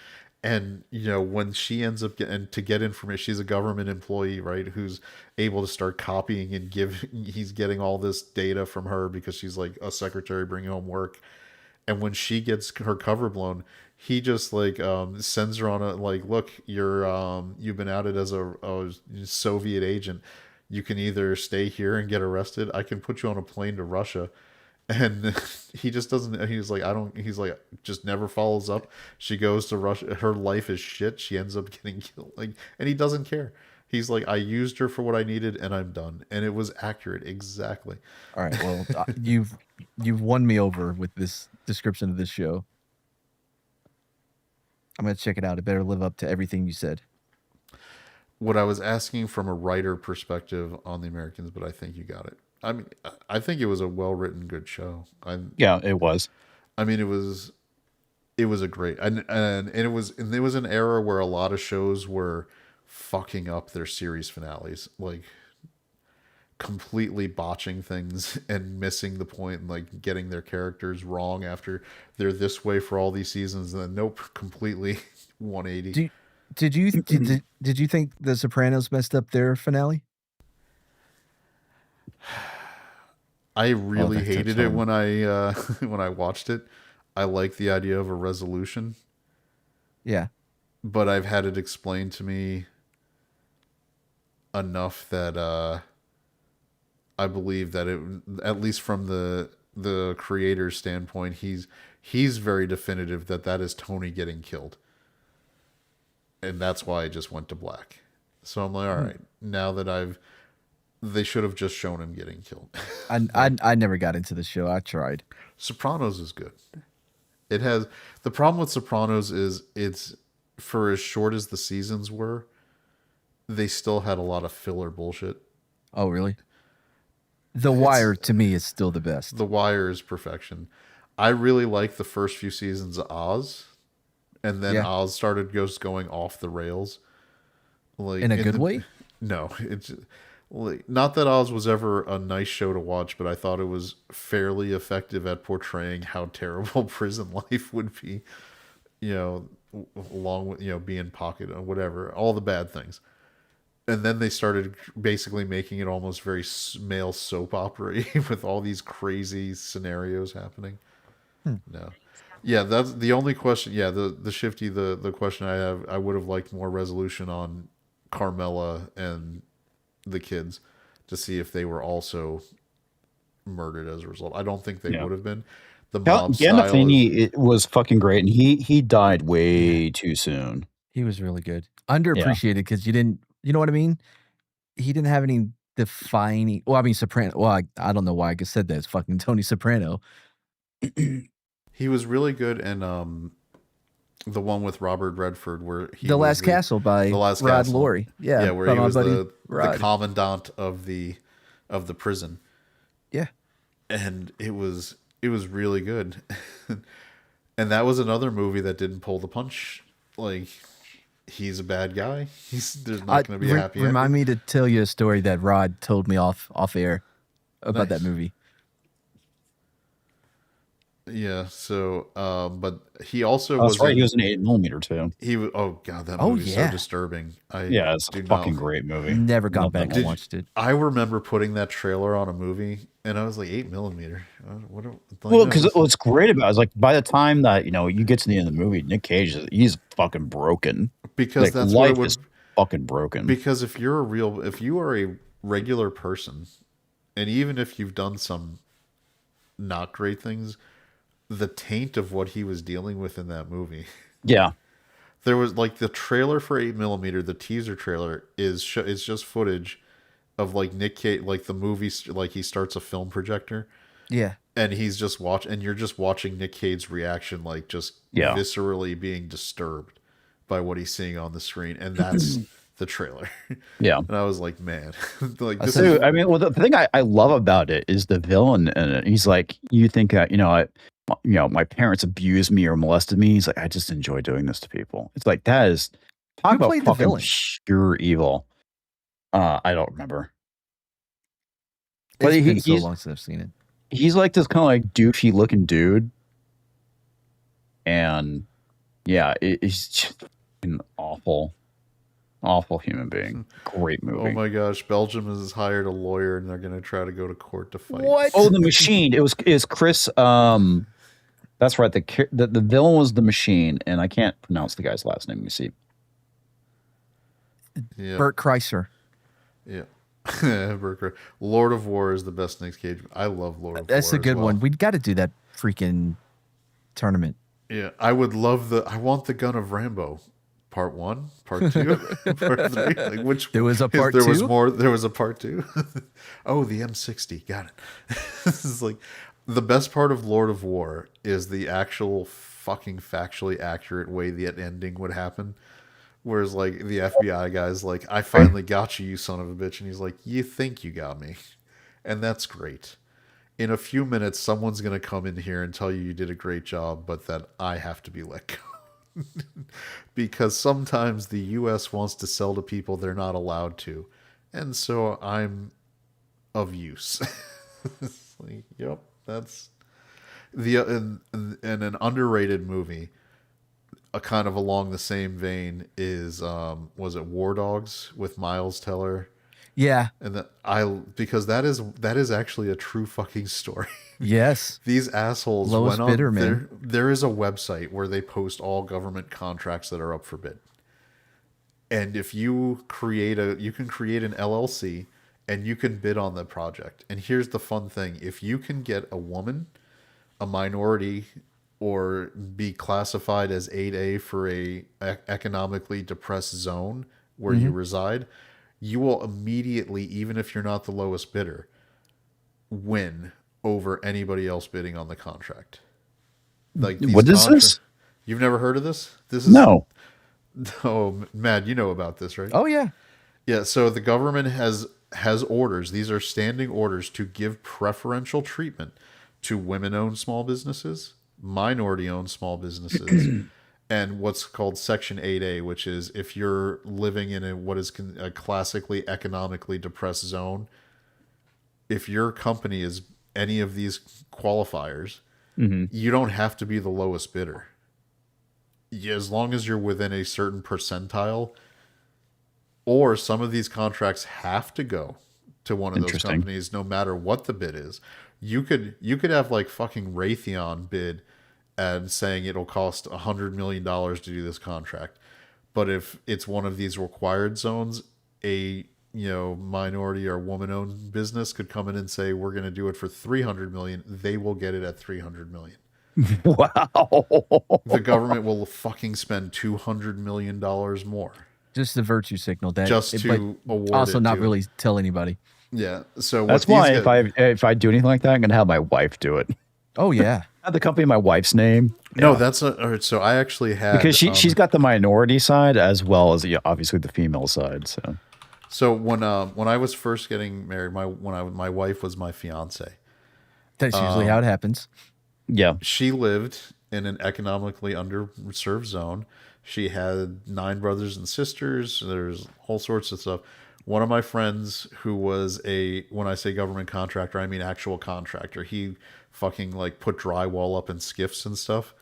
[SPEAKER 2] And, when she ends up to get information, she's a government employee, right? Who's able to start copying and he's getting all this data from her because she's like a secretary bringing home work. And when she gets her cover blown, he just like sends her on a, like, look, you've been outed as a Soviet agent. You can either stay here and get arrested. I can put you on a plane to Russia. And he just doesn't, he's like, just never follows up. She goes to Russia. Her life is shit. She ends up getting killed. Like, and he doesn't care. He's like, I used her for what I needed, and I'm done. And it was accurate, exactly.
[SPEAKER 3] All right. Well, you've won me over with this description of this show. I'm gonna check it out. It better live up to everything you said.
[SPEAKER 2] What I was asking from a writer perspective on the Americans, but I think you got it. I mean, I think it was a well-written, good show.
[SPEAKER 4] Yeah, it was.
[SPEAKER 2] I mean, it was a great, and it was an era where a lot of shows were fucking up their series finales, like completely botching things and missing the point, and like getting their characters wrong after they're this way for all these seasons, and then nope, completely 180.
[SPEAKER 3] Did you think The Sopranos messed up their finale?
[SPEAKER 2] I really
[SPEAKER 3] that's
[SPEAKER 2] hated it
[SPEAKER 3] fun.
[SPEAKER 2] when I when I watched it. I like the idea of a resolution,
[SPEAKER 3] Yeah.
[SPEAKER 2] but I've had it explained to me enough that I believe that it, at least from the creator's standpoint, he's very definitive that is Tony getting killed, and that's why I just went to black. So I'm like, all right, now that they should have just shown him getting killed.
[SPEAKER 3] I never got into the show. I tried.
[SPEAKER 2] Sopranos is good. It has, the problem with Sopranos is it's, for as short as the seasons were, they still had a lot of filler bullshit.
[SPEAKER 3] Oh, really? The Wire to me is still the best.
[SPEAKER 2] The Wire is perfection. I really like the first few seasons of Oz, and then
[SPEAKER 3] Yeah.
[SPEAKER 2] Oz started going off the rails. Like
[SPEAKER 3] In a good way?
[SPEAKER 2] No, it's like, not that Oz was ever a nice show to watch, but I thought it was fairly effective at portraying how terrible prison life would be. You know, along with, you know, being pocket or whatever, all the bad things. And then they started basically making it almost very male soap opera with all these crazy scenarios happening. No. Yeah, that's the only question. Yeah, the shifty, the question I have, I would have liked more resolution on Carmela and the kids to see if they were also murdered as a result. I don't think they would have been. The mob style
[SPEAKER 4] Gandolfini, it was fucking great, and he died way too soon.
[SPEAKER 3] He was really good. Underappreciated because you know what I mean? He didn't have any defining. Well, I mean, Soprano. Well, I don't know why I said that. It's fucking Tony Soprano.
[SPEAKER 2] he was really good in the one with Robert Redford, where he
[SPEAKER 3] The
[SPEAKER 2] was
[SPEAKER 3] Last Castle by
[SPEAKER 2] The Last
[SPEAKER 3] Rod
[SPEAKER 2] Castle.
[SPEAKER 3] Laurie. Yeah,
[SPEAKER 2] where
[SPEAKER 3] by
[SPEAKER 2] he
[SPEAKER 3] my
[SPEAKER 2] was
[SPEAKER 3] buddy
[SPEAKER 2] the
[SPEAKER 3] Rod.
[SPEAKER 2] commandant of the prison.
[SPEAKER 3] Yeah.
[SPEAKER 2] And it was really good. And that was another movie that didn't pull the punch. Like, he's a bad guy. There's not going to be a happy
[SPEAKER 3] Remind
[SPEAKER 2] ending.
[SPEAKER 3] me to tell you a story that Rod told me off air about that movie.
[SPEAKER 2] Yeah. So, but he also
[SPEAKER 4] That's
[SPEAKER 2] was.
[SPEAKER 4] right. He was an 8mm too.
[SPEAKER 2] He was. Oh god, that
[SPEAKER 3] Oh,
[SPEAKER 2] movie's
[SPEAKER 3] yeah.
[SPEAKER 2] so disturbing.
[SPEAKER 4] Yeah, it's a fucking great movie.
[SPEAKER 3] Never gone
[SPEAKER 4] Love that
[SPEAKER 3] back
[SPEAKER 4] movie.
[SPEAKER 3] and watched it.
[SPEAKER 2] I remember putting that trailer on a movie, and I was like, 8mm.
[SPEAKER 4] Well, because what's great about it is, like, by the time that, you know, you get to the end of the movie, Nick Cage he's fucking broken.
[SPEAKER 2] because
[SPEAKER 4] Like,
[SPEAKER 2] that's what it
[SPEAKER 4] life
[SPEAKER 2] would.
[SPEAKER 4] is fucking broken.
[SPEAKER 2] Because if you are a regular person, and even if you've done some not great things, the taint of what he was dealing with in that movie.
[SPEAKER 4] Yeah.
[SPEAKER 2] There was, like, the trailer for 8mm, the teaser trailer is just footage of, like, Nick Cage, like the movie, like he starts a film projector,
[SPEAKER 3] Yeah.
[SPEAKER 2] and he's just and you're just watching Nick Cage's reaction, like, just
[SPEAKER 4] Yeah.
[SPEAKER 2] viscerally being disturbed by what he's seeing on the screen, and that's the trailer.
[SPEAKER 4] Yeah.
[SPEAKER 2] And I was like, man, like, this
[SPEAKER 4] So,
[SPEAKER 2] is
[SPEAKER 4] I mean, well, the thing I love about it is the villain in it. He's like, you think that, you know, my parents abused me or molested me. He's like, I just enjoy doing this to people. It's like, that is, talk
[SPEAKER 3] Who
[SPEAKER 4] about
[SPEAKER 3] played the
[SPEAKER 4] fucking
[SPEAKER 3] villain?
[SPEAKER 4] pure evil. I don't remember. But
[SPEAKER 3] It's been so
[SPEAKER 4] he's
[SPEAKER 3] long since I've seen it.
[SPEAKER 4] he's like this kind of like douchey looking dude, and yeah, he's just an awful human being. Great movie.
[SPEAKER 2] oh my gosh, Belgium has hired a lawyer, and they're going to try to go to court to fight.
[SPEAKER 3] What?
[SPEAKER 4] Oh, the Machine. Is Chris. That's right. The villain was the Machine, and I can't pronounce the guy's last name. Let me see.
[SPEAKER 2] Yeah.
[SPEAKER 3] Bert Kreischer.
[SPEAKER 2] Yeah. Lord of War is the best Nick Cage. I love Lord of War.
[SPEAKER 3] That's a
[SPEAKER 2] as
[SPEAKER 3] good
[SPEAKER 2] well.
[SPEAKER 3] one. We got to do that freaking tournament.
[SPEAKER 2] Yeah, I would love I want the Gun of Rambo part 1, part 2, part 3. Like which
[SPEAKER 3] There was a part
[SPEAKER 2] there was
[SPEAKER 3] 2?
[SPEAKER 2] more. There was a part 2. Oh, the M60. Got it. This is like the best part of Lord of War is the actual fucking factually accurate way the ending would happen. Whereas like the FBI guy's like, I finally got you, you son of a bitch, and he's like, you think you got me, and that's great. In a few minutes, someone's gonna come in here and tell you did a great job, but that I have to be let go. Because sometimes the U.S. wants to sell to people they're not allowed to, and so I'm of use. It's like, yep, that's the and an underrated movie, a kind of along the same vein is was it War Dogs with Miles Teller?
[SPEAKER 3] Yeah.
[SPEAKER 2] And because that is actually a true fucking story.
[SPEAKER 3] Yes.
[SPEAKER 2] These assholes
[SPEAKER 3] Lowest
[SPEAKER 2] went on
[SPEAKER 3] bidder, man.
[SPEAKER 2] there is a website where they post all government contracts that are up for bid. And if you you can create an LLC and you can bid on the project. And here's the fun thing. If you can get a woman, a minority, or be classified as 8A for a economically depressed zone where you reside, you will immediately, even if you're not the lowest bidder, win over anybody else bidding on the contract. Like
[SPEAKER 4] What is this?
[SPEAKER 2] You've never heard of this? This is
[SPEAKER 4] No.
[SPEAKER 2] Oh, Mad, you know about this, right?
[SPEAKER 3] Oh yeah.
[SPEAKER 2] Yeah, so the government has orders. These are standing orders to give preferential treatment to women-owned small businesses, minority-owned small businesses, and what's called Section 8A, which is if you're living in what is a classically economically depressed zone, if your company is any of these qualifiers, you don't have to be the lowest bidder. As long as you're within a certain percentile, or some of these contracts have to go to one of those
[SPEAKER 4] Interesting.
[SPEAKER 2] companies no matter what the bid is. You could have like fucking Raytheon bid and saying it'll cost $100 million to do this contract. But if it's one of these required zones, a minority or woman-owned business could come in and say, we're going to do it for $300 million. They will get it at $300 million.
[SPEAKER 4] Wow.
[SPEAKER 2] The government will fucking spend $200 million more.
[SPEAKER 3] Just the virtue signal, that
[SPEAKER 2] Just to award
[SPEAKER 3] also
[SPEAKER 2] it
[SPEAKER 3] not
[SPEAKER 2] to-
[SPEAKER 3] really tell anybody.
[SPEAKER 2] Yeah. So
[SPEAKER 4] That's why if I do anything like that, I'm gonna have my wife do it.
[SPEAKER 3] Oh yeah.
[SPEAKER 4] Have the company in my wife's name.
[SPEAKER 2] No,
[SPEAKER 4] Yeah.
[SPEAKER 2] that's all right. So I actually had
[SPEAKER 4] Because she's got the minority side as well as obviously the female side.
[SPEAKER 2] So when I was first getting married, my wife was my fiance.
[SPEAKER 3] That's usually how it happens.
[SPEAKER 4] Yeah.
[SPEAKER 2] She lived in an economically underserved zone. She had 9 brothers and sisters. There's all sorts of stuff. One of my friends who was when I say government contractor, I mean actual contractor. He fucking like put drywall up in skiffs and stuff.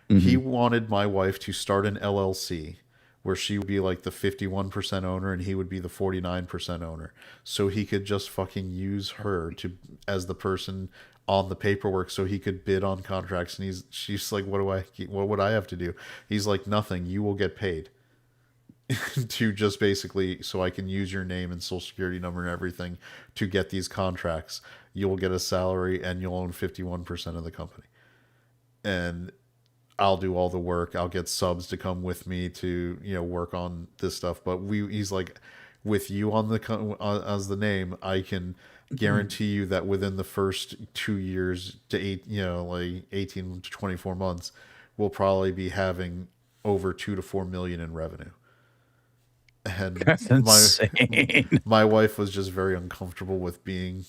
[SPEAKER 2] He wanted my wife to start an LLC where she would be like the 51% owner and he would be the 49% owner. So he could just fucking use her as the person on the paperwork so he could bid on contracts. And she's like, what would I have to do? He's like, nothing, you will get paid. To just basically, so I can use your name and social security number and everything to get these contracts. You'll get a salary and you'll own 51% of the company. And I'll do all the work. I'll get subs to come with me to, work on this stuff. But he's like, with you on as the name, I can guarantee you that within the first 2 years to 18 to 24 months, we'll probably be having over 2 to 4 million in revenue. And
[SPEAKER 4] That's insane.
[SPEAKER 2] my wife was just very uncomfortable with being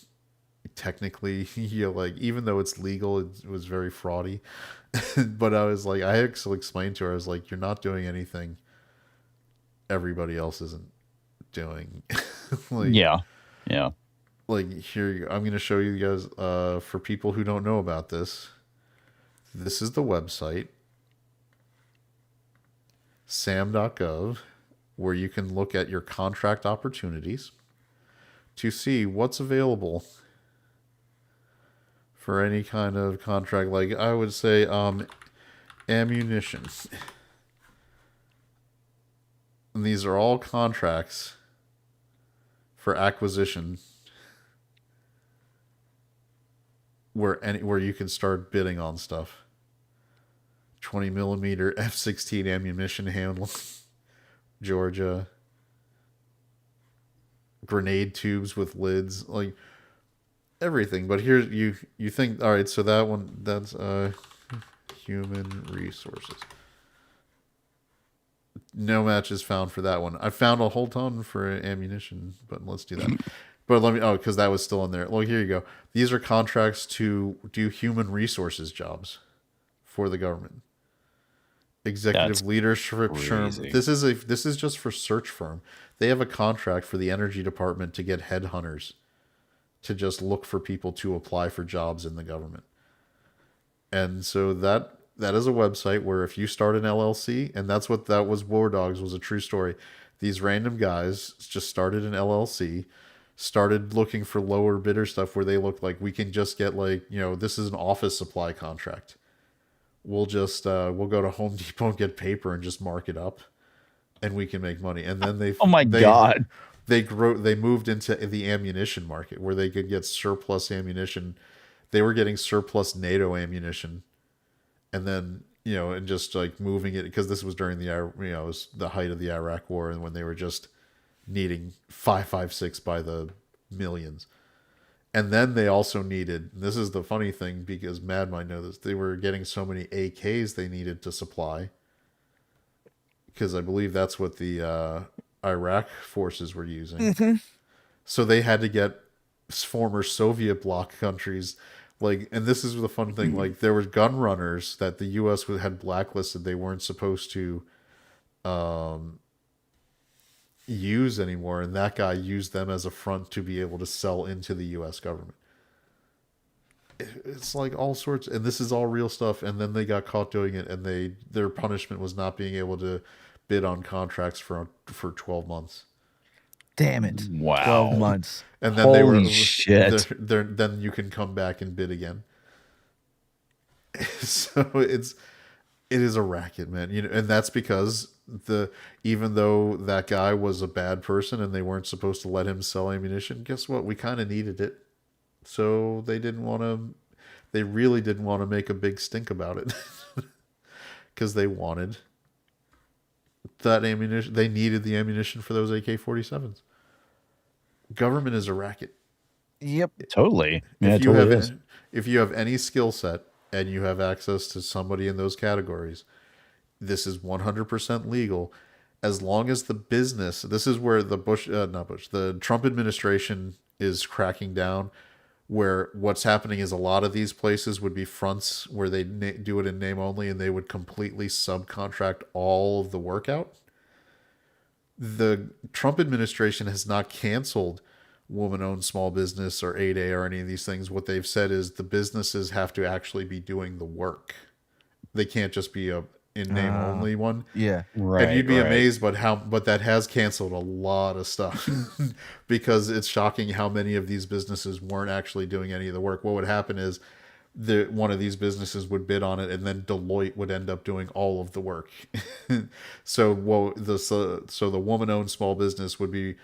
[SPEAKER 2] technically, even though it's legal, it was very fraudy. But I was like, I actually explained to her, I was like, you're not doing anything everybody else isn't doing.
[SPEAKER 4] Yeah.
[SPEAKER 2] Like here, I'm going to show you guys, for people who don't know about this, this is the website, sam.gov, where you can look at your contract opportunities to see what's available for any kind of contract. Like I would say, ammunition. And these are all contracts for acquisition where you can start bidding on stuff. 20 millimeter F-16 ammunition handle. Georgia. Grenade tubes with lids, like everything. But here's you think, all right, so that one, that's human resources. No matches found for that one. I found a whole ton for ammunition, but let's do that. But let me, because that was still in there. Well, here you go. These are contracts to do human resources jobs for the government. Executive
[SPEAKER 4] That's
[SPEAKER 2] leadership firm.
[SPEAKER 4] crazy.
[SPEAKER 2] This is just for search firm. They have a contract for the energy department to get headhunters to just look for people to apply for jobs in the government. And so that is a website where if you start an LLC, and that's what that was, War Dogs was a true story. These random guys just started an LLC, started looking for lower bidder stuff where they look like, we can just get like, this is an office supply contract. We'll just we'll go to Home Depot and get paper and just mark it up, and we can make money. And then
[SPEAKER 4] God,
[SPEAKER 2] they moved into the ammunition market where they could get surplus ammunition. They were getting surplus NATO ammunition, and then and just like moving it, because this was during the it was the height of the Iraq War, and when they were just needing 5.56 by the millions. And then they also needed, this is the funny thing, because Mad might know this, they were getting so many AKs they needed to supply, because I believe that's what the Iraq forces were using.
[SPEAKER 3] Mm-hmm.
[SPEAKER 2] So they had to get former Soviet bloc countries, like, and this is the fun thing, like there were gun runners that the U.S. had blacklisted. They weren't supposed to use anymore, and that guy used them as a front to be able to sell into the U.S. government. It's like all sorts, and this is all real stuff. And then they got caught doing it, and their punishment was not being able to bid on contracts for 12 months.
[SPEAKER 3] Damn it!
[SPEAKER 4] Wow,
[SPEAKER 3] 12 months.
[SPEAKER 2] And then
[SPEAKER 4] Holy shit!
[SPEAKER 2] Then you can come back and bid again. So it is a racket, man. And that's because even though that guy was a bad person and they weren't supposed to let him sell ammunition, guess what? We kind of needed it. So they really didn't want to make a big stink about it, because they wanted that ammunition. They needed the ammunition for those AK-47s. Government is a racket.
[SPEAKER 3] Yep.
[SPEAKER 4] Totally. Yeah,
[SPEAKER 2] If you have any skill set and you have access to somebody in those categories, this is 100% legal, as long as the business. This is where the Trump administration is cracking down. Where what's happening is a lot of these places would be fronts where they do it in name only, and they would completely subcontract all of the work out. The Trump administration has not canceled woman-owned small business or 8A or any of these things. What they've said is the businesses have to actually be doing the work. They can't just be a in name only one.
[SPEAKER 3] Yeah.
[SPEAKER 4] Right.
[SPEAKER 2] And you'd be amazed but that has canceled a lot of stuff because it's shocking how many of these businesses weren't actually doing any of the work. What would happen is one of these businesses would bid on it, and then Deloitte would end up doing all of the work. So the woman-owned small business would be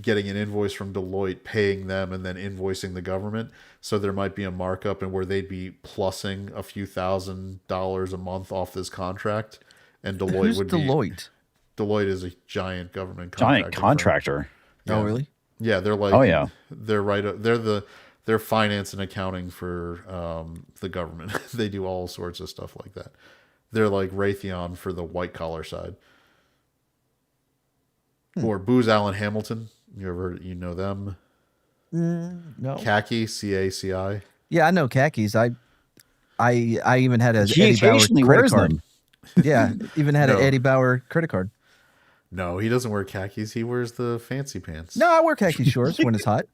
[SPEAKER 2] getting an invoice from Deloitte, paying them, and then invoicing the government. So there might be a markup, and where they'd be plussing a few $1,000s a month off this contract, and Deloitte
[SPEAKER 3] Who's
[SPEAKER 2] would
[SPEAKER 3] Deloitte?
[SPEAKER 2] Deloitte is a giant government
[SPEAKER 4] contractor.
[SPEAKER 2] Yeah.
[SPEAKER 3] Oh, really?
[SPEAKER 2] Yeah, they're like,
[SPEAKER 4] oh yeah,
[SPEAKER 2] they're finance and accounting for the government. They do all sorts of stuff like that. They're like Raytheon for the white collar side. Or Booz Allen Hamilton. You know them?
[SPEAKER 3] No.
[SPEAKER 2] Khaki, CACI.
[SPEAKER 3] Yeah, I know khakis. I even had a
[SPEAKER 4] he
[SPEAKER 3] Eddie Bauer
[SPEAKER 4] occasionally
[SPEAKER 3] credit
[SPEAKER 4] wears
[SPEAKER 3] card.
[SPEAKER 4] them.
[SPEAKER 3] Yeah, even had
[SPEAKER 2] No.
[SPEAKER 3] an Eddie Bauer credit card.
[SPEAKER 2] No, he doesn't wear khakis. He wears the fancy pants.
[SPEAKER 3] No, I wear khaki shorts when it's hot.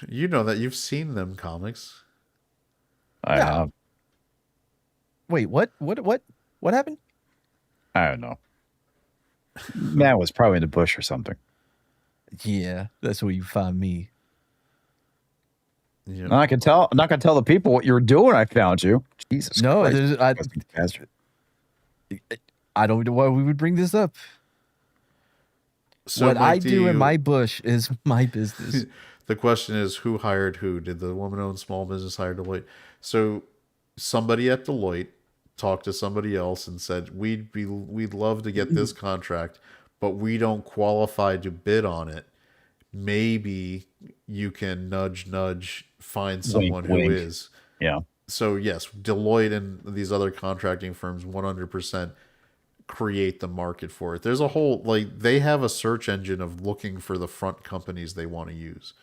[SPEAKER 2] You know that. You've seen them comics.
[SPEAKER 4] I have.
[SPEAKER 3] Wait, what? What happened?
[SPEAKER 4] I don't know. Matt was probably in the bush or something.
[SPEAKER 3] Yeah, that's where you find me.
[SPEAKER 2] You
[SPEAKER 4] I'm
[SPEAKER 2] know,
[SPEAKER 4] not gonna tell the people what you're doing. I found you. Jesus
[SPEAKER 3] No,
[SPEAKER 4] Christ.
[SPEAKER 3] I don't know why we would bring this up.
[SPEAKER 2] so
[SPEAKER 3] what I
[SPEAKER 2] Mike,
[SPEAKER 3] do in my bush is my business.
[SPEAKER 2] The question is, who hired who? Did the woman-owned small business hire Deloitte? So somebody at Deloitte talked to somebody else and said, we'd love to get this contract, but we don't qualify to bid on it. Maybe you can nudge, find someone who
[SPEAKER 4] wink.
[SPEAKER 2] is.
[SPEAKER 4] Yeah.
[SPEAKER 2] So yes, Deloitte and these other contracting firms 100% create the market for it. There's a whole, like, they have a search engine of looking for the front companies they want to use.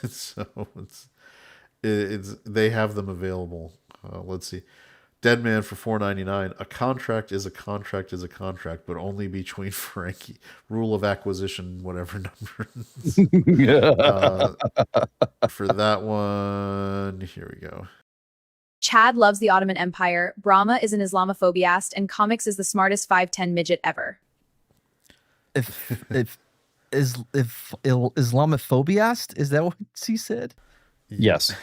[SPEAKER 2] So it's they have them available. Let's see. Dead Man for $4.99. A contract is a contract is a contract, but only between Frankie. Rule of acquisition, whatever number. For that one, here we go.
[SPEAKER 7] Chad loves the Ottoman Empire. Brahma is an Islamophobiast, and comics is the smartest 5'10" midget ever.
[SPEAKER 3] If Islamophobiast, is that what he said?
[SPEAKER 4] Yes.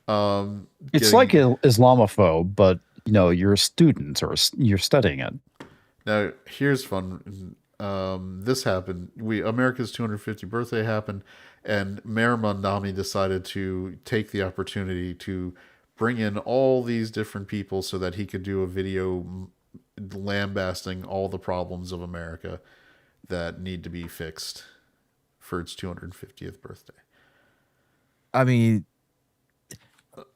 [SPEAKER 4] It's like Islamophobe, but you're a student or you're studying it.
[SPEAKER 2] Now, here's fun. This happened. America's 250th birthday happened, and Mayor Mondami decided to take the opportunity to bring in all these different people so that he could do a video lambasting all the problems of America that need to be fixed for its 250th birthday.
[SPEAKER 3] I mean,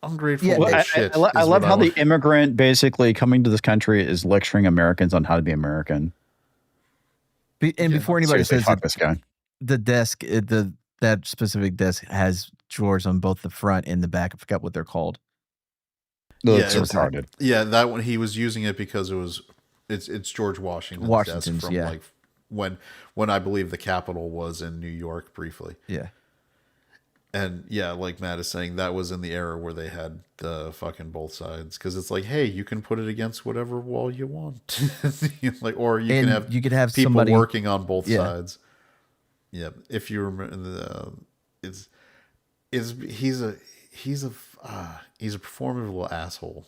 [SPEAKER 2] ungrateful shit.
[SPEAKER 4] I love how the immigrant basically coming to this country is lecturing Americans on how to be American.
[SPEAKER 3] Before anybody says
[SPEAKER 4] fuck this guy,
[SPEAKER 3] the desk, that specific desk has drawers on both the front and the back. I forgot what they're called.
[SPEAKER 4] No, it's retarded.
[SPEAKER 2] Yeah, that one he was using it because it's George Washington's desk from like when I believe the Capitol was in New York briefly.
[SPEAKER 3] Yeah.
[SPEAKER 2] And yeah, like Matt is saying, that was in the era where they had the fucking both sides, because it's like, hey, you can put it against whatever wall you want, like, or you can have people somebody working on both sides. Yeah, if you remember, he's a performative asshole,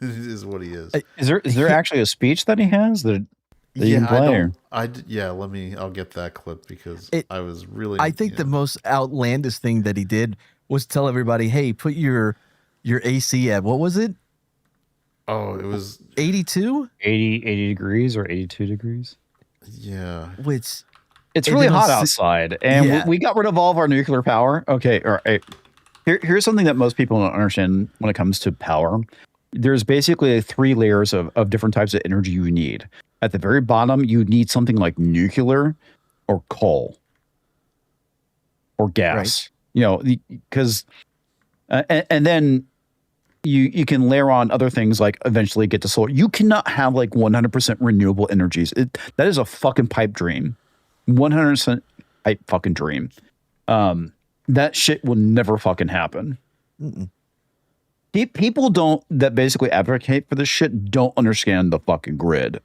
[SPEAKER 2] is what he is.
[SPEAKER 4] Is there actually a speech that he has that?
[SPEAKER 2] I'll get that clip because I was really.
[SPEAKER 3] I think the most outlandish thing that he did was tell everybody, "Hey, put your AC at what was it?
[SPEAKER 2] Oh, it was
[SPEAKER 3] 82,
[SPEAKER 4] 80 degrees or 82 degrees.
[SPEAKER 2] Yeah,
[SPEAKER 3] which
[SPEAKER 4] it's really hot outside, and we got rid of all of our nuclear power. Okay, all right. Here's something that most people don't understand when it comes to power. There's basically 3 layers of different types of energy you need. At the very bottom, you need something like nuclear or coal or gas, because and then you can layer on other things like eventually get to solar. You cannot have like 100% renewable energies. That is a fucking pipe dream. 100% pipe fucking dream. That shit will never fucking happen. People that basically advocate for this shit don't understand the fucking grid.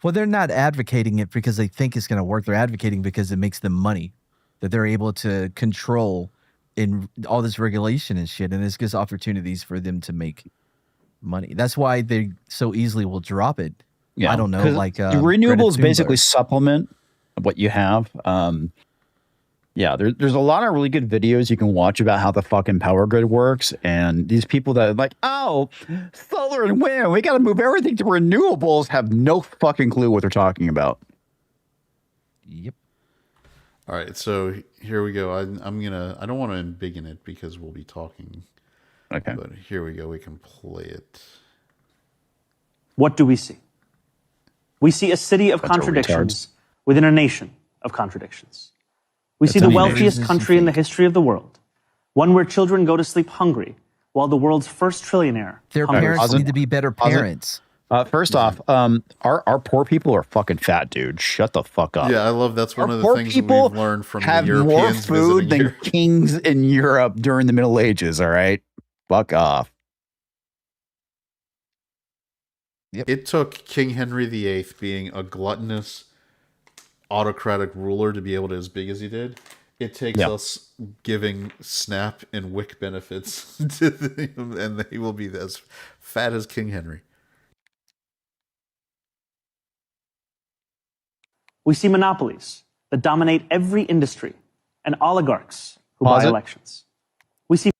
[SPEAKER 3] Well, they're not advocating it because they think it's going to work. They're advocating because it makes them money that they're able to control in all this regulation and shit. And this gives opportunities for them to make money. That's why they so easily will drop it. Yeah, I don't know. Like
[SPEAKER 4] renewables basically supplement what you have. Yeah, there's a lot of really good videos you can watch about how the fucking power grid works. And these people that are like, oh, solar and wind, we got to move everything to renewables, have no fucking clue what they're talking about.
[SPEAKER 3] Yep.
[SPEAKER 2] All right, so here we go. I don't want to embiggen it because we'll be talking.
[SPEAKER 4] Okay.
[SPEAKER 2] But here we go. We can play it.
[SPEAKER 8] What do we see? We see a city of contradictions within a nation of contradictions. We see the wealthiest country in the history of the world, one where children go to sleep hungry, while the world's first trillionaire.
[SPEAKER 3] Their parents need to be better parents.
[SPEAKER 4] First off, our poor people are fucking fat, dude. Shut the fuck up.
[SPEAKER 2] Yeah, I love that's one of the things that we've learned from the Europeans
[SPEAKER 4] more food than kings in Europe during the Middle Ages. All right, fuck off.
[SPEAKER 2] Yep. It took King Henry VIII being a gluttonous, autocratic ruler to be able to as big as he did. It takes us giving SNAP and WIC benefits to them, and they will be as fat as King Henry.
[SPEAKER 8] We see monopolies that dominate every industry and oligarchs who buy elections. We see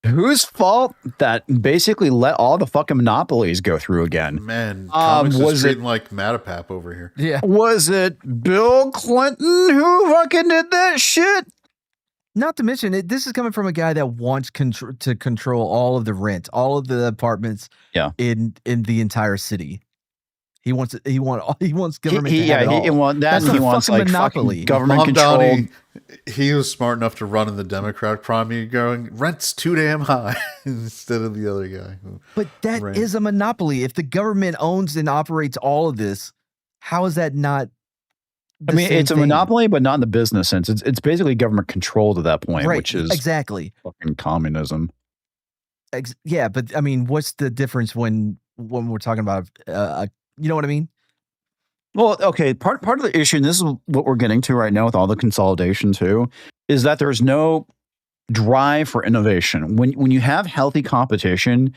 [SPEAKER 4] Whose fault that basically let all the fucking monopolies go through again?
[SPEAKER 2] Man, comics
[SPEAKER 4] was
[SPEAKER 2] is treating like Matapap over here.
[SPEAKER 3] Yeah.
[SPEAKER 4] Was it Bill Clinton who fucking did that shit?
[SPEAKER 3] Not to mention, this is coming from a guy that wants to control all of the rent, all of the apartments in the entire city. He wants government to have it all.
[SPEAKER 4] He wants like
[SPEAKER 3] monopoly.
[SPEAKER 4] Government
[SPEAKER 2] Mom
[SPEAKER 4] control.
[SPEAKER 2] Downey, he was smart enough to run in the Democrat primary going, rent's too damn high instead of the other guy.
[SPEAKER 3] But that is a monopoly. If the government owns and operates all of this, how is that not
[SPEAKER 4] it's a monopoly, but not in the business sense. It's basically government control to that point, which is
[SPEAKER 3] exactly
[SPEAKER 4] fucking communism.
[SPEAKER 3] Yeah, but I mean, what's the difference when we're talking about you know what I mean?
[SPEAKER 4] Well, okay, part of the issue, and this is what we're getting to right now with all the consolidation too, is that there's no drive for innovation. When you have healthy competition,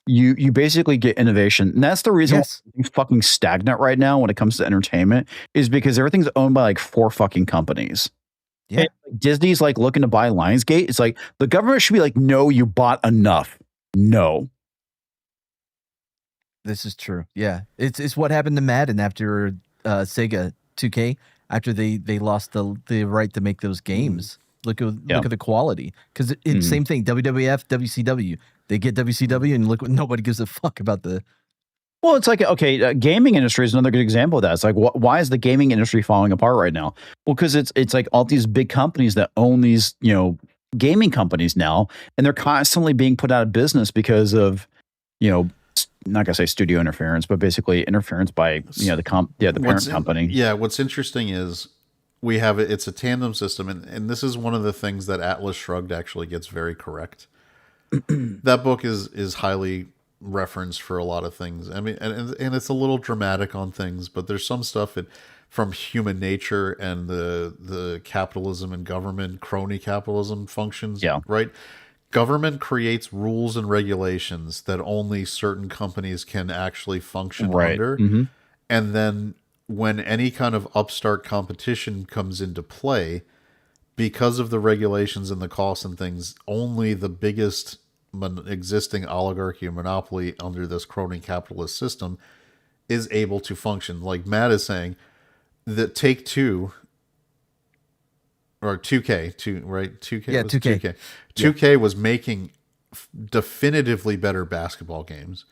[SPEAKER 4] you basically get innovation. And that's the reason we're fucking stagnant right now when it comes to entertainment, is because everything's owned by like 4 fucking companies. Yeah. And Disney's like looking to buy Lionsgate. It's like the government should be like, no, you bought enough. No.
[SPEAKER 3] This is true. Yeah. It's what happened to Madden after Sega 2K, after they lost the right to make those games. Look at the quality. Because it's same thing. WWF, WCW. They get WCW and look what nobody gives a fuck about the.
[SPEAKER 4] Well, it's like, okay, gaming industry is another good example of that. It's like, why is the gaming industry falling apart right now? Well, because it's like all these big companies that own these, gaming companies now, and they're constantly being put out of business because of, not gonna say studio interference, but basically interference by the parent company.
[SPEAKER 2] Yeah, what's interesting is it's a tandem system, and this is one of the things that Atlas Shrugged actually gets very correct. That book is highly referenced for a lot of things. I mean, and it's a little dramatic on things, but there's some stuff from human nature and the capitalism and government crony capitalism functions. Yeah, right. Government creates rules and regulations that only certain companies can actually function under. Mm-hmm. And then when any kind of upstart competition comes into play, because of the regulations and the costs and things, only the biggest existing oligarchy or monopoly under this crony capitalist system is able to function. Like Matt is saying, that Take-Two or 2K, right? 2K.
[SPEAKER 3] Yeah, 2K.
[SPEAKER 2] 2K was making definitively better basketball games,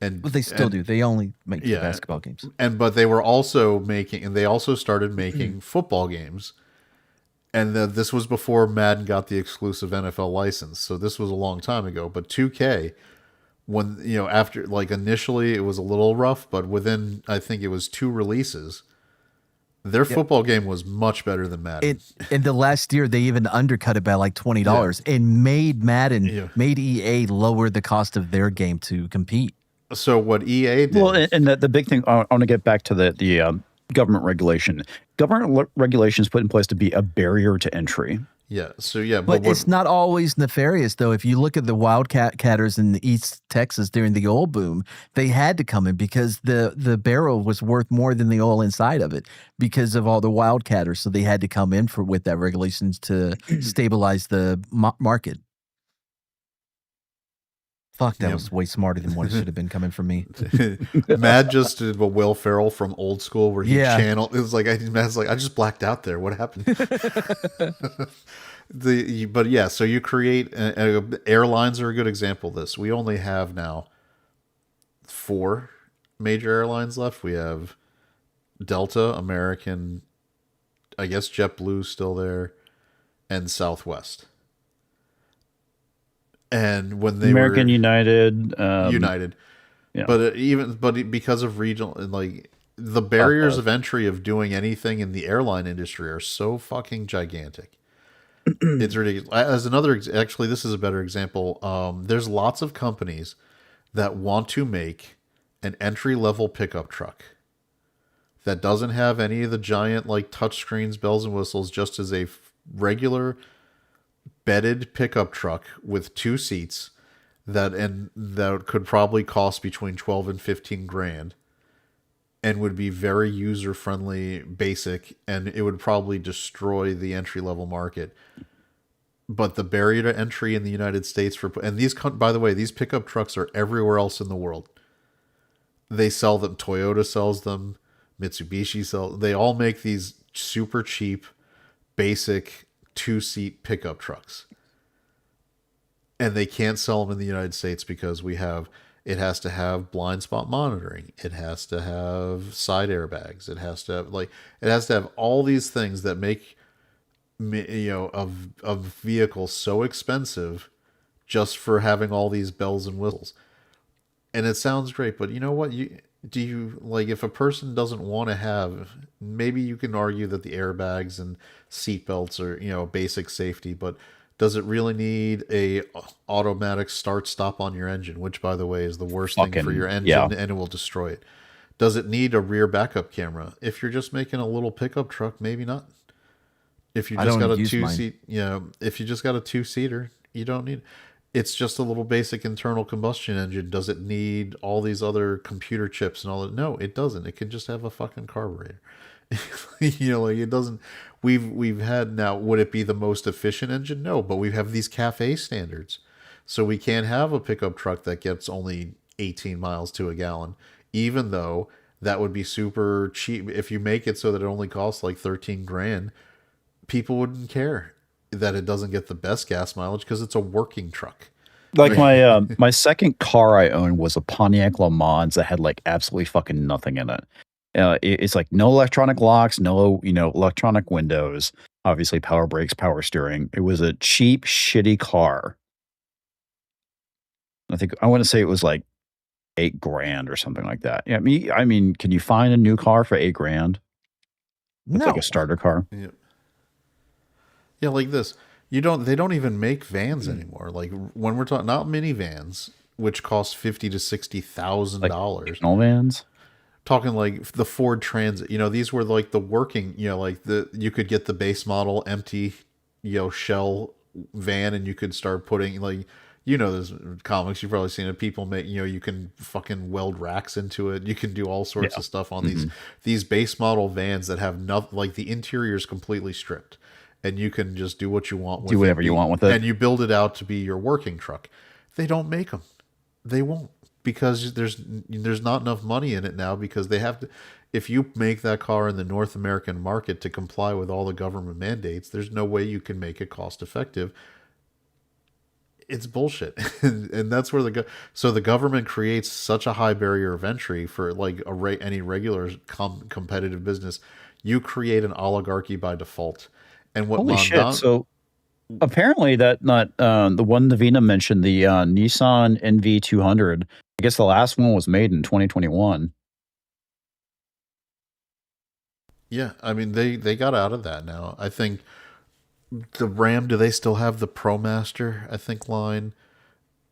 [SPEAKER 3] but they still do. They only make basketball games.
[SPEAKER 2] But they were also making, and they also started making football games. And this was before Madden got the exclusive NFL license, so this was a long time ago. But 2K, when after initially it was a little rough, but within I think it was 2 releases. Their football game was much better than Madden.
[SPEAKER 3] In the last year, they even undercut it by like $20 and made made EA lower the cost of their game to compete.
[SPEAKER 2] So what EA did...
[SPEAKER 4] Well, and the big thing, I want to get back to the government regulation. Government regulations put in place to be a barrier to entry.
[SPEAKER 2] Yeah,
[SPEAKER 3] but it's not always nefarious, though. If you look at the wildcatters in East Texas during the oil boom, they had to come in because the barrel was worth more than the oil inside of it because of all the wildcatters. So they had to come in with that regulations to stabilize the market. Fuck, that was way smarter than what it should have been coming from me.
[SPEAKER 2] Matt just did a Will Ferrell from Old School where he channeled. It was like Matt's like, I just blacked out there. What happened? So you create airlines are a good example of this. We only have now 4 major airlines left. We have Delta, American, I guess JetBlue's still there, and Southwest. And when they
[SPEAKER 4] American
[SPEAKER 2] United,
[SPEAKER 4] yeah.
[SPEAKER 2] but because of regional and the barriers of entry of doing anything in the airline industry are so fucking gigantic. It's ridiculous. As another, actually, this is a better example. There's lots of companies that want to make an entry level pickup truck that doesn't have any of the giant touch screens, bells and whistles, just as a regular bedded pickup truck with 2 seats that could probably cost between 12 and 15 grand and would be very user friendly, basic, and it would probably destroy the entry level market. But the barrier to entry in the United States and these, by the way, these pickup trucks are everywhere else in the world. They sell them. Toyota sells them. Mitsubishi sells. They all make these super cheap, basic 2-seat pickup trucks. And they can't sell them in the United States because it has to have blind spot monitoring. It has to have side airbags. It has to have all these things that make a vehicle so expensive just for having all these bells and whistles. And it sounds great, but you know what? If a person doesn't want to have, maybe you can argue that the airbags and seat belts are, basic safety, but does it really need a automatic start-stop on your engine, which, by the way, is the worst thing for your engine, and it will destroy it? Does it need a rear backup camera? If you're just making a little pickup truck, maybe not. If you just got a 2-seat, if you just got a 2-seater, you don't need. It's just a little basic internal combustion engine. Does it need all these other computer chips and all that? No, it doesn't. It can just have a fucking carburetor. It doesn't. We've had now. Would it be the most efficient engine? No, but we have these CAFE standards, so we can't have a pickup truck that gets only 18 miles to a gallon, even though that would be super cheap. If you make it so that it only costs like 13 grand, people wouldn't care that it doesn't get the best gas mileage because it's a working truck.
[SPEAKER 4] Like my second car I owned was a Pontiac Le Mans that had like absolutely fucking nothing in it. It's like no electronic locks, no electronic windows, obviously power brakes, power steering. It was a cheap, shitty car. I want to say it was like $8 grand or something like that. Yeah, I mean, can you find a new car for $8 grand? It's like a starter car.
[SPEAKER 2] Yeah. Yeah, like this. They don't even make vans anymore. Like when we're talking, not minivans, which cost $50,000 to $60,000.
[SPEAKER 4] Like vans.
[SPEAKER 2] Talking like the Ford Transit. These were like the working. You could get the base model empty, shell van, and you could start putting there's comics. You've probably seen it. People make you can fucking weld racks into it. You can do all sorts of stuff on these base model vans that have nothing. Like the interior is completely stripped. And you can just do what you want with it.
[SPEAKER 4] Do whatever you want with it.
[SPEAKER 2] And you build it out to be your working truck. They don't make them. They won't. Because there's not enough money in it now, because they have to. If you make that car in the North American market to comply with all the government mandates, there's no way you can make it cost effective. It's bullshit. And that's where the government creates such a high barrier of entry for like any regular competitive business. You create an oligarchy by default. And what
[SPEAKER 4] Holy shit! So apparently that not the one Navina mentioned, the Nissan NV200. I guess the last one was made in 2021.
[SPEAKER 2] Yeah, I mean they got out of that now. I think the Ram. Do they still have the ProMaster? I think line.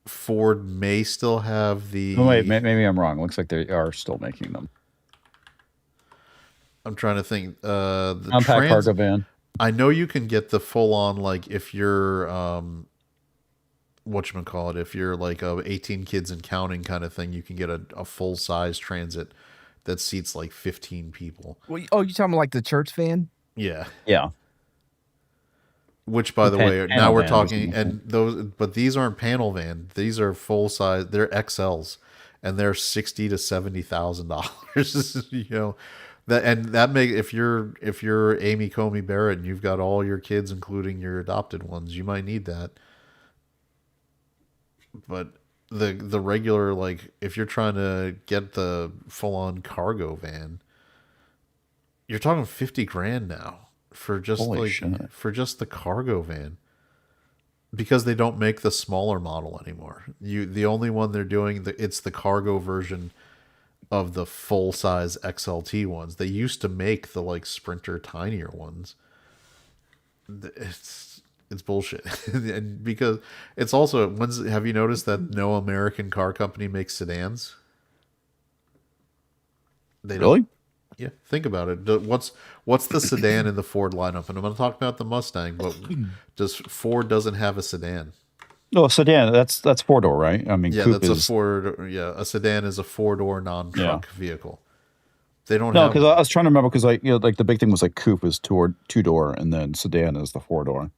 [SPEAKER 2] Ford may still have the.
[SPEAKER 4] Oh wait, maybe I'm wrong. Looks like they are still making them.
[SPEAKER 2] I'm trying to think. The
[SPEAKER 4] compact cargo van.
[SPEAKER 2] I know you can get the full on, like if you're whatchamacallit, if you're like 18 kids and counting kind of thing, you can get a full size transit that seats like 15 people.
[SPEAKER 3] Well, you talking about like the church van?
[SPEAKER 2] Yeah.
[SPEAKER 4] Yeah.
[SPEAKER 2] Which, by the way, now we're talking, and but these aren't panel van. These are full size. They're XLs, and they're $60,000 to $70,000. That make if you're Amy Comey Barrett and you've got all your kids, including your adopted ones, you might need that. But the regular, like if you're trying to get the full on cargo van, you're talking 50 grand now for just for just the cargo van, because they don't make the smaller model anymore. The only one they're doing, it's the cargo version of the full size XLT ones. They used to make the like Sprinter tinier ones. It's bullshit. And because it's also, have you noticed that no American car company makes sedans? They don't.
[SPEAKER 4] Really?
[SPEAKER 2] Yeah, think about it. What's the sedan in the Ford lineup? And I'm going to talk about the Mustang, but Ford doesn't have a sedan?
[SPEAKER 4] No, a sedan. That's 4-door, right? I mean,
[SPEAKER 2] yeah,
[SPEAKER 4] coupe
[SPEAKER 2] that's a Ford. Yeah, a sedan is a 4-door non-truck vehicle. They don't.
[SPEAKER 4] No, because I was trying to remember, because like the big thing was like coupe is 2-door, and then sedan is the 4-door.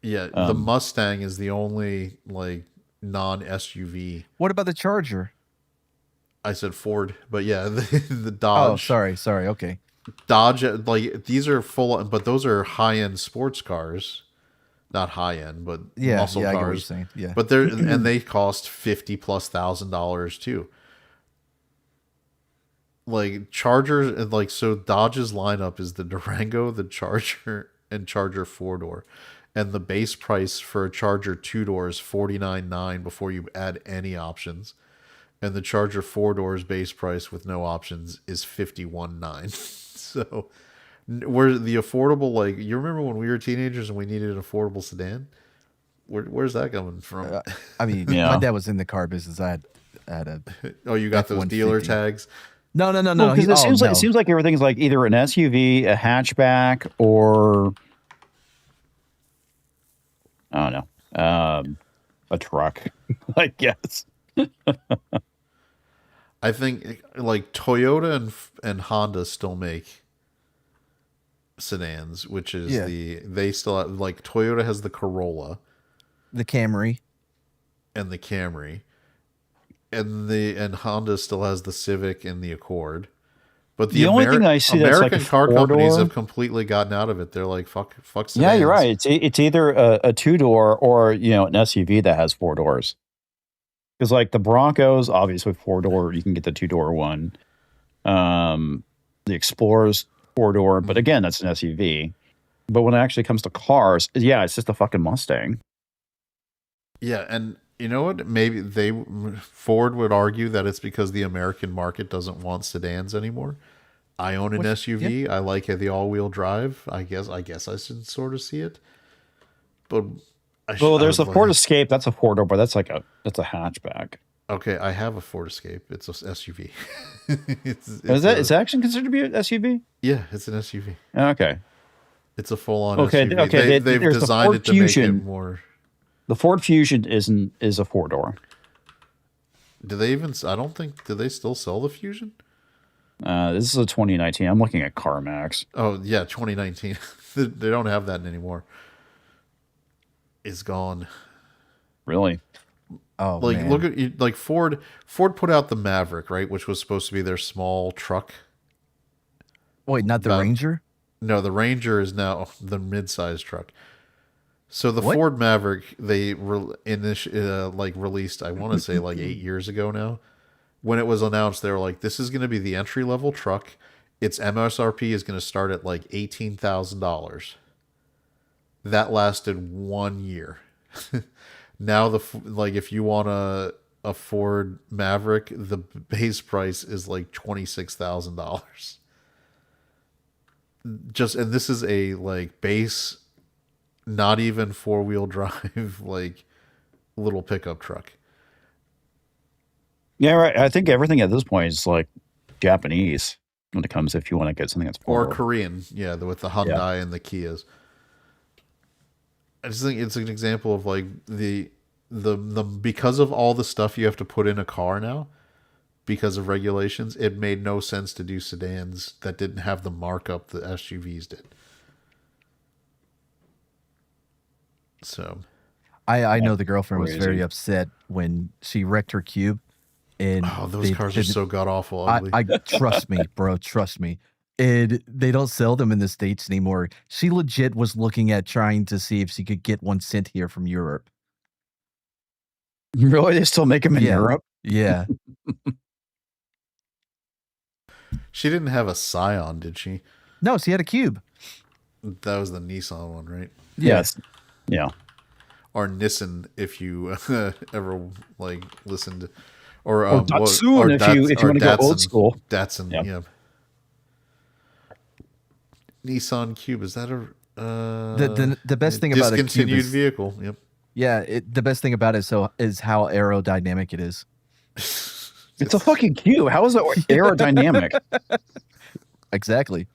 [SPEAKER 2] Yeah, the Mustang is the only like non-SUV.
[SPEAKER 3] What about the Charger?
[SPEAKER 2] I said Ford, but yeah, the Dodge.
[SPEAKER 3] Oh, sorry. Okay.
[SPEAKER 2] Dodge, like these are full, but those are high-end sports cars. Not high-end, but muscle
[SPEAKER 3] I get what you're
[SPEAKER 2] cars.
[SPEAKER 3] saying. Yeah,
[SPEAKER 2] But they're and they cost $50,000+ too. Like Chargers, like so Dodge's lineup is the Durango, the Charger, and Charger 4-door. And the base price for a Charger 2-door is $49,900 before you add any options. And the Charger 4-door's base price with no options is $51,900. So where the affordable, like, you remember when we were teenagers and we needed an affordable sedan? Where's that coming from?
[SPEAKER 3] I mean, my dad was in the car business. I had a
[SPEAKER 2] Oh, you got those dealer tags?
[SPEAKER 3] No.
[SPEAKER 4] Because it seems like everything's like either an SUV, a hatchback, or I don't know, a truck. I guess.
[SPEAKER 2] I think like Toyota and Honda still make sedans, which is they still have, like Toyota has the Corolla,
[SPEAKER 3] the Camry,
[SPEAKER 2] and the Camry, and Honda still has the Civic and the Accord. But the
[SPEAKER 4] only thing I see
[SPEAKER 2] American
[SPEAKER 4] that's like
[SPEAKER 2] car companies
[SPEAKER 4] four-door?
[SPEAKER 2] have completely gotten out of it. They're like fuck sedans.
[SPEAKER 4] Yeah, you're right. It's either a 2-door or an SUV that has 4 doors. Because like the Broncos, obviously 4-door, you can get the 2-door one. The Explorer's 4-door, but again, that's an SUV. But when it actually comes to cars, it's just a fucking Mustang.
[SPEAKER 2] Yeah, and you know what? Maybe Ford would argue that it's because the American market doesn't want sedans anymore. I own an SUV. Yeah. I like the all-wheel drive. I guess I should sort of see it. But
[SPEAKER 4] there's the Ford Escape. That's a 4-door, but that's a hatchback.
[SPEAKER 2] Okay, I have a Ford Escape. It's an SUV.
[SPEAKER 4] Is that actually considered to be an SUV?
[SPEAKER 2] Yeah, it's an SUV.
[SPEAKER 4] Okay.
[SPEAKER 2] It's a full-on
[SPEAKER 4] SUV.
[SPEAKER 2] Okay, they've designed it to make it more.
[SPEAKER 4] The Ford Fusion is a 4-door.
[SPEAKER 2] Do they even? I don't think. Do they still sell the Fusion?
[SPEAKER 4] This is a 2019. I'm looking at CarMax.
[SPEAKER 2] Oh yeah, 2019. They don't have that anymore. It's gone.
[SPEAKER 4] Really?
[SPEAKER 3] Oh,
[SPEAKER 2] like
[SPEAKER 3] man.
[SPEAKER 2] Look at like Ford. Ford put out the Maverick, right, which was supposed to be their small truck.
[SPEAKER 3] Wait, not the Ranger?
[SPEAKER 2] No, the Ranger is now the mid-sized truck. So the Ford Maverick, they released, I want to say like 8 years ago now. When it was announced, they were like, this is going to be the entry-level truck. Its MSRP is going to start at like $18,000. That lasted 1 year. Now, if you want a Ford Maverick, the base price is like $26,000. And this is a like base, not even 4-wheel drive, like little pickup truck.
[SPEAKER 4] Yeah, right. I think everything at this point is like Japanese when it comes if you want to get something that's
[SPEAKER 2] or Korean, with the Hyundai and the Kias. I just think it's an example of like the because of all the stuff you have to put in a car now, because of regulations, it made no sense to do sedans that didn't have the markup that SUVs did. So,
[SPEAKER 3] I know the girlfriend was very upset when she wrecked her Cube. And
[SPEAKER 2] those cars are so god awful ugly.
[SPEAKER 3] I trust me, bro. Trust me. And they don't sell them in the States anymore. She legit was looking at trying to see if she could get one sent here from Europe.
[SPEAKER 4] Really? They still make them in Europe?
[SPEAKER 3] Yeah.
[SPEAKER 2] She didn't have a Scion, did she?
[SPEAKER 3] No, she had a Cube.
[SPEAKER 2] That was the Nissan one, right?
[SPEAKER 4] Yes. Yeah.
[SPEAKER 2] Or Nissan, if you ever like listened. Or
[SPEAKER 4] Datsun, if you want to go old school.
[SPEAKER 2] Datsun, yeah. Nissan Cube, is that
[SPEAKER 3] the best thing about a Cube
[SPEAKER 2] discontinued
[SPEAKER 3] is,
[SPEAKER 2] vehicle? Yep.
[SPEAKER 3] Yeah, the best thing about it is how aerodynamic it is.
[SPEAKER 4] It's a fucking Cube. How is it aerodynamic?
[SPEAKER 3] Exactly.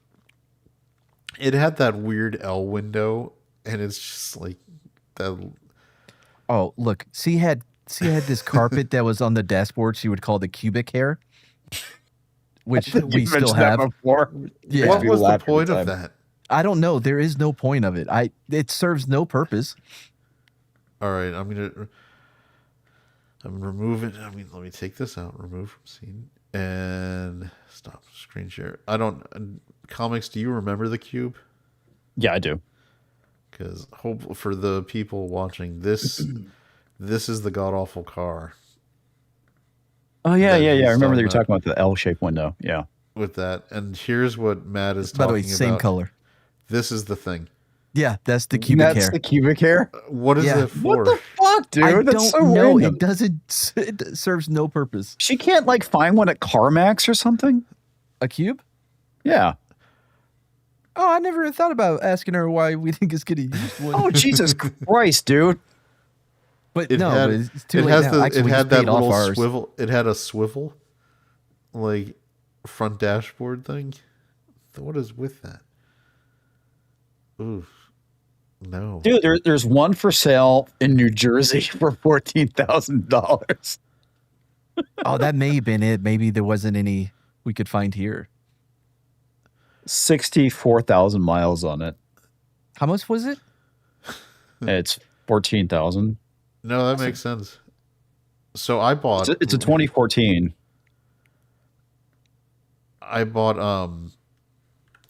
[SPEAKER 2] It had that weird L window, and it's just like that.
[SPEAKER 3] Oh, look, she had this carpet that was on the dashboard she would call the cubic hair, which we still have.
[SPEAKER 4] Before.
[SPEAKER 3] Yeah.
[SPEAKER 2] What was the point of that?
[SPEAKER 3] I don't know. There is no point of it. It serves no purpose.
[SPEAKER 2] All right, I'm removing. I mean, let me take this out. Remove from scene and stop screen share. I don't. Comics. Do you remember the cube?
[SPEAKER 4] Yeah, I do.
[SPEAKER 2] Because hope for the people watching this, this is the god awful car.
[SPEAKER 4] Oh yeah. I remember that you're talking about the L-shaped window. Yeah.
[SPEAKER 2] With that, and here's what Matt is
[SPEAKER 3] By
[SPEAKER 2] talking
[SPEAKER 3] the way, same
[SPEAKER 2] about.
[SPEAKER 3] color.
[SPEAKER 2] This is the thing.
[SPEAKER 3] Yeah, that's the cubic hair.
[SPEAKER 4] That's the cubic hair.
[SPEAKER 2] What is it for?
[SPEAKER 4] What the fuck, dude?
[SPEAKER 3] I
[SPEAKER 4] That's so
[SPEAKER 3] don't know.
[SPEAKER 4] random.
[SPEAKER 3] It doesn't. It serves no purpose.
[SPEAKER 4] She can't like find one at CarMax or something.
[SPEAKER 3] A cube?
[SPEAKER 4] Yeah.
[SPEAKER 3] Oh, I never thought about asking her why we think it's getting used.
[SPEAKER 4] Oh Jesus Christ, dude!
[SPEAKER 3] But
[SPEAKER 2] It
[SPEAKER 3] no,
[SPEAKER 2] had,
[SPEAKER 3] but it's too
[SPEAKER 2] it
[SPEAKER 3] late
[SPEAKER 2] has
[SPEAKER 3] now.
[SPEAKER 2] the,
[SPEAKER 3] Actually,
[SPEAKER 2] it
[SPEAKER 3] we
[SPEAKER 2] had
[SPEAKER 3] just
[SPEAKER 2] that
[SPEAKER 3] paid off
[SPEAKER 2] little
[SPEAKER 3] ours.
[SPEAKER 2] swivel. It had a swivel, like front dashboard thing. What is with that? Oof. No.
[SPEAKER 4] Dude, there's one for sale in New Jersey for $14,000.
[SPEAKER 3] Oh, that may have been it. Maybe there wasn't any we could find here.
[SPEAKER 4] 64,000 miles on it.
[SPEAKER 3] How much was it?
[SPEAKER 4] It's 14,000.
[SPEAKER 2] No, that makes sense. So I bought.
[SPEAKER 4] It's a 2014.
[SPEAKER 2] I bought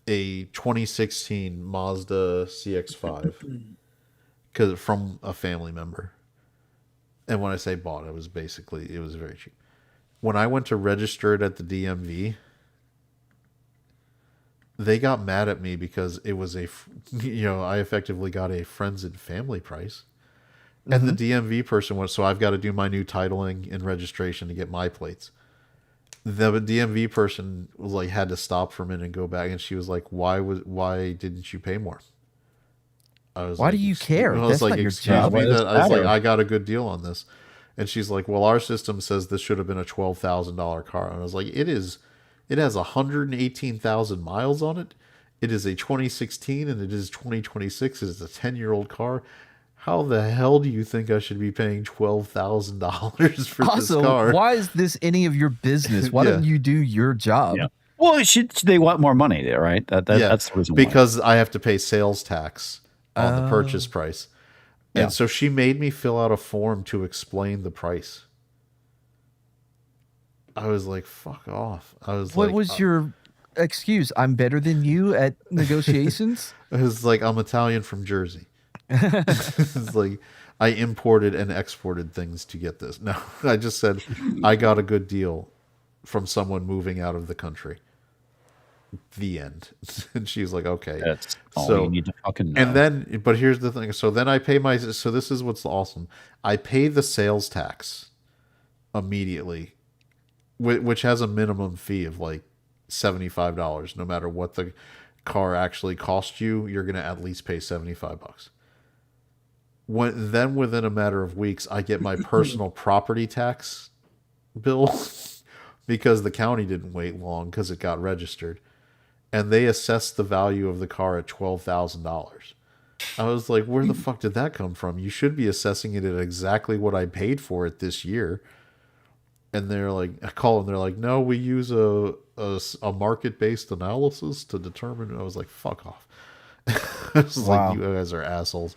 [SPEAKER 2] a 2016 Mazda CX-5 because from a family member. And when I say bought, it was very cheap. When I went to register it at the DMV, they got mad at me because it was I effectively got a friends and family price. And the DMV person went, so I've got to do my new titling and registration to get my plates. The DMV person was like, had to stop for a minute and go back, and she was like, why didn't you pay more? I was
[SPEAKER 3] Why
[SPEAKER 2] like,
[SPEAKER 3] do you care?
[SPEAKER 2] I was
[SPEAKER 3] That's
[SPEAKER 2] like,
[SPEAKER 3] not your
[SPEAKER 2] excuse
[SPEAKER 3] job.
[SPEAKER 2] me,
[SPEAKER 4] Why does it
[SPEAKER 2] I was like,
[SPEAKER 4] matter?
[SPEAKER 2] I got a good deal on this. And she's like, well, our system says this should have been a $12,000 car. And I was like, it has 118,000 miles on it. It is a 2016 and it is 2026. It is a 10-year-old car. How the hell do you think I should be paying $12,000 for this
[SPEAKER 3] Also,
[SPEAKER 2] car?
[SPEAKER 3] why is this any of your business? Why don't you do your job?
[SPEAKER 4] Yeah. Well, they want more money there, right? That's the reason why.
[SPEAKER 2] Because I have to pay sales tax on the purchase price. And
[SPEAKER 4] Yeah.
[SPEAKER 2] so she made me fill out a form to explain the price. I was like, fuck off.
[SPEAKER 3] What was your excuse? I'm better than you at negotiations?
[SPEAKER 2] It was like, I'm Italian from Jersey. It's like, I imported and exported things to get this. No, I just said, I got a good deal from someone moving out of the country. The end. And she's like, okay.
[SPEAKER 4] That's all you need to fucking know.
[SPEAKER 2] And then, but here's the thing. So then I pay so this is what's awesome. I pay the sales tax immediately, which has a minimum fee of like $75. No matter what the car actually cost you, you're going to at least pay $75. Then within a matter of weeks, I get my personal property tax bill because the county didn't wait long because it got registered. And they assessed the value of the car at $12,000. I was like, where the fuck did that come from? You should be assessing it at exactly what I paid for it this year. And they're like, I call them, they're like, no, we use a market-based analysis to determine. And I was like, fuck off. I was like, you guys are assholes.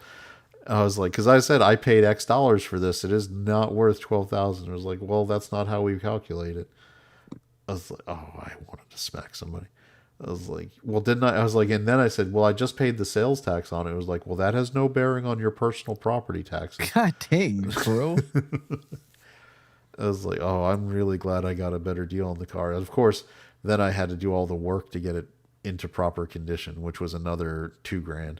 [SPEAKER 2] I was like, because I said I paid X dollars for this. It is not worth $12,000. I was like, well, that's not how we calculate it. I was like, oh, I wanted to smack somebody. I was like, well, didn't I? I was like, and then I said, well, I just paid the sales tax on it. It was like, well, that has no bearing on your personal property taxes.
[SPEAKER 3] God dang, bro.
[SPEAKER 2] I was like, oh, I'm really glad I got a better deal on the car. Of course, then I had to do all the work to get it into proper condition, which was another $2,000.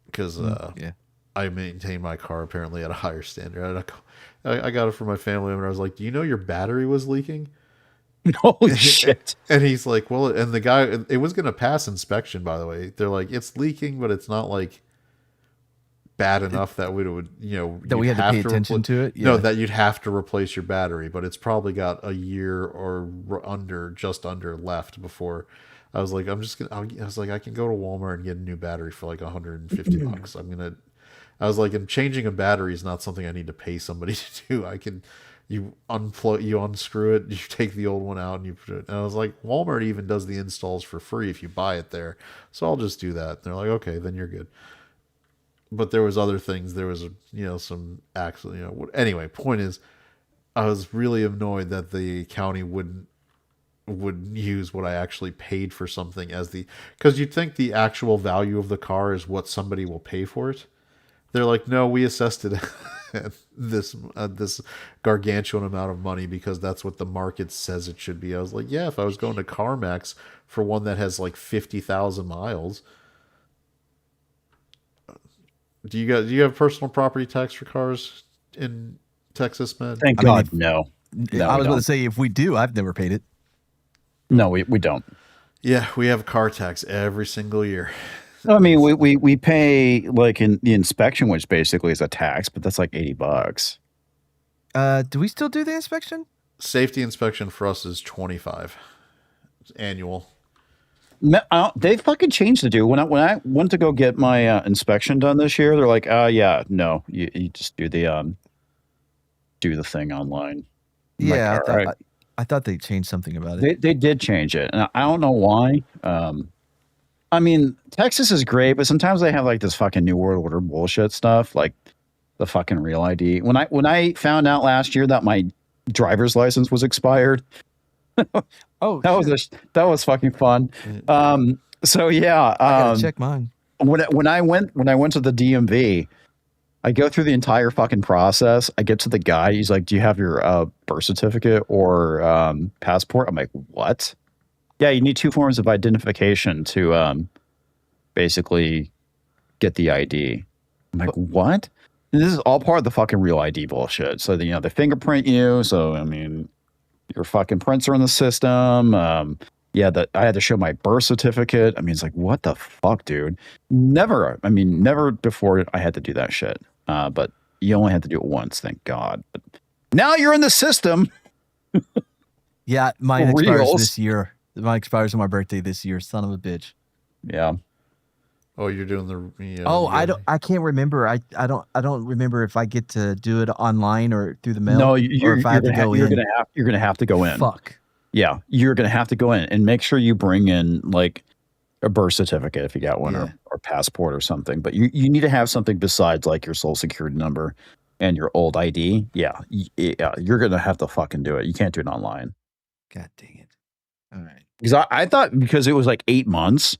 [SPEAKER 2] Because I maintain my car apparently at a higher standard. I got it for my family, and I was like, do you know your battery was leaking?
[SPEAKER 4] Holy shit.
[SPEAKER 2] And he's like, well, and the guy, it was going to pass inspection, by the way. They're like, it's leaking, but it's not like bad enough that we would,
[SPEAKER 3] that we had to pay attention to it.
[SPEAKER 2] No, that you'd have to replace your battery, but it's probably got a year or just under left before. I was like, I was like, I can go to Walmart and get a new battery for like $150. I was like, and changing a battery is not something I need to pay somebody to do. I can, You unplug, you unscrew it, you take the old one out, and you put it. And I was like, Walmart even does the installs for free if you buy it there, so I'll just do that. And they're like, okay, then you're good. But there was other things. There was some accident. Anyway, point is, I was really annoyed that the county wouldn't use what I actually paid for something as because you'd think the actual value of the car is what somebody will pay for it. They're like, no, we assessed it at this gargantuan amount of money because that's what the market says it should be. I was like, yeah, if I was going to CarMax for one that has like 50,000 miles. Do you have personal property tax for cars in Texas, man?
[SPEAKER 4] Thank God, no.
[SPEAKER 3] I was going to say, if we do, I've never paid it.
[SPEAKER 4] No, we don't.
[SPEAKER 2] Yeah, we have car tax every single year.
[SPEAKER 4] I mean, we pay like in the inspection, which basically is a tax, but that's like $80.
[SPEAKER 3] Do we still do the inspection?
[SPEAKER 2] Safety inspection for us is $25. It's annual.
[SPEAKER 4] They fucking changed the dude. When I went to go get my inspection done this year, they're like, yeah, no, you just do the thing online. I'm
[SPEAKER 3] Yeah,
[SPEAKER 4] like, all right.
[SPEAKER 3] I thought they changed something about it.
[SPEAKER 4] They did change it, and I don't know why. I mean, Texas is great, but sometimes they have like this fucking New World Order bullshit stuff, like the fucking real ID. When I found out last year that my driver's license was expired,
[SPEAKER 3] oh,
[SPEAKER 4] that was fucking fun. So yeah,
[SPEAKER 3] I gotta check mine.
[SPEAKER 4] When I went to the DMV, I go through the entire fucking process. I get to the guy. He's like, "Do you have your birth certificate or passport?" I'm like, "What?" Yeah, you need 2 forms of identification to basically get the ID. I'm like, what? And this is all part of the fucking real ID bullshit. So they fingerprint you. So I mean, your fucking prints are in the system. Yeah, that I had to show my birth certificate. I mean, it's like, what the fuck, dude? Never before I had to do that shit. But you only had to do it once, thank God. But now you're in the system.
[SPEAKER 3] Yeah, mine expires this year. Mine expires on my birthday this year. Son of a bitch.
[SPEAKER 4] Yeah.
[SPEAKER 2] Oh, you're doing the.
[SPEAKER 3] I can't remember. I don't remember if I get to do it online or through the mail.
[SPEAKER 4] No,
[SPEAKER 3] or if I have to go in.
[SPEAKER 4] You're gonna have to go in.
[SPEAKER 3] Fuck.
[SPEAKER 4] Yeah, you're gonna have to go in and make sure you bring in like a birth certificate if you got one, or passport or something. But you need to have something besides like your social security number and your old ID. Yeah, you're gonna have to fucking do it. You can't do it online.
[SPEAKER 3] God dang it! All right.
[SPEAKER 4] Because I thought because it was like 8 months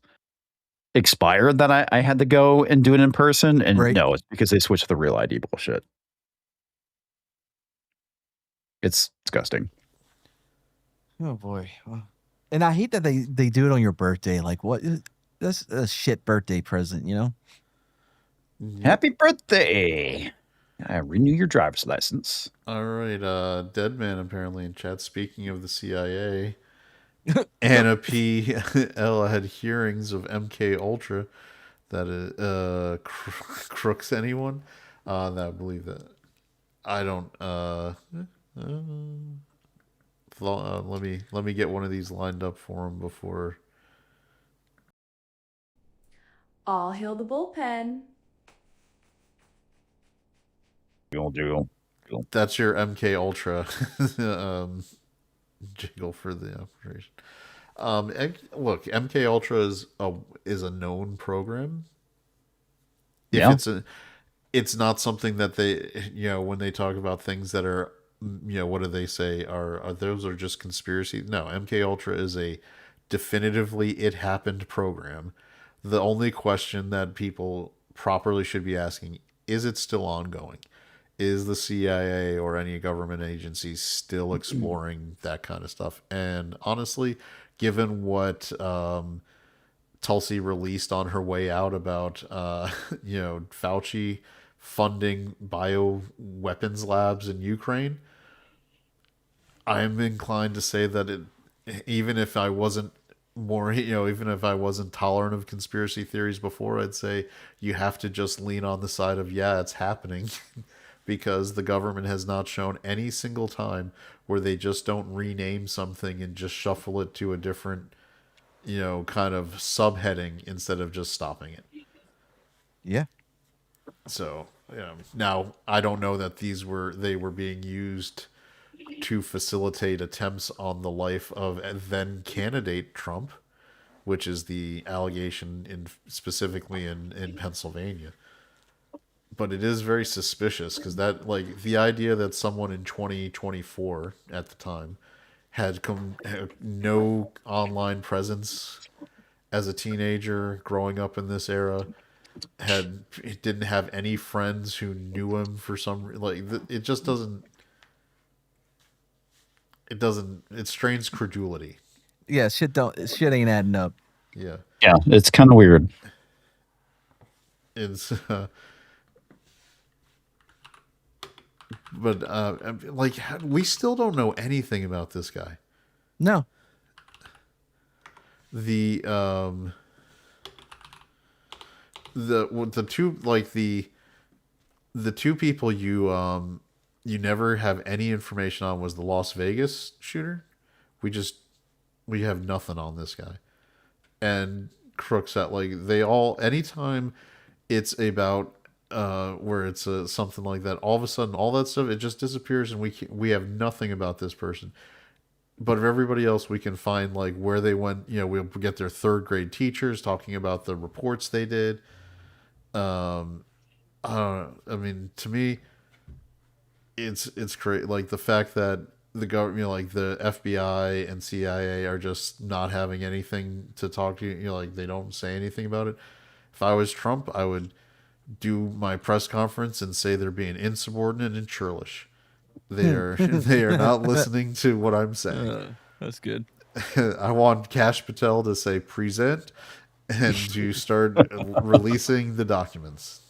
[SPEAKER 4] expired that I had to go and do it in person, and no, it's because they switched to the real ID bullshit. It's disgusting.
[SPEAKER 3] Oh boy. Well, and I hate that they do it on your birthday. Like, what? That's a shit birthday present, you know?
[SPEAKER 4] Happy birthday. Renew your driver's license.
[SPEAKER 2] All right. Dead Man apparently in chat. Speaking of the CIA, Anna P. L had hearings of MK Ultra that crooks anyone. I believe that. I don't. Let me get one of these lined up for him before.
[SPEAKER 9] All hail the bullpen.
[SPEAKER 2] That's your MK Ultra jiggle for the operation. Look, MK Ultra is a known program. It's not something that they, when they talk about things that are, what do they say? Are those are just conspiracy? No, MK Ultra is a definitively it happened program. The only question that people properly should be asking, is it still ongoing? Is the CIA or any government agency still exploring that kind of stuff? And honestly, given what Tulsi released on her way out about Fauci funding bioweapons labs in Ukraine, I'm inclined to say that even if I wasn't tolerant of conspiracy theories before, I'd say you have to just lean on the side of, yeah, it's happening. Because the government has not shown any single time where they just don't rename something and just shuffle it to a different, kind of subheading instead of just stopping it.
[SPEAKER 3] Yeah.
[SPEAKER 2] So, now I don't know that they were being used to facilitate attempts on the life of then candidate Trump, which is the allegation specifically in Pennsylvania. But it is very suspicious because that, like, the idea that someone in 2024 at the time had no online presence as a teenager growing up in this era, didn't have any friends who knew him for some, like, it just doesn't, it strains credulity.
[SPEAKER 3] Yeah, shit ain't adding up.
[SPEAKER 2] Yeah.
[SPEAKER 4] Yeah, it's kind of weird.
[SPEAKER 2] It's but like, we still don't know anything about this guy.
[SPEAKER 3] No.
[SPEAKER 2] The two, like, the two people you never have any information on was the Las Vegas shooter. We have nothing on this guy. And Crooks, that, like, they all, anytime it's about where it's something like that, all of a sudden all that stuff, it just disappears, and we have nothing about this person. But of everybody else, we can find, like, where they went. You know, we'll get their third grade teachers talking about the reports they did. I don't know. I mean, to me, it's great. Like, the fact that the government, you know, like the FBI and CIA are just not having anything to talk to you. You know, like, they don't say anything about it. If I was Trump, I would do my press conference and say they're being insubordinate and churlish. They are not listening to what I'm saying.
[SPEAKER 3] That's good.
[SPEAKER 2] I want Kash Patel to say present and to start releasing the documents.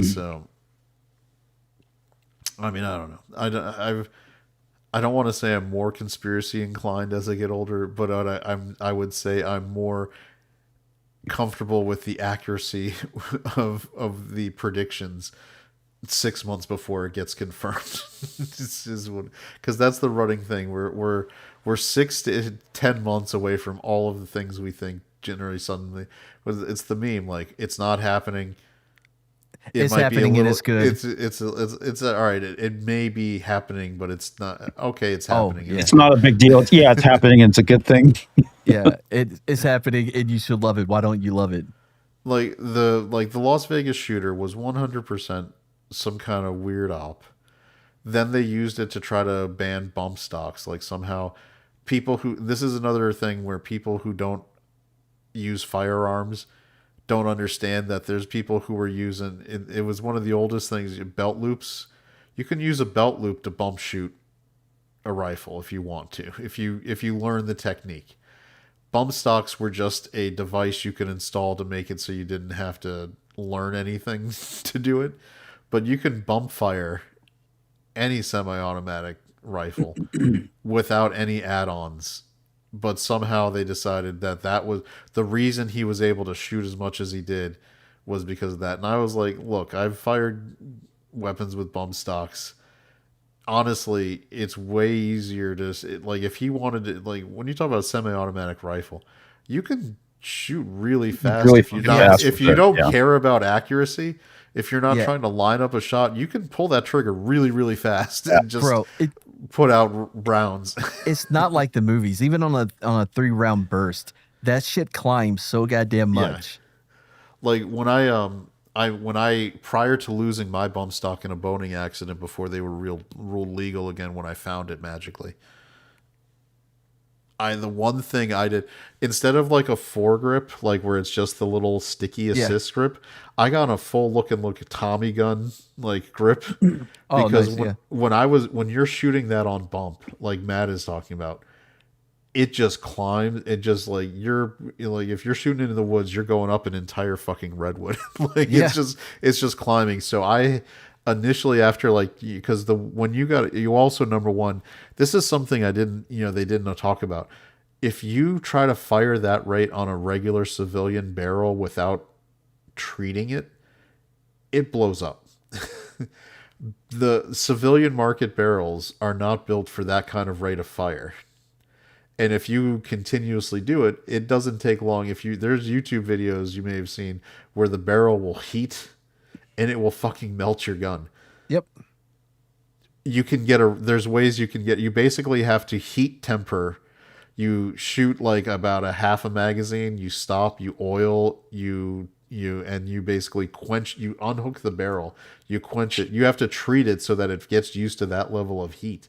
[SPEAKER 2] So, I mean, I don't know. I don't want to say I'm more conspiracy inclined as I get older, but I would say I'm more comfortable with the accuracy of the predictions 6 months before it gets confirmed. Because that's the running thing. We're 6 to 10 months away from all of the things we think generally suddenly. It's the meme, like, it's not happening.
[SPEAKER 3] It's happening and it's good.
[SPEAKER 2] It's all right. It may be happening, but it's not. Okay, it's happening.
[SPEAKER 3] Yeah.
[SPEAKER 4] It's not a big deal. Yeah, it's happening and it's a good thing.
[SPEAKER 3] Yeah, it's happening and you should love it. Why don't you love it?
[SPEAKER 2] Like the Las Vegas shooter was 100% some kind of weird op. Then they used it to try to ban bump stocks. Like, somehow this is another thing where people who don't use firearms don't understand that there's people who were using it was one of the oldest things, belt loops. You can use a belt loop to bump shoot a rifle if you want to, if you learn the technique. Bump stocks were just a device you could install to make it so you didn't have to learn anything to do it. But you can bump fire any semi-automatic rifle without any add-ons. But somehow they decided that was the reason he was able to shoot as much as he did, was because of that. And I was like, look, I've fired weapons with bump stocks. Honestly, it's way easier to, like, if he wanted to, like, when you talk about a semi-automatic rifle, you can shoot really fast if you don't care about accuracy. If you're not trying to line up a shot, you can pull that trigger really, really fast and just put out rounds.
[SPEAKER 3] It's not like the movies. Even on a 3-round burst, that shit climbs so goddamn much.
[SPEAKER 2] Yeah. Like, when I prior to losing my bump stock in a boating accident before they were real legal again, when I found it magically, the one thing I did, instead of like a foregrip, like where it's just the little sticky assist grip, I got a full look Tommy gun like grip. Because when you're shooting that on bump, like Matt is talking about, it just climbs. It just, like, if you're shooting into the woods, you're going up an entire fucking redwood. It's just climbing. So I initially, after, like, because you also, number one, this is something they didn't talk about. If you try to fire that rate on a regular civilian barrel without treating it, it blows up. The civilian market barrels are not built for that kind of rate of fire. And if you continuously do it, it doesn't take long. There's YouTube videos you may have seen where the barrel will heat and it will fucking melt your gun.
[SPEAKER 3] Yep.
[SPEAKER 2] you can get there's ways you can get, you basically have to heat temper. You shoot like about a half a magazine, you stop, you oil, you basically quench, you unhook the barrel, you quench it. You have to treat it so that it gets used to that level of heat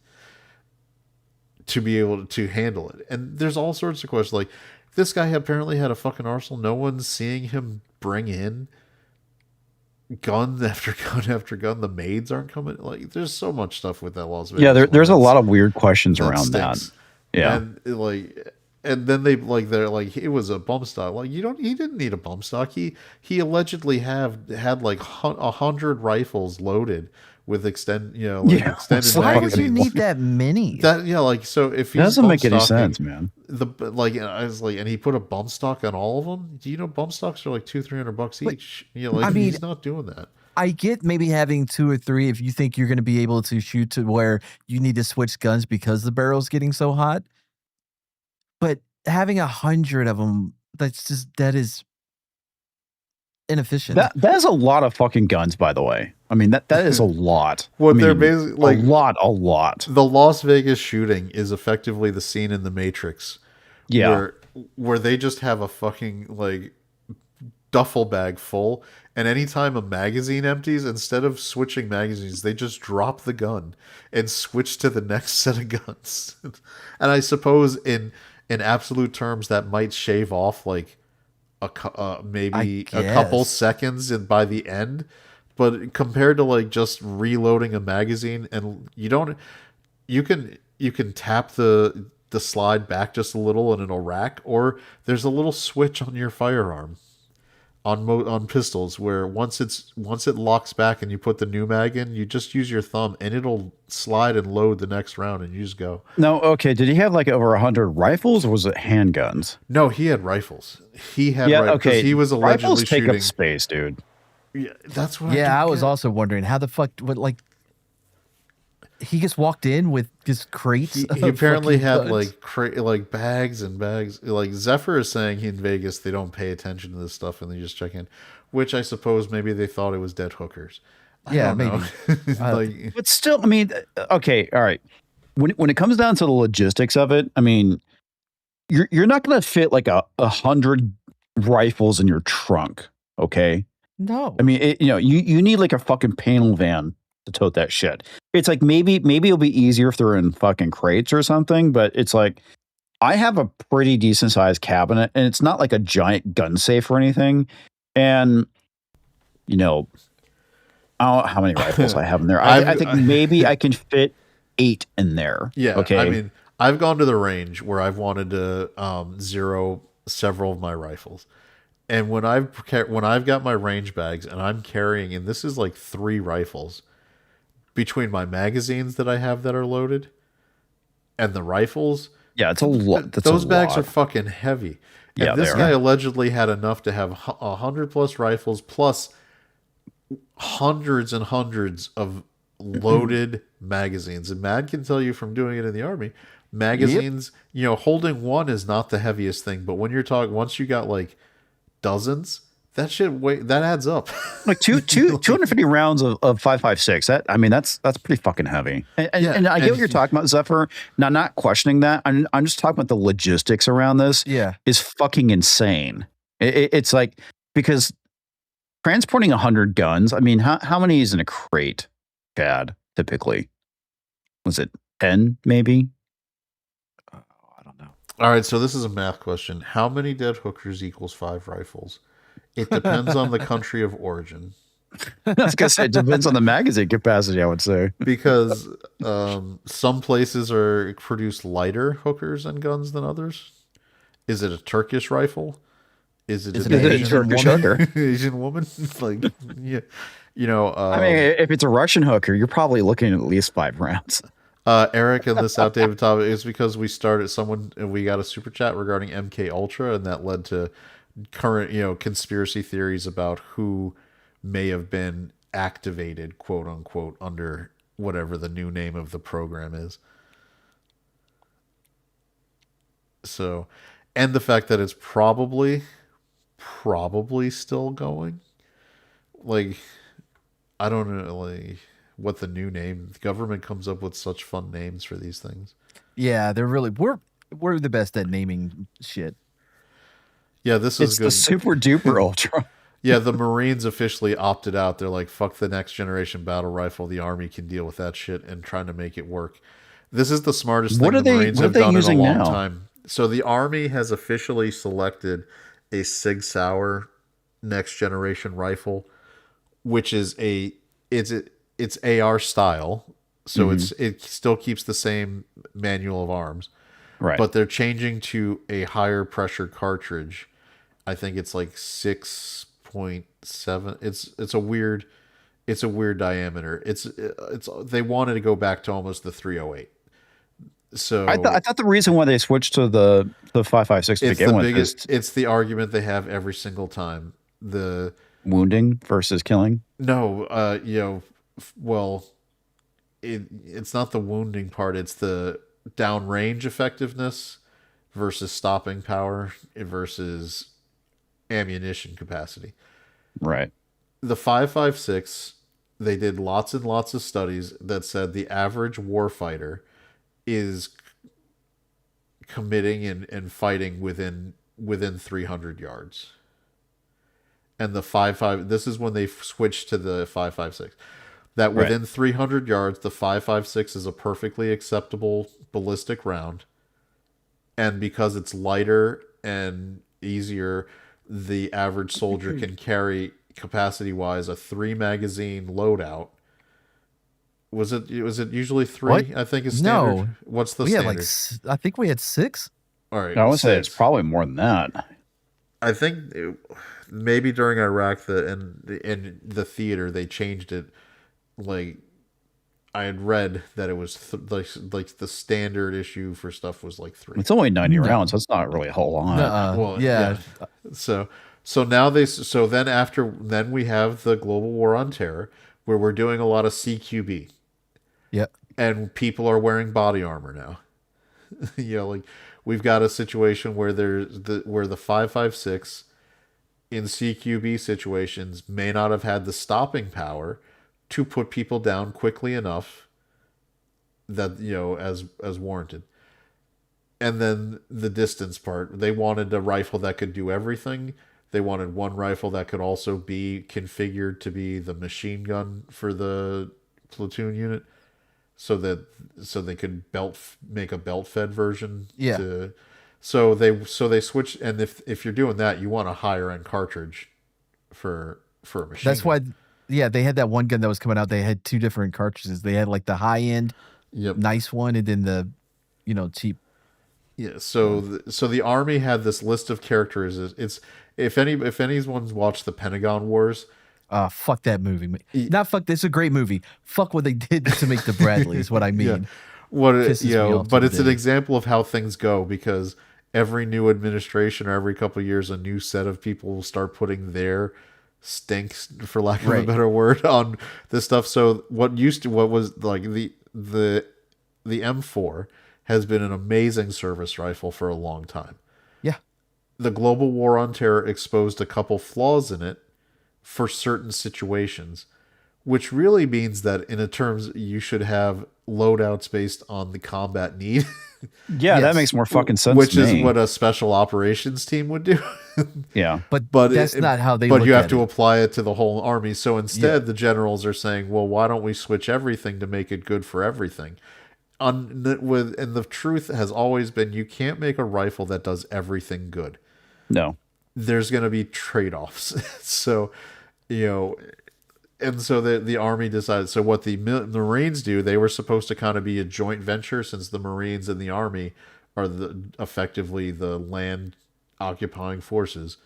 [SPEAKER 2] to be able to handle it. And there's all sorts of questions. Like, this guy apparently had a fucking arsenal. No one's seeing him bring in gun after gun after gun. The maids aren't coming. Like, there's so much stuff with that Las Vegas.
[SPEAKER 4] Yeah, there's a lot of weird questions around that. Yeah,
[SPEAKER 2] and then they're like, it was a bump stock. Like, he didn't need a bump stock. He allegedly had like 100 rifles loaded with extended magazines.
[SPEAKER 3] Why would you need that many?
[SPEAKER 2] So if he
[SPEAKER 4] doesn't make any sense, man.
[SPEAKER 2] I was like, and he put a bump stock on all of them. Do you know bump stocks are like $200-$300 each? He's not doing that.
[SPEAKER 3] I get maybe having 2 or 3 if you think you're going to be able to shoot to where you need to switch guns because the barrel's getting so hot. But having 100 of them, that is inefficient.
[SPEAKER 4] That is a lot of fucking guns, by the way. I mean, that is a lot.
[SPEAKER 2] They're basically like
[SPEAKER 4] a lot.
[SPEAKER 2] The Las Vegas shooting is effectively the scene in The Matrix.
[SPEAKER 4] Yeah.
[SPEAKER 2] Where they just have a fucking like duffel bag full, and anytime a magazine empties, instead of switching magazines, they just drop the gun and switch to the next set of guns. And I suppose in absolute terms that might shave off like maybe a couple seconds by the end, but compared to like just reloading a magazine, and you can tap the slide back just a little and it'll rack, or there's a little switch on your firearm on pistols where once it locks back and you put the new mag in, you just use your thumb and it'll slide and load the next round and you just go.
[SPEAKER 4] No, okay. Did he have like over 100 rifles, or was it handguns?
[SPEAKER 2] No, he had rifles. He had rifles.
[SPEAKER 4] Okay.
[SPEAKER 2] He was allegedly
[SPEAKER 4] rifles take
[SPEAKER 2] shooting
[SPEAKER 4] up space, dude.
[SPEAKER 2] Yeah, that's what.
[SPEAKER 3] I was also wondering how the fuck he just walked in with just crates.
[SPEAKER 2] He apparently had
[SPEAKER 3] guns.
[SPEAKER 2] like bags and bags. Like Zephyr is saying, in Vegas they don't pay attention to this stuff and they just check in, which I suppose maybe they thought it was dead hookers. I don't know.
[SPEAKER 4] But still, I mean, okay, all right. When it comes down to the logistics of it, I mean, you're not going to fit like 100 rifles in your trunk, okay?
[SPEAKER 3] No.
[SPEAKER 4] I mean, you need like a fucking panel van to tote that shit. It's like maybe it'll be easier if they're in fucking crates or something, but it's like I have a pretty decent sized cabinet and it's not like a giant gun safe or anything. And I don't know how many rifles I have in there. I think maybe I can fit 8 in there.
[SPEAKER 2] Yeah.
[SPEAKER 4] Okay.
[SPEAKER 2] I mean, I've gone to the range where I've wanted to zero several of my rifles. And when I've got my range bags and I'm carrying, and this is like 3 rifles, between my magazines that I have that are loaded and the rifles.
[SPEAKER 4] Yeah, it's a lot.
[SPEAKER 2] Those bags are fucking heavy. And
[SPEAKER 4] Yeah,
[SPEAKER 2] this
[SPEAKER 4] they
[SPEAKER 2] guy
[SPEAKER 4] are.
[SPEAKER 2] allegedly had enough to have 100 plus rifles plus hundreds and hundreds of loaded magazines. And Mad can tell you from doing it in the Army, magazines, holding one is not the heaviest thing, but when you're talking, once you got like dozens, that adds up.
[SPEAKER 4] Like 250 rounds of 5.56. That's pretty fucking heavy. And I get what you're talking about, Zephyr. Now, not questioning that. I'm just talking about the logistics around this.
[SPEAKER 3] Yeah.
[SPEAKER 4] Is fucking insane. It's like, because transporting 100 guns. I mean, how many is in a crate, Chad? Typically, was it 10 maybe?
[SPEAKER 3] I don't know.
[SPEAKER 2] All right, so this is a math question. How many dead hookers equals 5 rifles? It depends on the country of origin.
[SPEAKER 4] I was gonna say it depends on the magazine capacity, I would say.
[SPEAKER 2] Because some places produce lighter hookers and guns than others. Is it a Turkish rifle? Is it an Asian woman? Asian woman? Like, yeah,
[SPEAKER 4] I mean, if it's a Russian hooker, you're probably looking at least 5 rounds.
[SPEAKER 2] Eric and the South David topic is because we got a super chat regarding MK Ultra, and that led to current, conspiracy theories about who may have been activated, quote unquote, under whatever the new name of the program is. So, and the fact that it's probably still going. Like, I don't know, like, what the new name. The government comes up with such fun names for these things.
[SPEAKER 3] Yeah, they're really we're the best at naming shit.
[SPEAKER 2] Yeah, this is
[SPEAKER 4] It's
[SPEAKER 2] good.
[SPEAKER 4] the super duper ultra.
[SPEAKER 2] Yeah, the Marines officially opted out. They're like, fuck the next generation battle rifle. The Army can deal with that shit, and trying to make it work. This is the smartest thing the Marines have done in a long time. So the Army has officially selected a Sig Sauer next generation rifle, which is it's AR style. So it still keeps the same manual of arms.
[SPEAKER 4] Right.
[SPEAKER 2] But they're changing to a higher pressure cartridge. I think it's like 6.7. It's a weird diameter. It's they wanted to go back to almost the 308. So
[SPEAKER 4] I thought the reason why they switched to the 5.56 to begin with is
[SPEAKER 2] it's the argument they have every single time. The
[SPEAKER 4] wounding versus killing.
[SPEAKER 2] No, well, it's not the wounding part. It's the downrange effectiveness versus stopping power versus ammunition capacity.
[SPEAKER 4] Right.
[SPEAKER 2] The 5.56, they did lots and lots of studies that said the average warfighter is committing and fighting within 300 yards. And the 5.5, this is when they switched to the 5.56. That within 300 yards, the 5.56 is a perfectly acceptable ballistic round. And because it's lighter and easier, the average soldier can carry, capacity-wise, a 3-magazine loadout. Was it usually 3?
[SPEAKER 3] What?
[SPEAKER 2] I think is standard.
[SPEAKER 3] No.
[SPEAKER 2] What's the
[SPEAKER 3] we
[SPEAKER 2] standard?
[SPEAKER 3] Had I think we had 6.
[SPEAKER 2] All right.
[SPEAKER 4] I would say it's probably more than that.
[SPEAKER 2] I think maybe during Iraq in the theater they changed it. Like I had read that it was like the standard issue for stuff was like 3.
[SPEAKER 4] It's only 90 rounds. That's not really a whole lot.
[SPEAKER 2] Well,
[SPEAKER 3] yeah.
[SPEAKER 2] So now then we have the global war on terror where we're doing a lot of CQB.
[SPEAKER 3] Yep.
[SPEAKER 2] And people are wearing body armor now. Like we've got a situation where the 5.56 in CQB situations may not have had the stopping power to put people down quickly enough that, as warranted. And then the distance part, they wanted a rifle that could do everything. They wanted one rifle that could also be configured to be the machine gun for the platoon unit, so they could make a belt fed version.
[SPEAKER 3] Yeah.
[SPEAKER 2] So they switched, and if you're doing that, you want a higher end cartridge for a machine.
[SPEAKER 3] That's why. Yeah, they had that one gun that was coming out. They had 2 different cartridges. They had like the high end, nice one, and then the, cheap.
[SPEAKER 2] Yeah. So the Army had this list of characters. It's if anyone's watched the Pentagon Wars.
[SPEAKER 3] Fuck that movie. Not fuck. This is a great movie. Fuck what they did to make the Bradley is what I mean.
[SPEAKER 2] Yeah. But it's an example of how things go, because every new administration or every couple of years, a new set of people will start putting their stinks, for lack of a better word, on this stuff. So what was like the M4 has been an amazing service rifle for a long time.
[SPEAKER 3] Yeah.
[SPEAKER 2] The global war on terror exposed a couple flaws in it for certain situations, which really means that in terms you should have loadouts based on the combat need.
[SPEAKER 4] Yeah, that makes more fucking sense.
[SPEAKER 2] Which
[SPEAKER 4] to
[SPEAKER 2] is
[SPEAKER 4] me.
[SPEAKER 2] what a special operations team would do.
[SPEAKER 4] Yeah,
[SPEAKER 3] but that's not how they.
[SPEAKER 2] But you have
[SPEAKER 3] at
[SPEAKER 2] to
[SPEAKER 3] it.
[SPEAKER 2] apply it to the whole army. So instead, the generals are saying, "Well, why don't we switch everything to make it good for everything?" And the truth has always been, you can't make a rifle that does everything good.
[SPEAKER 4] No,
[SPEAKER 2] there's going to be trade-offs. So, and so the Army decided. So what the Marines do, they were supposed to kind of be a joint venture, since the Marines and the Army are effectively the land occupying forces.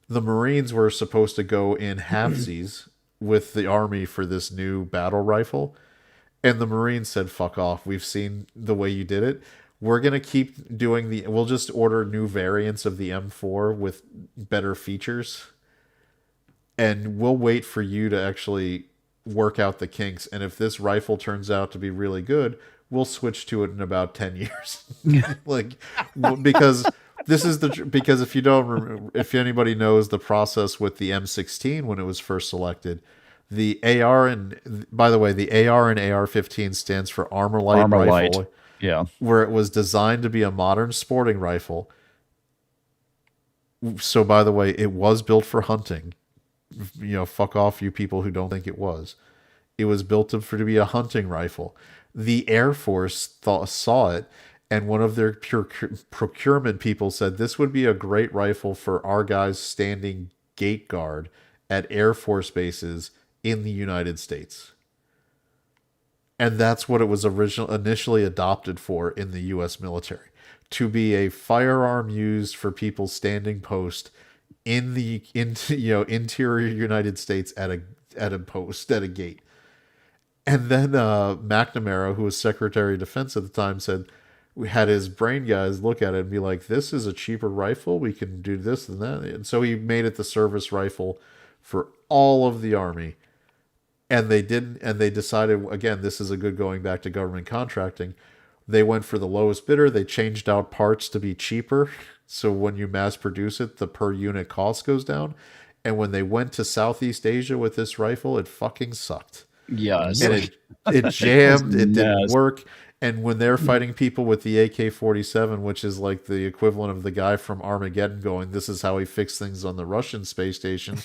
[SPEAKER 2] The Marines were supposed to go in halfsies with the Army for this new battle rifle. And the Marines said, fuck off. We've seen the way you did it. We're going to keep doing we'll just order new variants of the M4 with better features. And we'll wait for you to actually work out the kinks. And if this rifle turns out to be really good, we'll switch to it in about 10 years. Because this is because if you don't remember, if anybody knows the process with the M16 when it was first selected, The AR and by the way, the AR and AR-15 stands for Armor Light
[SPEAKER 4] Armor
[SPEAKER 2] Rifle.
[SPEAKER 4] Light. Yeah.
[SPEAKER 2] Where it was designed to be a modern sporting rifle. So by the way, it was built for hunting. Fuck off you people who don't think it was. It was built to be a hunting rifle. The Air Force saw it, and one of their procurement people said this would be a great rifle for our guys standing gate guard at Air Force bases in the United States. And that's what it was initially adopted for in the U.S. military, to be a firearm used for people standing post in the interior United States at a post, at a gate. And then McNamara, who was Secretary of Defense at the time, said we had his brain guys look at it and be like, this is a cheaper rifle. We can do this and that. And so he made it the service rifle for all of the Army. And they didn't, and they decided, again, this is a good going back to government contracting. They went for the lowest bidder. They changed out parts to be cheaper. So when you mass produce it, the per unit cost goes down. And when they went to Southeast Asia with this rifle, it fucking sucked.
[SPEAKER 4] Yes.
[SPEAKER 2] And it jammed. It didn't work. And when they're fighting people with the AK-47, which is like the equivalent of the guy from Armageddon going, this is how he fixed things on the Russian space station,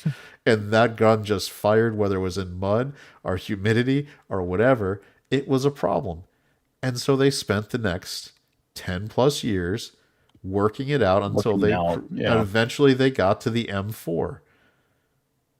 [SPEAKER 2] and that gun just fired, whether it was in mud or humidity or whatever, it was a problem. And so they spent the next 10 plus years working it out until eventually they got to the M4,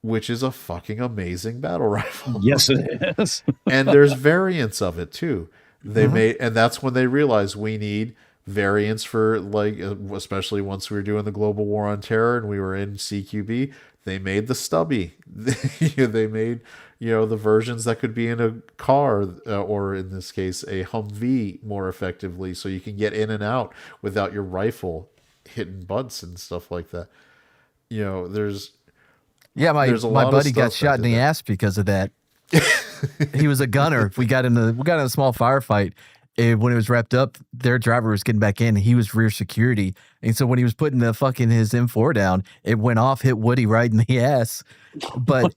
[SPEAKER 2] which is a fucking amazing battle rifle.
[SPEAKER 4] Yes, it is.
[SPEAKER 2] And there's variants of it too. They made, and that's when they realized we need variants for, like, especially once we were doing the global war on terror and we were in CQB, they made the stubby. They made, the versions that could be in a car, or in this case, a Humvee more effectively, so you can get in and out without your rifle hitting butts and stuff like that. There's
[SPEAKER 3] my buddy got shot in the ass because of that. He was a gunner. We got in a small firefight. And when it was wrapped up, their driver was getting back in. He was rear security. And so when he was putting his M4 down, it went off, hit Woody right in the ass. But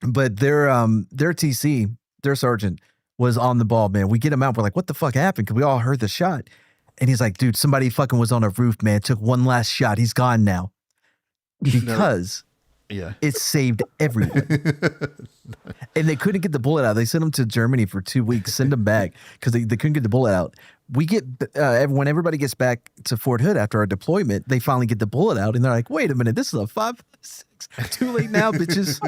[SPEAKER 3] but their TC, their sergeant, was on the ball, man. We get him out. We're like, what the fuck happened? Because we all heard the shot. And he's like, dude, somebody fucking was on a roof, man. Took one last shot. He's gone now. Because it saved everyone. And they couldn't get the bullet out. They sent him to Germany for 2 weeks, send him back because they couldn't get the bullet out. We get, when everybody gets back to Fort Hood after our deployment, they finally get the bullet out and they're like, wait a minute, this is a 5.56. Too late now, bitches.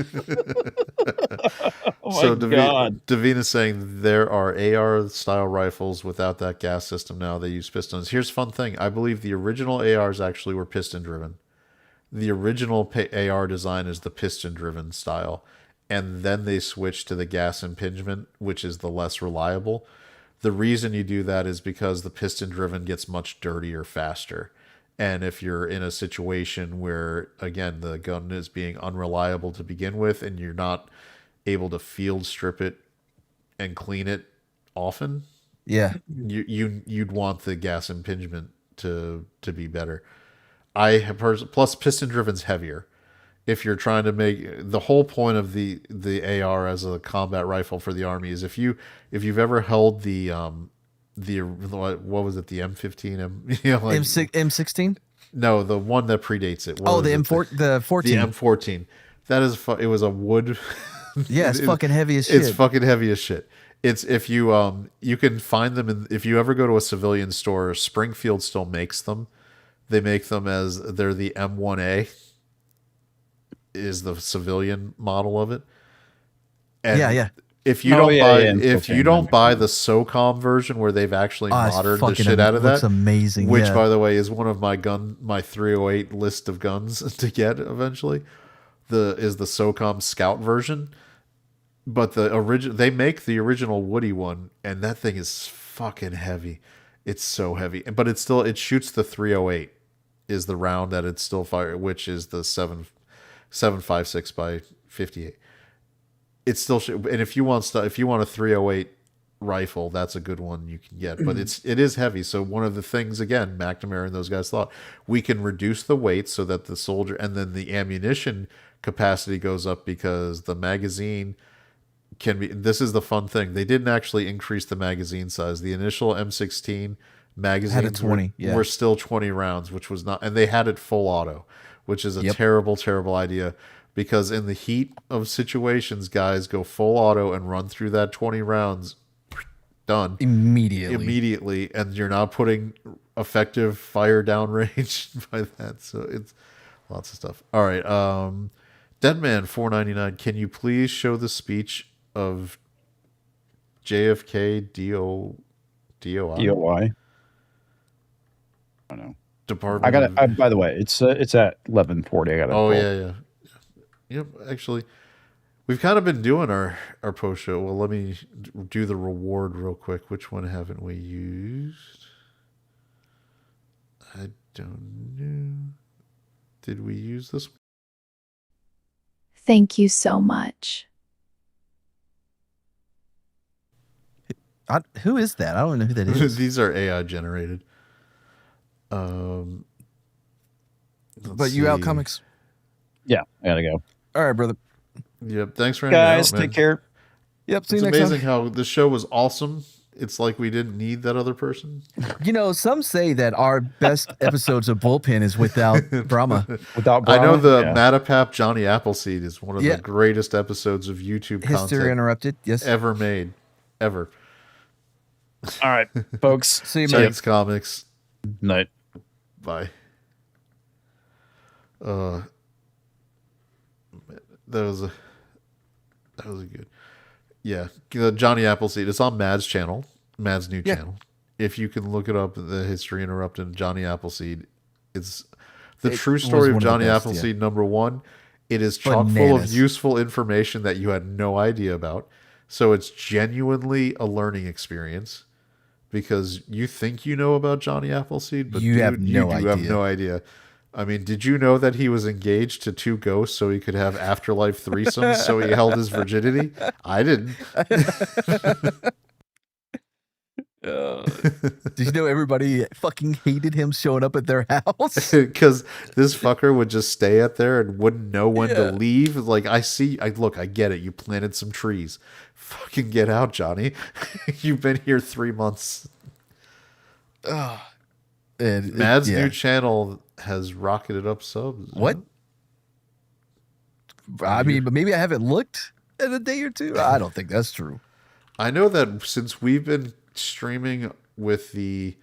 [SPEAKER 2] So Davina's saying there are AR style rifles without that gas system now. They use pistons. Here's a fun thing. I believe the original ARs actually were piston driven. The original AR design is the piston-driven style, and then they switched to the gas impingement, which is the less reliable. The reason you do that is because the piston-driven gets much dirtier faster. And if you're in a situation where, again, the gun is being unreliable to begin with, and you're not able to field strip it and clean it often, you'd want the gas impingement to be better. Plus piston driven's heavier. If you're trying to make the whole point of the AR as a combat rifle for the Army is if you've ever held the what was it, the M15
[SPEAKER 3] M16?
[SPEAKER 2] No, the one that predates it.
[SPEAKER 3] The M4 the 14.
[SPEAKER 2] The M14. That is it was a wood.
[SPEAKER 3] Yeah, it's fucking heavy as shit.
[SPEAKER 2] It's fucking heavy as shit. It's if you can find them if you ever go to a civilian store, Springfield still makes them. They make them as they're the M1A is the civilian model of it. And if you don't buy the SOCOM version where they've actually moderned the shit out of that,
[SPEAKER 3] amazing.
[SPEAKER 2] Which by the way is one of my 308 list of guns to get eventually. Is the SOCOM Scout version. But they make the original Woody one, and that thing is fucking heavy. It's so heavy, but it shoots the 308 is the round that it's still fire, which is the 7.56 by 58. It's still, and if you want a 308 rifle, that's a good one you can get, but it is heavy. So one of the things, again, McNamara and those guys thought we can reduce the weight so that the soldier, and then the ammunition capacity goes up because the magazine can be. This is the fun thing. They didn't actually increase the magazine size. The initial M16 magazines
[SPEAKER 3] 20,
[SPEAKER 2] were still 20 rounds, which was not, and they had it full auto, which is a terrible, terrible idea. Because in the heat of situations, guys go full auto and run through that 20 rounds, done immediately, and you're not putting effective fire down range by that. So it's lots of stuff. All right, Deadman 499. Can you please show the speech of JFK DOI?
[SPEAKER 4] DOI. I don't know.
[SPEAKER 2] Department.
[SPEAKER 4] I got it. By the way, it's at 11:40. I got it.
[SPEAKER 2] Oh yeah. Yep, actually, we've kind of been doing our post show. Well, let me do the reward real quick. Which one haven't we used? I don't know. Did we use this one?
[SPEAKER 5] Thank you so much.
[SPEAKER 3] Who is that? I don't know who that is.
[SPEAKER 2] These are AI generated.
[SPEAKER 3] But you out, Comics?
[SPEAKER 4] Yeah, I gotta go.
[SPEAKER 3] All right, brother.
[SPEAKER 2] Yep. Thanks for
[SPEAKER 4] guys.
[SPEAKER 2] Out, man.
[SPEAKER 4] Take care.
[SPEAKER 3] Yep. See
[SPEAKER 2] it's
[SPEAKER 3] you next
[SPEAKER 2] amazing
[SPEAKER 3] time.
[SPEAKER 2] how the show was awesome. It's like we didn't need that other person.
[SPEAKER 3] You know, some say that our best episodes of Bullpen is without Brahma.
[SPEAKER 4] Without Brahma,
[SPEAKER 2] I know the Matapap Johnny Appleseed is one of the
[SPEAKER 3] Yeah.
[SPEAKER 2] greatest episodes of YouTube
[SPEAKER 3] History
[SPEAKER 2] content
[SPEAKER 3] Interrupted. Yes.
[SPEAKER 2] ever made. Ever.
[SPEAKER 4] All right, folks.
[SPEAKER 3] See you, man.
[SPEAKER 2] Thanks, Comics.
[SPEAKER 4] Night.
[SPEAKER 2] Bye. That was a good. Yeah, Johnny Appleseed. It's on Mad's channel, Mad's new channel. If you can look it up, the History Interrupted Johnny Appleseed. It's the true story of Johnny Appleseed. Number one, it is chock full of useful information that you had no idea about. So it's genuinely a learning experience because you think you know about Johnny Appleseed, but
[SPEAKER 3] you have no idea.
[SPEAKER 2] Have no idea. I mean, did you know that he was engaged to 2 ghosts so he could have afterlife threesomes so he held his virginity? I didn't.
[SPEAKER 3] Did you know everybody fucking hated him showing up at their house?
[SPEAKER 2] Because this fucker would just stay out there and wouldn't know when to leave. Like, I get it. You planted some trees. Fucking get out, Johnny. You've been here 3 months. Mad's new channel has rocketed up subs.
[SPEAKER 3] What? I mean, but maybe I haven't looked in a day or two. I don't think that's true.
[SPEAKER 2] I know that since we've been streaming with the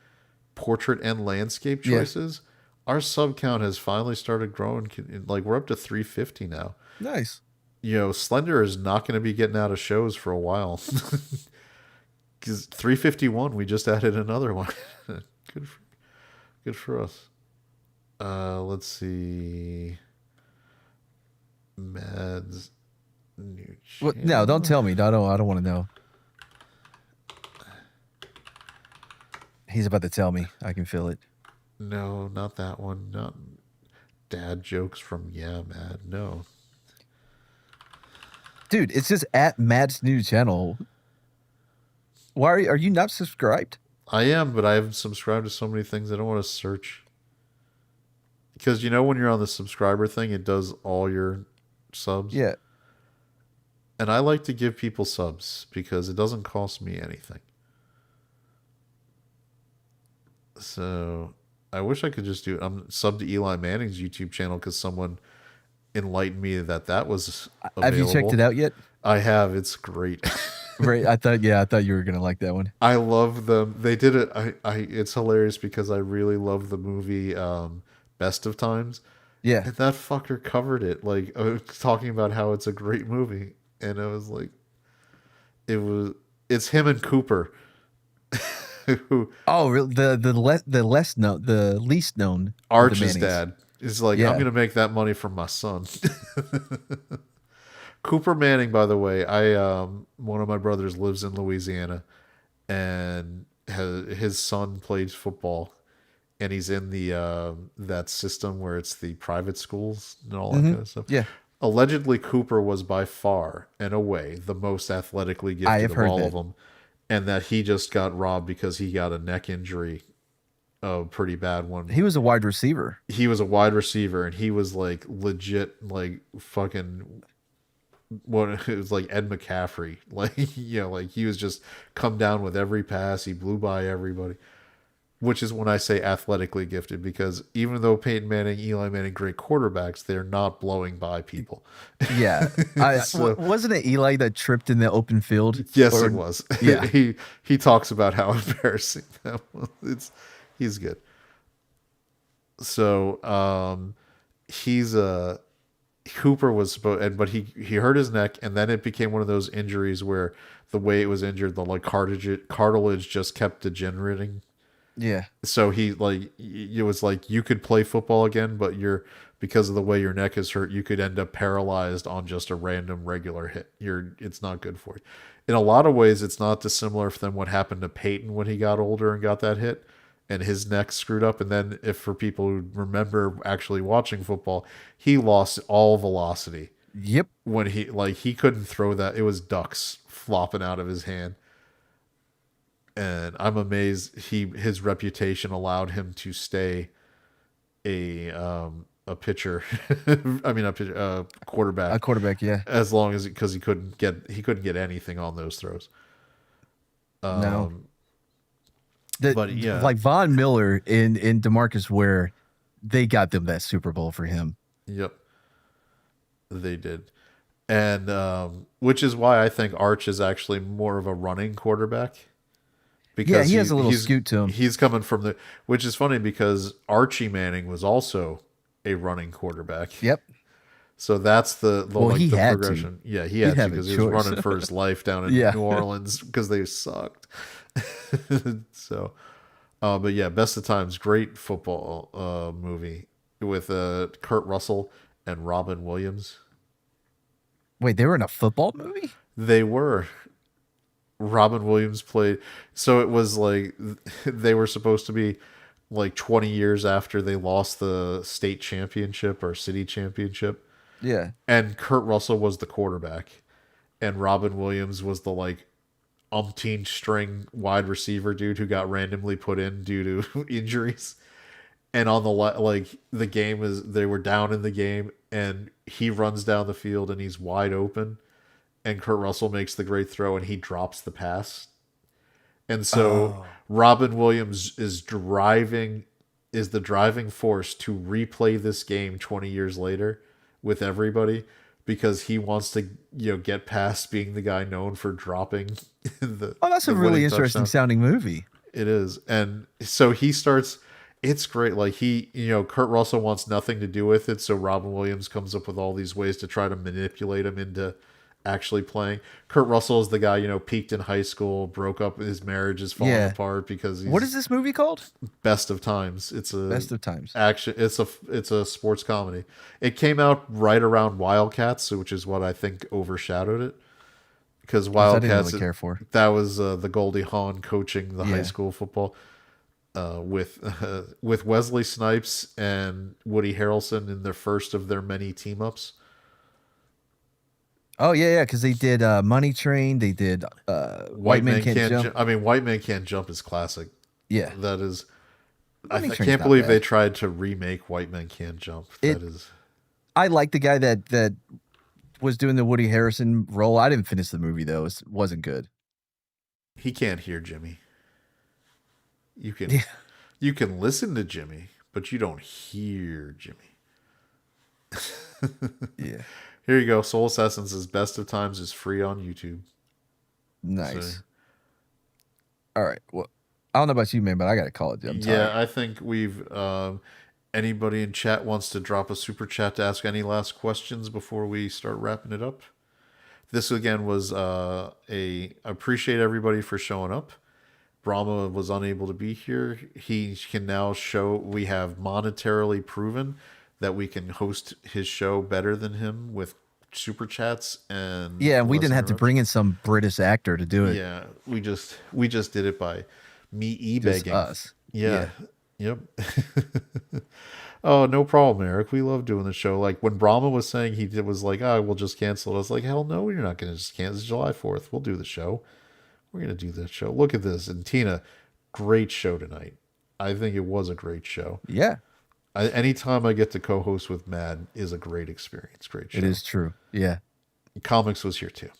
[SPEAKER 2] portrait and landscape choices, our sub count has finally started growing. Like, we're up to 350 now.
[SPEAKER 3] Nice.
[SPEAKER 2] You know, Slender is not going to be getting out of shows for a while. Because 351, we just added another one. Good for us. Let's see. Mad's new channel.
[SPEAKER 3] No, don't tell me. I don't want to know. He's about to tell me. I can feel it.
[SPEAKER 2] No, not that one. Not dad jokes from Mad. No.
[SPEAKER 3] Dude, it's just at Mad's new channel. Why are you not subscribed?
[SPEAKER 2] I am, but I haven't subscribed to so many things I don't want to search. Because, you know, when you're on the subscriber thing, it does all your subs.
[SPEAKER 3] Yeah.
[SPEAKER 2] And I like to give people subs because it doesn't cost me anything. So I wish I could just do it. I'm sub to Eli Manning's YouTube channel because someone enlightened me that was available.
[SPEAKER 3] Have you checked it out yet?
[SPEAKER 2] I have. It's great.
[SPEAKER 3] Right. I thought you were gonna like that one.
[SPEAKER 2] I love them. They did it. It's hilarious because I really love the movie Best of Times.
[SPEAKER 3] Yeah.
[SPEAKER 2] And that fucker covered it, like talking about how it's a great movie, and I was like, it's him and Cooper. Who?
[SPEAKER 3] Oh, really? The least known.
[SPEAKER 2] Arch's dad is like,
[SPEAKER 3] Yeah.
[SPEAKER 2] I'm gonna make that money from my son. Cooper Manning, by the way, one of my brothers lives in Louisiana, and his son plays football, and he's in the that system where it's the private schools and all that kind of stuff.
[SPEAKER 3] Yeah.
[SPEAKER 2] Allegedly, Cooper was by far and away the most athletically gifted of all of them, and that he just got robbed because he got a neck injury a pretty bad one.
[SPEAKER 3] He was a wide receiver.
[SPEAKER 2] He was a wide receiver, and he was like legit, like fucking. What it was like Ed McCaffrey, like like he was just come down with every pass. He blew by everybody, which is when I say athletically gifted, because even though Peyton Manning, Eli Manning, great quarterbacks, they're not blowing by people.
[SPEAKER 3] Yeah, wasn't it Eli that tripped in the open field?
[SPEAKER 2] Yes, it was.
[SPEAKER 3] Yeah,
[SPEAKER 2] he talks about how embarrassing that was. He's good. So he's a. Cooper was supposed, but he hurt his neck, and then it became one of those injuries where the way it was injured, the like cartilage just kept degenerating.
[SPEAKER 3] Yeah.
[SPEAKER 2] So it was like you could play football again, but because of the way your neck is hurt, you could end up paralyzed on just a random regular hit. It's not good for you. In a lot of ways, it's not dissimilar from what happened to Peyton when he got older and got that hit. And his neck screwed up. And then for people who remember actually watching football, he lost all velocity.
[SPEAKER 3] Yep.
[SPEAKER 2] When he couldn't throw that. It was ducks flopping out of his hand. And I'm amazed his reputation allowed him to stay a pitcher. I mean, a quarterback.
[SPEAKER 3] A quarterback, yeah.
[SPEAKER 2] As long as because he couldn't get anything on those throws.
[SPEAKER 3] No.
[SPEAKER 2] But yeah,
[SPEAKER 3] like Von Miller in DeMarcus Ware, they got them that Super Bowl for him.
[SPEAKER 2] Yep, they did, and which is why I think Arch is actually more of a running quarterback.
[SPEAKER 3] Because he has a little scoot to him.
[SPEAKER 2] He's coming from which is funny because Archie Manning was also a running quarterback.
[SPEAKER 3] Yep.
[SPEAKER 2] So that's the progression.
[SPEAKER 3] To.
[SPEAKER 2] Yeah, he had to because he was running for his life down in New Orleans because they sucked. So, but yeah, Best of Times, great football movie with Kurt Russell and Robin Williams.
[SPEAKER 3] Wait, they were in a football movie?
[SPEAKER 2] They were. Robin Williams played. So it was like they were supposed to be like 20 years after they lost the state championship or city championship.
[SPEAKER 3] Yeah.
[SPEAKER 2] And Kurt Russell was the quarterback, and Robin Williams was the like umpteen string wide receiver dude who got randomly put in due to injuries. And on the game they were down in the game, and he runs down the field and he's wide open, and Kurt Russell makes the great throw and he drops the pass. And so Robin Williams is the driving force to replay this game 20 years later with everybody, because he wants to get past being the guy known for dropping
[SPEAKER 3] that's a really interesting sounding movie.
[SPEAKER 2] It is. And so he starts, it's great. Like Kurt Russell wants nothing to do with it, so Robin Williams comes up with all these ways to try to manipulate him into actually playing. Kurt Russell is the guy, peaked in high school, broke up, his marriage is falling apart because
[SPEAKER 3] what is this movie called?
[SPEAKER 2] Best of Times. It's a
[SPEAKER 3] Best of Times.
[SPEAKER 2] Action. It's a sports comedy. It came out right around Wildcats, which is what I think overshadowed it. Because Wildcats,
[SPEAKER 3] I didn't really care for.
[SPEAKER 2] That was the Goldie Hawn coaching the high school football with Wesley Snipes and Woody Harrelson in their first of their many team ups.
[SPEAKER 3] Oh yeah, because they did Money Train. They did White Man Can't Jump.
[SPEAKER 2] I mean, White Man Can't Jump is classic.
[SPEAKER 3] Yeah,
[SPEAKER 2] that is. I can't believe they tried to remake White Man Can't Jump.
[SPEAKER 3] I like the guy that was doing the Woody Harrelson role. I didn't finish the movie though; it wasn't good.
[SPEAKER 2] He can't hear Jimmy. You can listen to Jimmy, but you don't hear Jimmy.
[SPEAKER 3] Yeah.
[SPEAKER 2] Here you go. Soul Assassins' Best of Times is free on YouTube.
[SPEAKER 3] Nice. So. All right. Well, I don't know about you, man, but I got to call it.
[SPEAKER 2] I think we've... anybody in chat wants to drop a super chat to ask any last questions before we start wrapping it up? This, again, was I appreciate everybody for showing up. Brahma was unable to be here. He can now show... We have monetarily proven that we can host his show better than him with super chats and
[SPEAKER 3] we didn't have to bring in some British actor to do it.
[SPEAKER 2] Yeah, we just did it by me e-begging
[SPEAKER 3] us.
[SPEAKER 2] Yeah. Yep. Oh, no problem, Eric. We love doing the show. Like when Brahma was saying was like, we'll just cancel it. I was like, hell no, you're not going to just cancel. It's July 4th. We'll do the show. We're going to do this show. Look at this. And Tina, great show tonight. I think it was a great show.
[SPEAKER 3] Yeah.
[SPEAKER 2] Anytime I get to co-host with Mad is a great experience. Great show.
[SPEAKER 3] It is true. Yeah.
[SPEAKER 2] Comics was here too.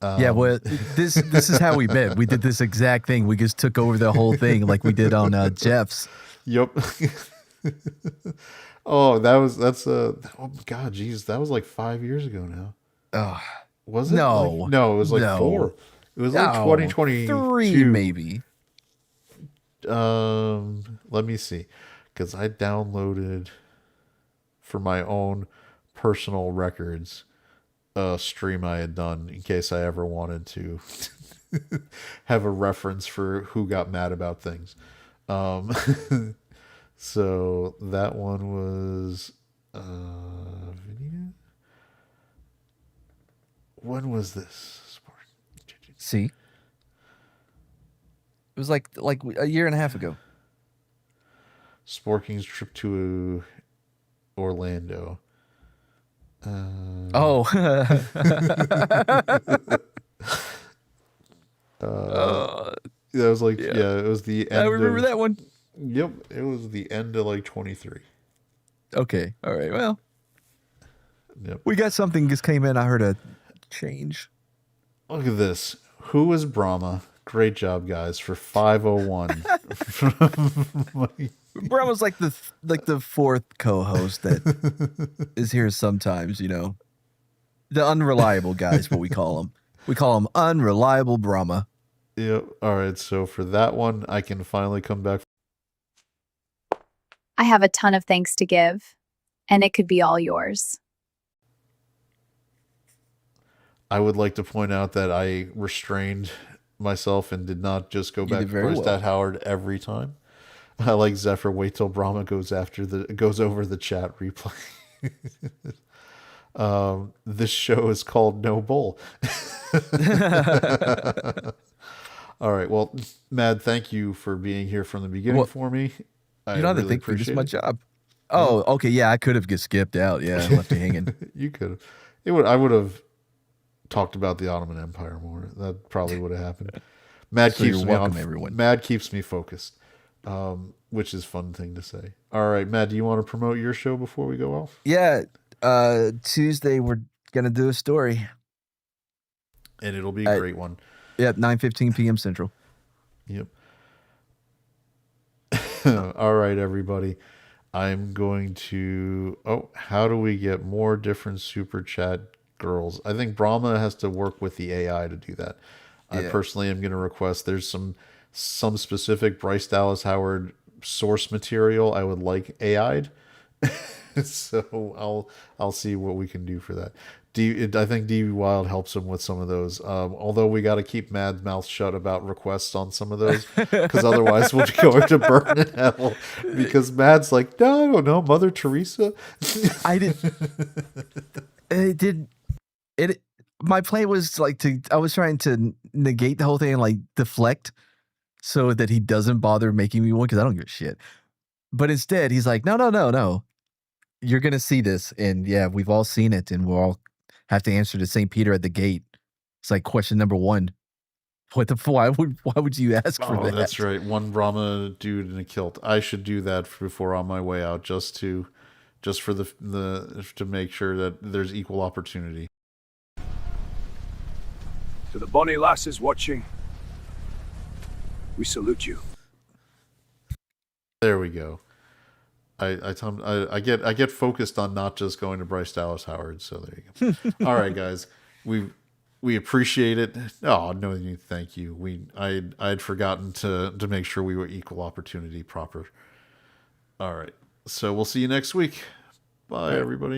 [SPEAKER 3] Yeah, well, this is how we met. We did this exact thing. We just took over the whole thing like we did on Jeff's.
[SPEAKER 2] Yep. Oh, oh God, geez, that was like 5 years ago now.
[SPEAKER 3] Oh,
[SPEAKER 2] was it?
[SPEAKER 3] No,
[SPEAKER 2] no, it was like 4. It was like 2023
[SPEAKER 3] maybe.
[SPEAKER 2] Let me see, because I downloaded for my own personal records a stream I had done in case I ever wanted to have a reference for who got mad about things. So that one was video. When was this?
[SPEAKER 3] See, it was like a year and a half ago.
[SPEAKER 2] Sporking's trip to Orlando.
[SPEAKER 3] Oh.
[SPEAKER 2] That was like, yeah, it was the end.
[SPEAKER 3] I remember that one.
[SPEAKER 2] Yep, it was the end of like 23.
[SPEAKER 3] Okay, all right. Well,
[SPEAKER 2] yep.
[SPEAKER 3] We got something just came in. I heard a change.
[SPEAKER 2] Look at this. Who is Brahma? Great job, guys, for 501.
[SPEAKER 3] Brahma's like the fourth co-host that is here sometimes. You know, the unreliable guy is what we call him. We call him Unreliable Brahma.
[SPEAKER 2] Yep. All right. So for that one, I can finally come back.
[SPEAKER 7] I have a ton of thanks to give, and it could be all yours.
[SPEAKER 2] I would like to point out that I restrained myself and did not just go back to first at Howard every time. I like Zephyr. Wait till Brahma goes over the chat replay. This show is called No Bull. All right. Well, Mad, thank you for being here from the beginning for me.
[SPEAKER 3] You don't have to think for this is my job. Oh, okay. Yeah, I could have just skipped out. Yeah, I left you hanging.
[SPEAKER 2] You could have. I would have talked about the Ottoman Empire more. That probably would have happened. Mad keeps me on. Everyone. Mad keeps me focused, which is a fun thing to say. All right, Mad, do you want to promote your show before we go off?
[SPEAKER 3] Yeah, Tuesday we're gonna do a story,
[SPEAKER 2] and it'll be a great one.
[SPEAKER 3] Yeah, 9:15 p.m. Central.
[SPEAKER 2] Yep. All right, everybody. I'm going to... Oh, how do we get more different super chat girls? I think Brahma has to work with the AI to do that. Yeah. I personally am going to request there's some specific Bryce Dallas Howard source material I would like AI'd. So I'll see what we can do for that. I think DB Wild helps him with some of those. Although we got to keep Mad's mouth shut about requests on some of those, because otherwise we'll go into burn in hell. Because Mad's like, no, I don't know, Mother Teresa.
[SPEAKER 3] My plan was like I was trying to negate the whole thing and like deflect so that he doesn't bother making me one, because I don't give a shit. But instead, he's like, no. You're going to see this. And yeah, we've all seen it. And we'll all have to answer to St. Peter at the gate. It's like question number 1. Why would you ask for that?
[SPEAKER 2] That's right. One Brahma dude in a kilt. I should do that before on my way out, just for to make sure that there's equal opportunity.
[SPEAKER 10] To the bonny lasses watching, we salute you.
[SPEAKER 2] There we go. I get focused on not just going to Bryce Dallas Howard. So there you go. All right, guys, we appreciate it. Oh no, thank you. I'd forgotten to make sure we were equal opportunity proper. All right, so we'll see you next week. Bye, everybody.